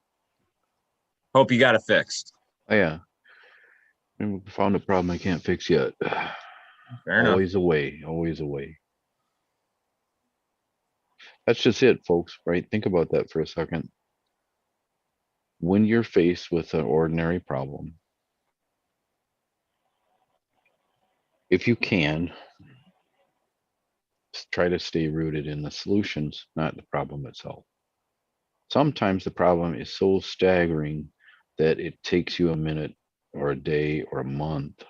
hope you got it fixed. Oh, yeah. And we found a problem I can't fix yet. Fair enough. Always a way, always a way. That's just it, folks, right? Think about that for a second. When you're faced with an ordinary problem, if you can, try to stay rooted in the solutions, not the problem itself. Sometimes the problem is so staggering that it takes you a minute or a day or a month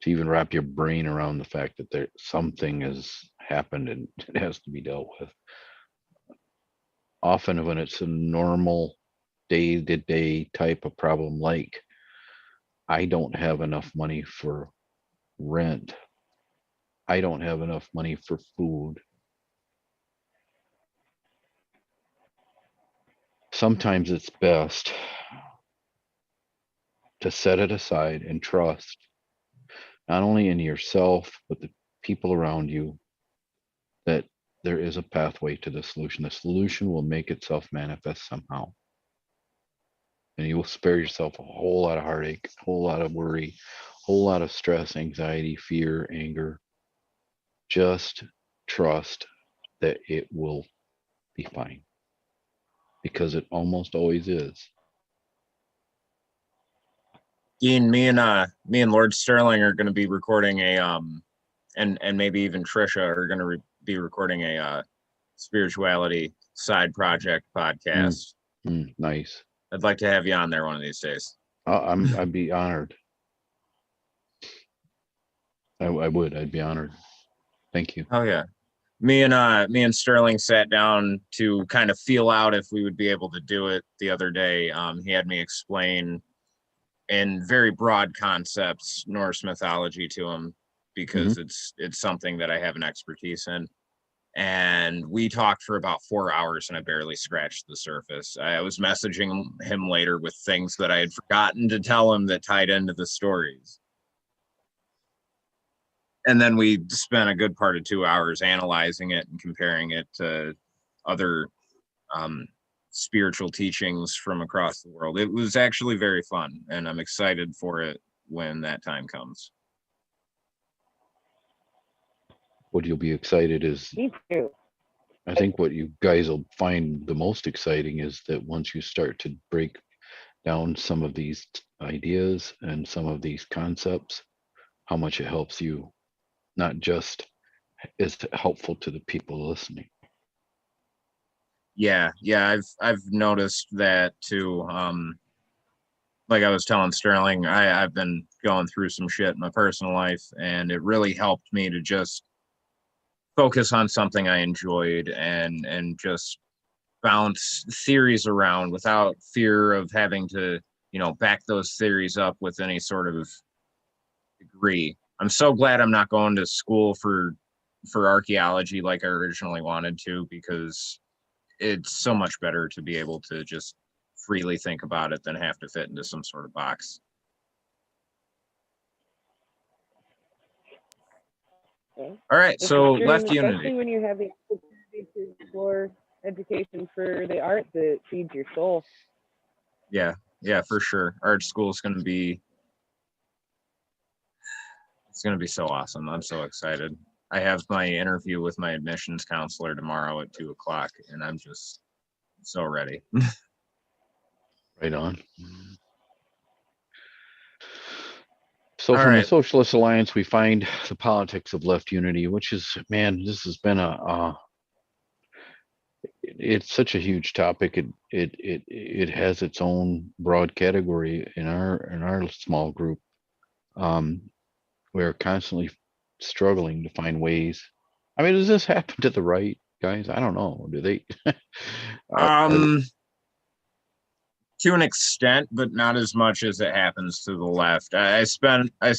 to even wrap your brain around the fact that there something has happened and it has to be dealt with. Often when it's a normal day-to-day type of problem, like I don't have enough money for rent, I don't have enough money for food. Sometimes it's best to set it aside and trust not only in yourself, but the people around you, that there is a pathway to the solution. The solution will make itself manifest somehow. And you will spare yourself a whole lot of heartache, a whole lot of worry, a whole lot of stress, anxiety, fear, anger. Just trust that it will be fine, because it almost always is. Dean, me and Lord Sterling are going to be recording a and maybe even Trisha are going to be recording a spirituality side project podcast. Nice. I'd like to have you on there one of these days. I'd be honored. I would. I'd be honored. Thank you. Oh yeah. Me and Sterling sat down to kind of feel out if we would be able to do it the other day. He had me explain in very broad concepts Norse mythology to him, because it's something that I have an expertise in. And we talked for about 4 hours and I barely scratched the surface. I was messaging him later with things that I had forgotten to tell him that tied into the stories. And then we spent a good part of 2 hours analyzing it and comparing it to other spiritual teachings from across the world. It was actually very fun, and I'm excited for it when that time comes. What you'll be excited is, Me too. I think what you guys will find the most exciting is that once you start to break down some of these ideas and some of these concepts, how much it helps you, not just is helpful to the people listening. Yeah, I've noticed that too. Like I was telling Sterling, I've been going through some shit in my personal life, and it really helped me to just focus on something I enjoyed and just bounce theories around without fear of having to, back those theories up with any sort of degree. I'm so glad I'm not going to school for archaeology like I originally wanted to, because it's so much better to be able to just freely think about it than have to fit into some sort of box. Okay. All right, This so is true, left especially unity. when you have the opportunity to explore education for the art that feeds your soul. Yeah, for sure. Art school is going to be, it's going to be so awesome. I'm so excited. I have my interview with my admissions counselor tomorrow at 2:00, and I'm just so ready. Right on. So All from the right. Socialist Alliance, we find the politics of left unity, which is, man, this has been it's such a huge topic. It has its own broad category in our small group. We're constantly struggling to find ways. I mean, does this happen to the right, guys? I don't know. Do they? To an extent, but not as much as it happens to the left. I spent a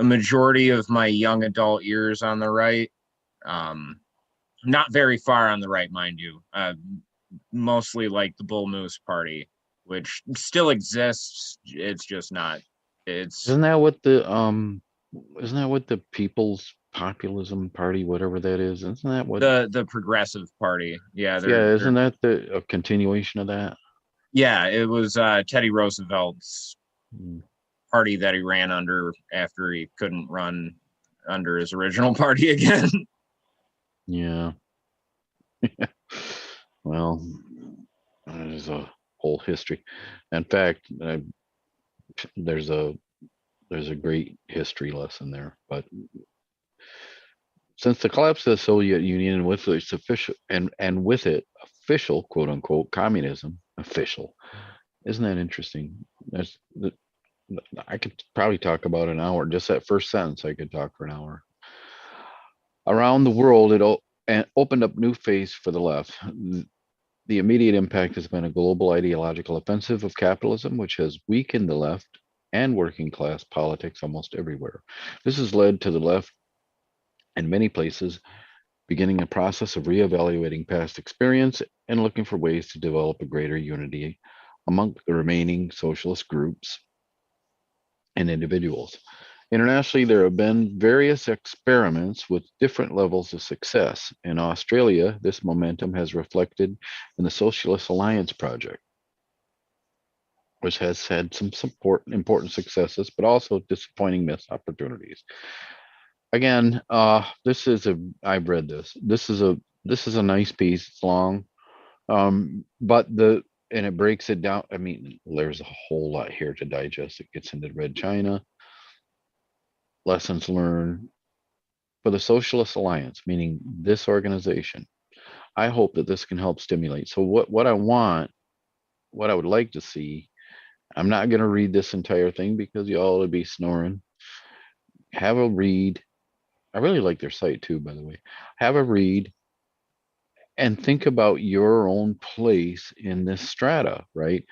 majority of my young adult years on the right. Not very far on the right, mind you. Mostly like the Bull Moose Party, which still exists. It's just not. It's Isn't that what the People's Populism Party, whatever that is? Isn't that what the Progressive Party? Yeah, isn't that a continuation of that? Yeah, it was Teddy Roosevelt's party that he ran under after he couldn't run under his original party again. Yeah. Well, there's a whole history. In fact, there's a great history lesson there. But since the collapse of the Soviet Union with its official and with it official quote unquote communism, official, isn't that interesting? I could probably talk about an hour. Just that first sentence, I could talk for an hour. Around the world, it opened up new phase for the left. The immediate impact has been a global ideological offensive of capitalism, which has weakened the left and working class politics almost everywhere. This has led to the left, in many places, beginning a process of reevaluating past experience and looking for ways to develop a greater unity among the remaining socialist groups and individuals. Internationally, there have been various experiments with different levels of success. In Australia, this momentum has reflected in the Socialist Alliance Project, which has had some important successes, but also disappointing missed opportunities. Again, I've read this. This is a nice piece. It's long, but it breaks it down. I mean, there's a whole lot here to digest. It gets into Red China, lessons learned for the Socialist Alliance, meaning this organization. I hope that this can help stimulate. So what I would like to see, I'm not going to read this entire thing because you all would be snoring. Have a read. I really like their site too, by the way. Have a read and think about your own place in this strata, right?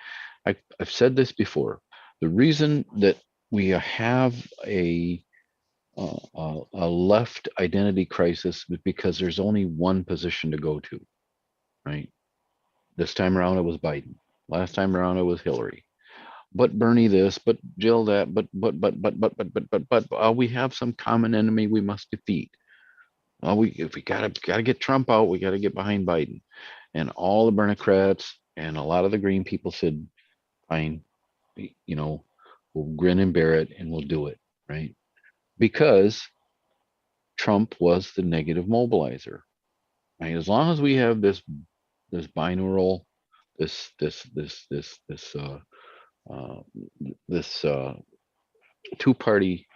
I've said this before. The reason that we have a left identity crisis is because there's only one position to go to, right? This time around it was Biden. Last time around it was Hillary. But Bernie this, but Jill that, but we have some common enemy we must defeat. If we gotta get Trump out, we gotta get behind Biden. And all the Democrats and a lot of the Green people said, fine, we'll grin and bear it and we'll do it, right? Because Trump was the negative mobilizer. Right? As long as we have this binaural, this two-party.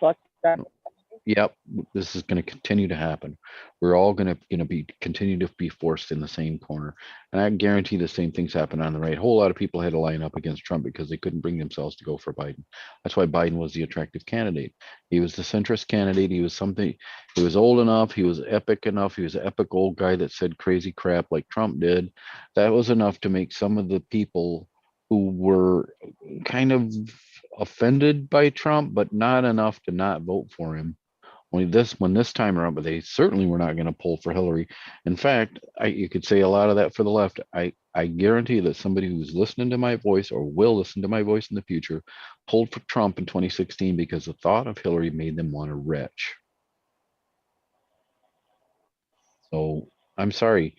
Yep, this is going to continue to happen. We're all going to be continue to be forced in the same corner, and I guarantee the same things happen on the right. A whole lot of people had to line up against Trump because they couldn't bring themselves to go for Biden. That's why Biden was the attractive candidate. He was the centrist candidate. He was something. He was old enough. He was epic enough. He was an epic old guy that said crazy crap like Trump did. That was enough to make some of the people who were kind of offended by Trump, but not enough to not vote for him, when this time around, but they certainly were not going to pull for Hillary. In fact, you could say a lot of that for the left. I guarantee that somebody who's listening to my voice or will listen to my voice in the future pulled for Trump in 2016 because the thought of Hillary made them want to retch. So I'm sorry.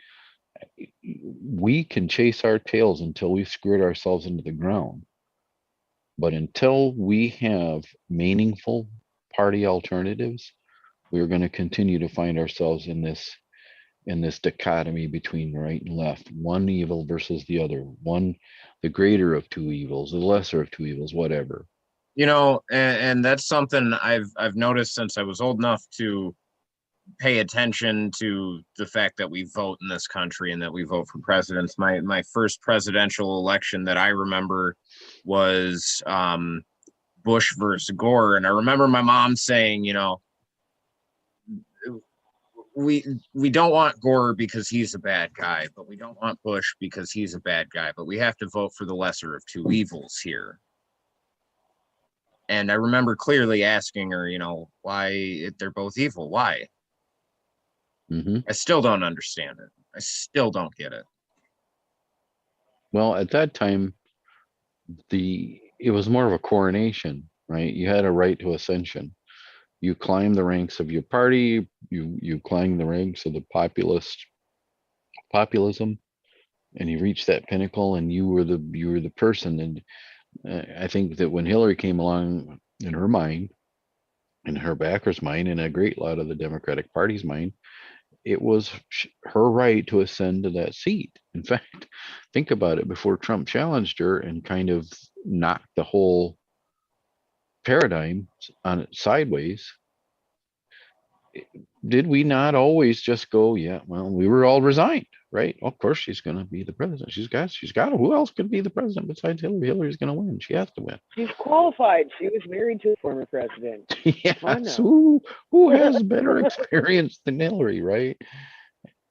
We can chase our tails until we've screwed ourselves into the ground. But until we have meaningful party alternatives, we're going to continue to find ourselves in this dichotomy between right and left, one evil versus the other, one the greater of two evils, the lesser of two evils, whatever. You know, and that's something I've noticed since I was old enough to pay attention to the fact that we vote in this country and that we vote for presidents. My first presidential election that I remember was Bush versus Gore, and I remember my mom saying, you know, we don't want Gore because he's a bad guy, but we don't want Bush because he's a bad guy, but we have to vote for the lesser of two evils here. And I remember clearly asking her, you know, why they're both evil. Why? I still don't understand it. I still don't get it. Well, at that time, it was more of a coronation, right? You had a right to ascension. You climb the ranks of your party, you climb the ranks of the populism, and you reach that pinnacle, and you were the person. And I think that when Hillary came along, in her mind, in her backers' mind, and a great lot of the Democratic Party's mind, it was her right to ascend to that seat. In fact, think about it, before Trump challenged her and kind of knocked the whole paradigm on it sideways, did we not always just go, yeah, well, we were all resigned, right? Of course, she's going to be the president. She's got who else could be the president besides Hillary? Hillary's going to win. She has to win. She's qualified. She was married to a former president. Yes, who has better experience than Hillary, right?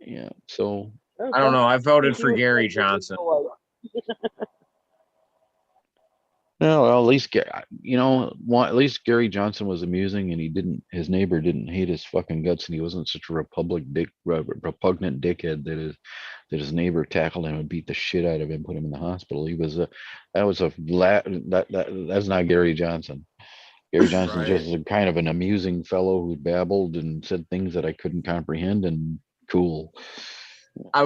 Yeah, so I don't know. I voted for Gary Johnson. No, well, at least at least Gary Johnson was amusing, and his neighbor didn't hate his fucking guts, and he wasn't such a repugnant dickhead that his neighbor tackled him and beat the shit out of him, put him in the hospital. That's not Gary Johnson. Gary Johnson's Right. just a kind of an amusing fellow who babbled and said things that I couldn't comprehend, and cool. I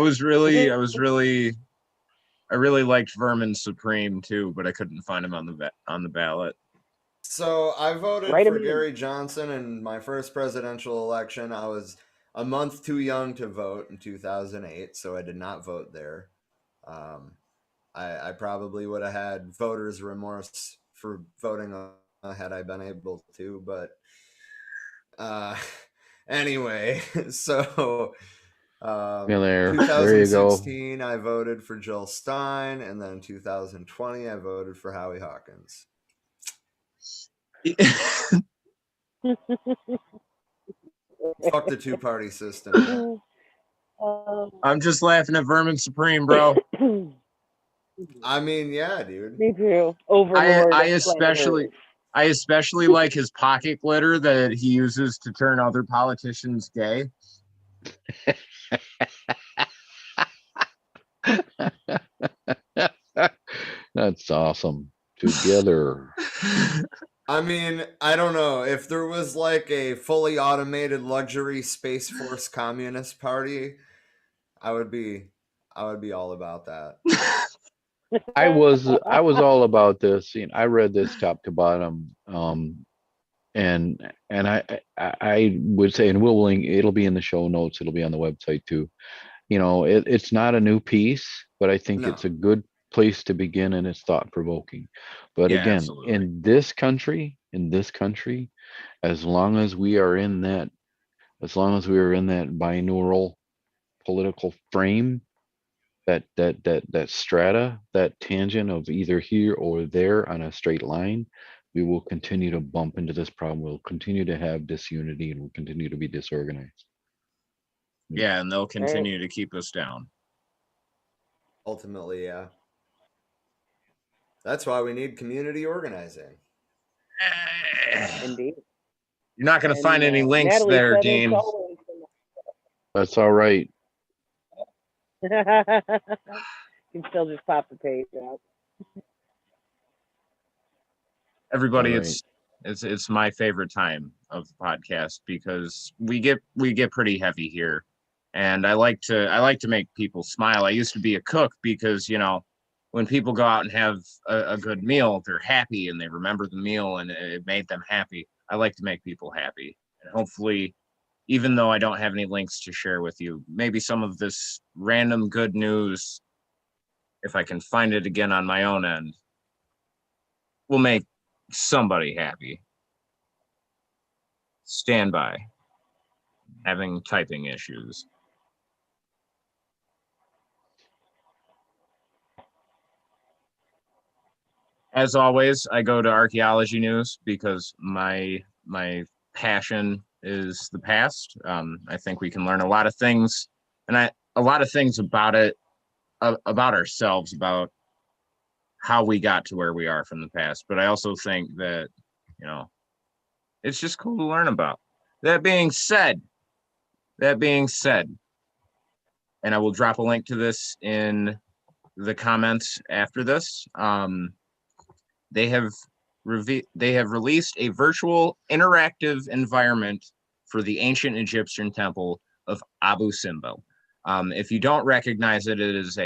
really liked Vermin Supreme too, but I couldn't find him on the ballot. So I voted for Gary Johnson in my first presidential election. I was a month too young to vote in 2008, so I did not vote there. I probably would have had voters' remorse for voting had I been able to, but anyway, so there you go. 2016 I voted for Jill Stein, and then 2020 I voted for Howie Hawkins. Fuck the two-party system. I'm just laughing at Vermin Supreme, bro. I mean, yeah, dude. Me too. Overlord. I especially like his pocket glitter that he uses to turn other politicians gay. That's awesome. Together. I mean, I don't know. If there was like a fully automated luxury Space Force Communist Party, I would be all about that. I was all about this. I read this top to bottom. And I would say, and we'll link, it'll be in the show notes, it'll be on the website too. It's not a new piece, but I think it's a good place to begin, and it's thought provoking. But yeah, again, absolutely. in this country, as long as we are in that binaural political frame, that strata, that tangent of either here or there on a straight line, we will continue to bump into this problem. We'll continue to have disunity, and we'll continue to be disorganized. Yeah, and they'll continue to keep us down. Ultimately, yeah. That's why we need community organizing. Indeed. You're not going to find any links Natalie there, said Dean. it's always That's all right. you can still just pop the page out. Everybody, All right. it's my favorite time of the podcast because we get pretty heavy here, and I like to make people smile. I used to be a cook because, you know, when people go out and have a good meal, they're happy and they remember the meal and it made them happy. I like to make people happy, and hopefully, even though I don't have any links to share with you, maybe some of this random good news, if I can find it again on my own end, will make somebody happy. Stand by. Having typing issues. As always, I go to archaeology news because my passion is the past. I think we can learn a lot of things, and a lot of things about it, about ourselves, about how we got to where we are from the past. But I also think that, you know, it's just cool to learn about. That being said, and I will drop a link to this in the comments after this. They have released a virtual interactive environment for the ancient Egyptian temple of Abu Simbel. If you don't recognize it, it's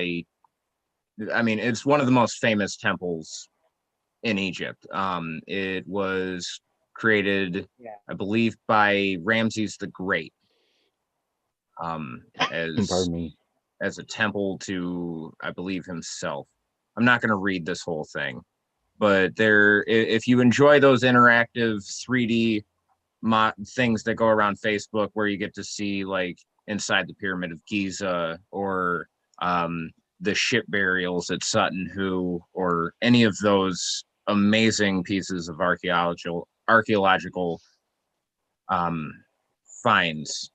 one of the most famous temples in Egypt. It was created, I believe, by Ramses the Great, Pardon me. as a temple to, I believe, himself. I'm not going to read this whole thing, but if you enjoy those interactive 3D things that go around Facebook where you get to see like inside the Pyramid of Giza or the ship burials at Sutton Hoo or any of those amazing pieces of archaeological finds,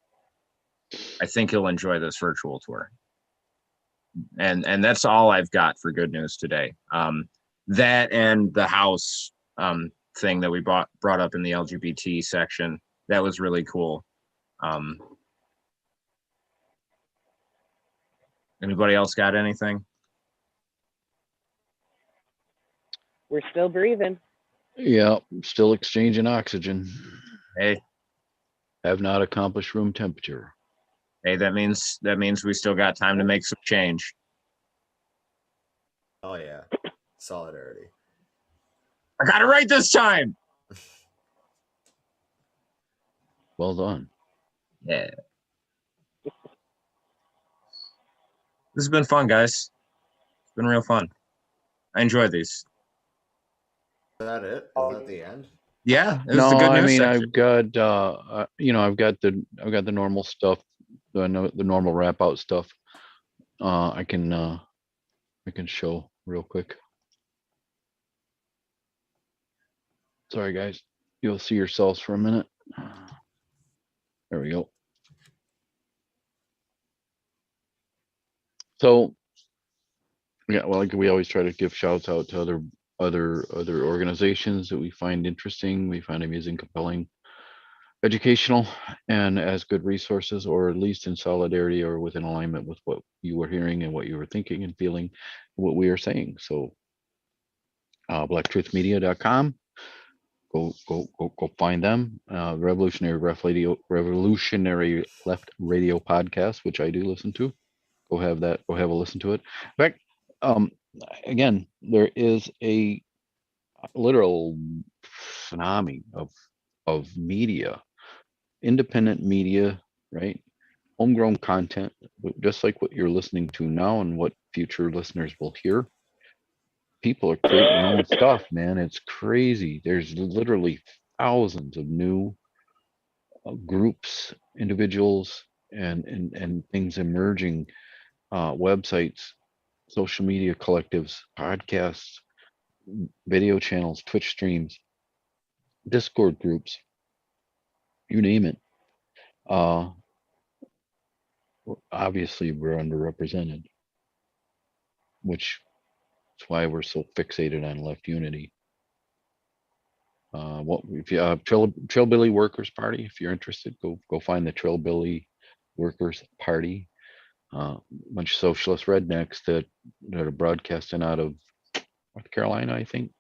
I think you'll enjoy this virtual tour. And that's all I've got for good news today. That and the house thing that we brought up in the LGBT section, that was really cool. Anybody else got anything? We're still breathing. Yeah, still exchanging oxygen. Hey. Have not accomplished room temperature. Hey, that means we still got time to make some change. Oh yeah, solidarity. I got it right this time. Well done. Yeah. This has been fun, guys. It's been real fun. I enjoy these. Is that it? Is that the end? Yeah. No, the good news I mean, section. I've got I've got the normal stuff, the normal wrap out stuff. I can show real quick. Sorry, guys. You'll see yourselves for a minute. There we go. So, yeah, well, like we always try to give shouts out to other organizations that we find interesting, we find amusing, compelling, educational, and as good resources, or at least in solidarity or within alignment with what you were hearing and what you were thinking and feeling, what we are saying. So, blacktruthmedia.com. Go find them. Revolutionary Left Radio podcast, which I do listen to. Go have a listen to it. In fact, again, there is a literal tsunami of media, independent media, right? Homegrown content, just like what you're listening to now and what future listeners will hear. People are creating their own stuff, man. It's crazy. There's literally thousands of new groups, individuals, and things emerging, websites, social media collectives, podcasts, video channels, Twitch streams, Discord groups, you name it. Obviously, we're underrepresented, which is why we're so fixated on left unity. What if you Trillbilly Workers Party? If you're interested, go find the Trillbilly Workers Party. A bunch of socialist rednecks that are broadcasting out of North Carolina, I think,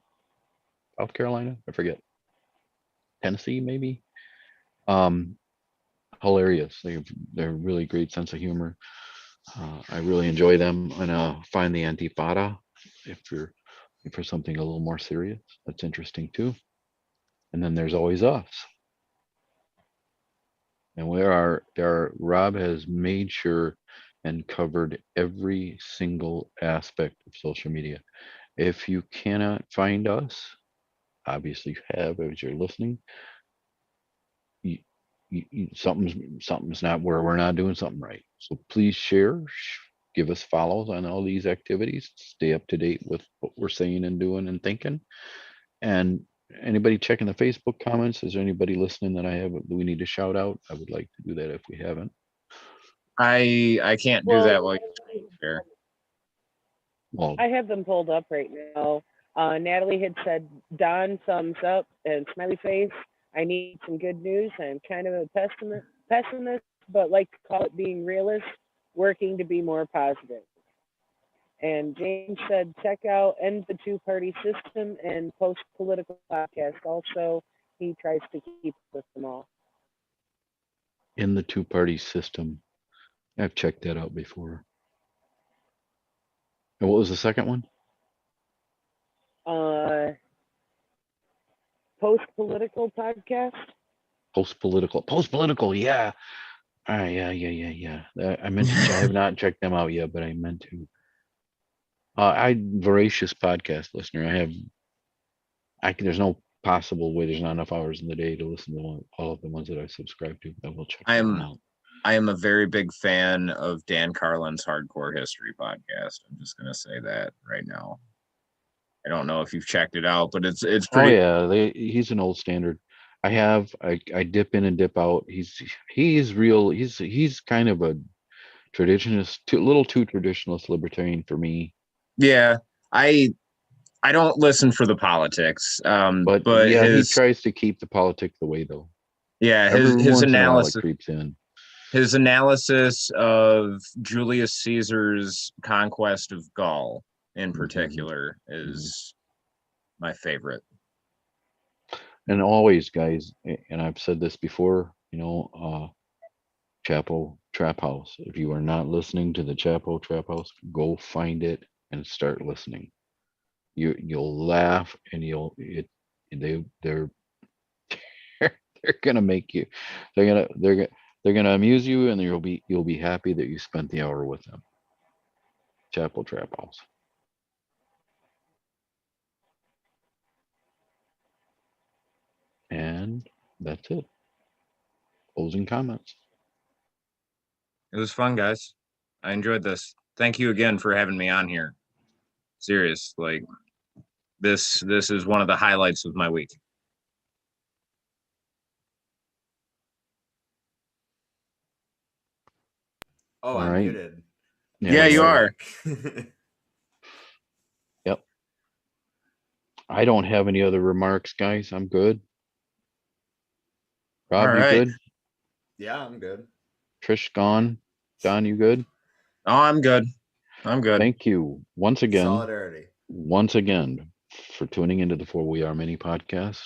South Carolina, I forget, Tennessee maybe. Hilarious. They're really great sense of humor. I really enjoy them. And find the Antifada if you're looking for something a little more serious. That's interesting too. And then there's always us. And Rob has made sure and covered every single aspect of social media. If you cannot find us, obviously you have as you're listening, something's not where we're not doing something right. So please share, give us follows on all these activities, stay up to date with what we're saying and doing and thinking. And anybody checking the Facebook comments, is there anybody listening that we need to shout out? I would like to do that if we haven't. I can't do that while you screen share. Well, I have them pulled up right now. Natalie had said, Don, thumbs up and smiley face. I need some good news. I'm kind of a pessimist, but like to call it being realist, working to be more positive. And James said, check out End the Two-Party System and Post-Political Podcast. Also, he tries to keep with them all. In the Two-Party System. I've checked that out before. And what was the second one? Post-Political Podcast. Post-political, yeah. Yeah. I meant to. I have not checked them out yet, but I meant to. Voracious podcast listener. There's no possible way. There's not enough hours in the day to listen to all of the ones that I subscribe to. I will check them out. I am a very big fan of Dan Carlin's Hardcore History podcast. I'm just gonna say that right now. I don't know if you've checked it out, but it's pretty. Oh yeah, he's an old standard. I dip in and dip out. He's real. He's kind of a traditionalist, a little too traditionalist libertarian for me. Yeah, I don't listen for the politics. But yeah, he tries to keep the politics away though. Yeah, his analysis creeps in. His analysis of Julius Caesar's conquest of Gaul in particular is my favorite. And always, guys, and I've said this before, Chapo Trap House. If you are not listening to the Chapo Trap House, go find it and start listening. You'll laugh and they're gonna make you. They're gonna amuse you, and you'll be happy that you spent the hour with them. Chapel Trap House. And that's it. Closing comments. It was fun, guys. I enjoyed this. Thank you again for having me on here. Serious, like this is one of the highlights of my week. Oh, I'm right. muted. Yeah, you are. Yep. I don't have any other remarks, guys. I'm good. Rob, you good? Yeah, I'm good. Trish gone. Don, you good? Oh, I'm good. I'm good. Thank you once again. Solidarity. Once again for tuning into the For We Are Many podcast.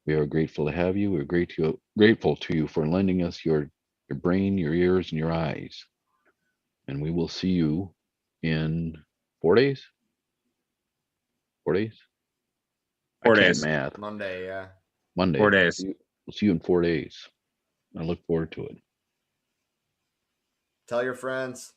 We are grateful to have you. We're grateful to you for lending us your brain, your ears, and your eyes. And we will see you in 4 days. 4 days? 4 days. Math. Monday, yeah. Monday. 4 days. We'll see you in 4 days. I look forward to it. Tell your friends.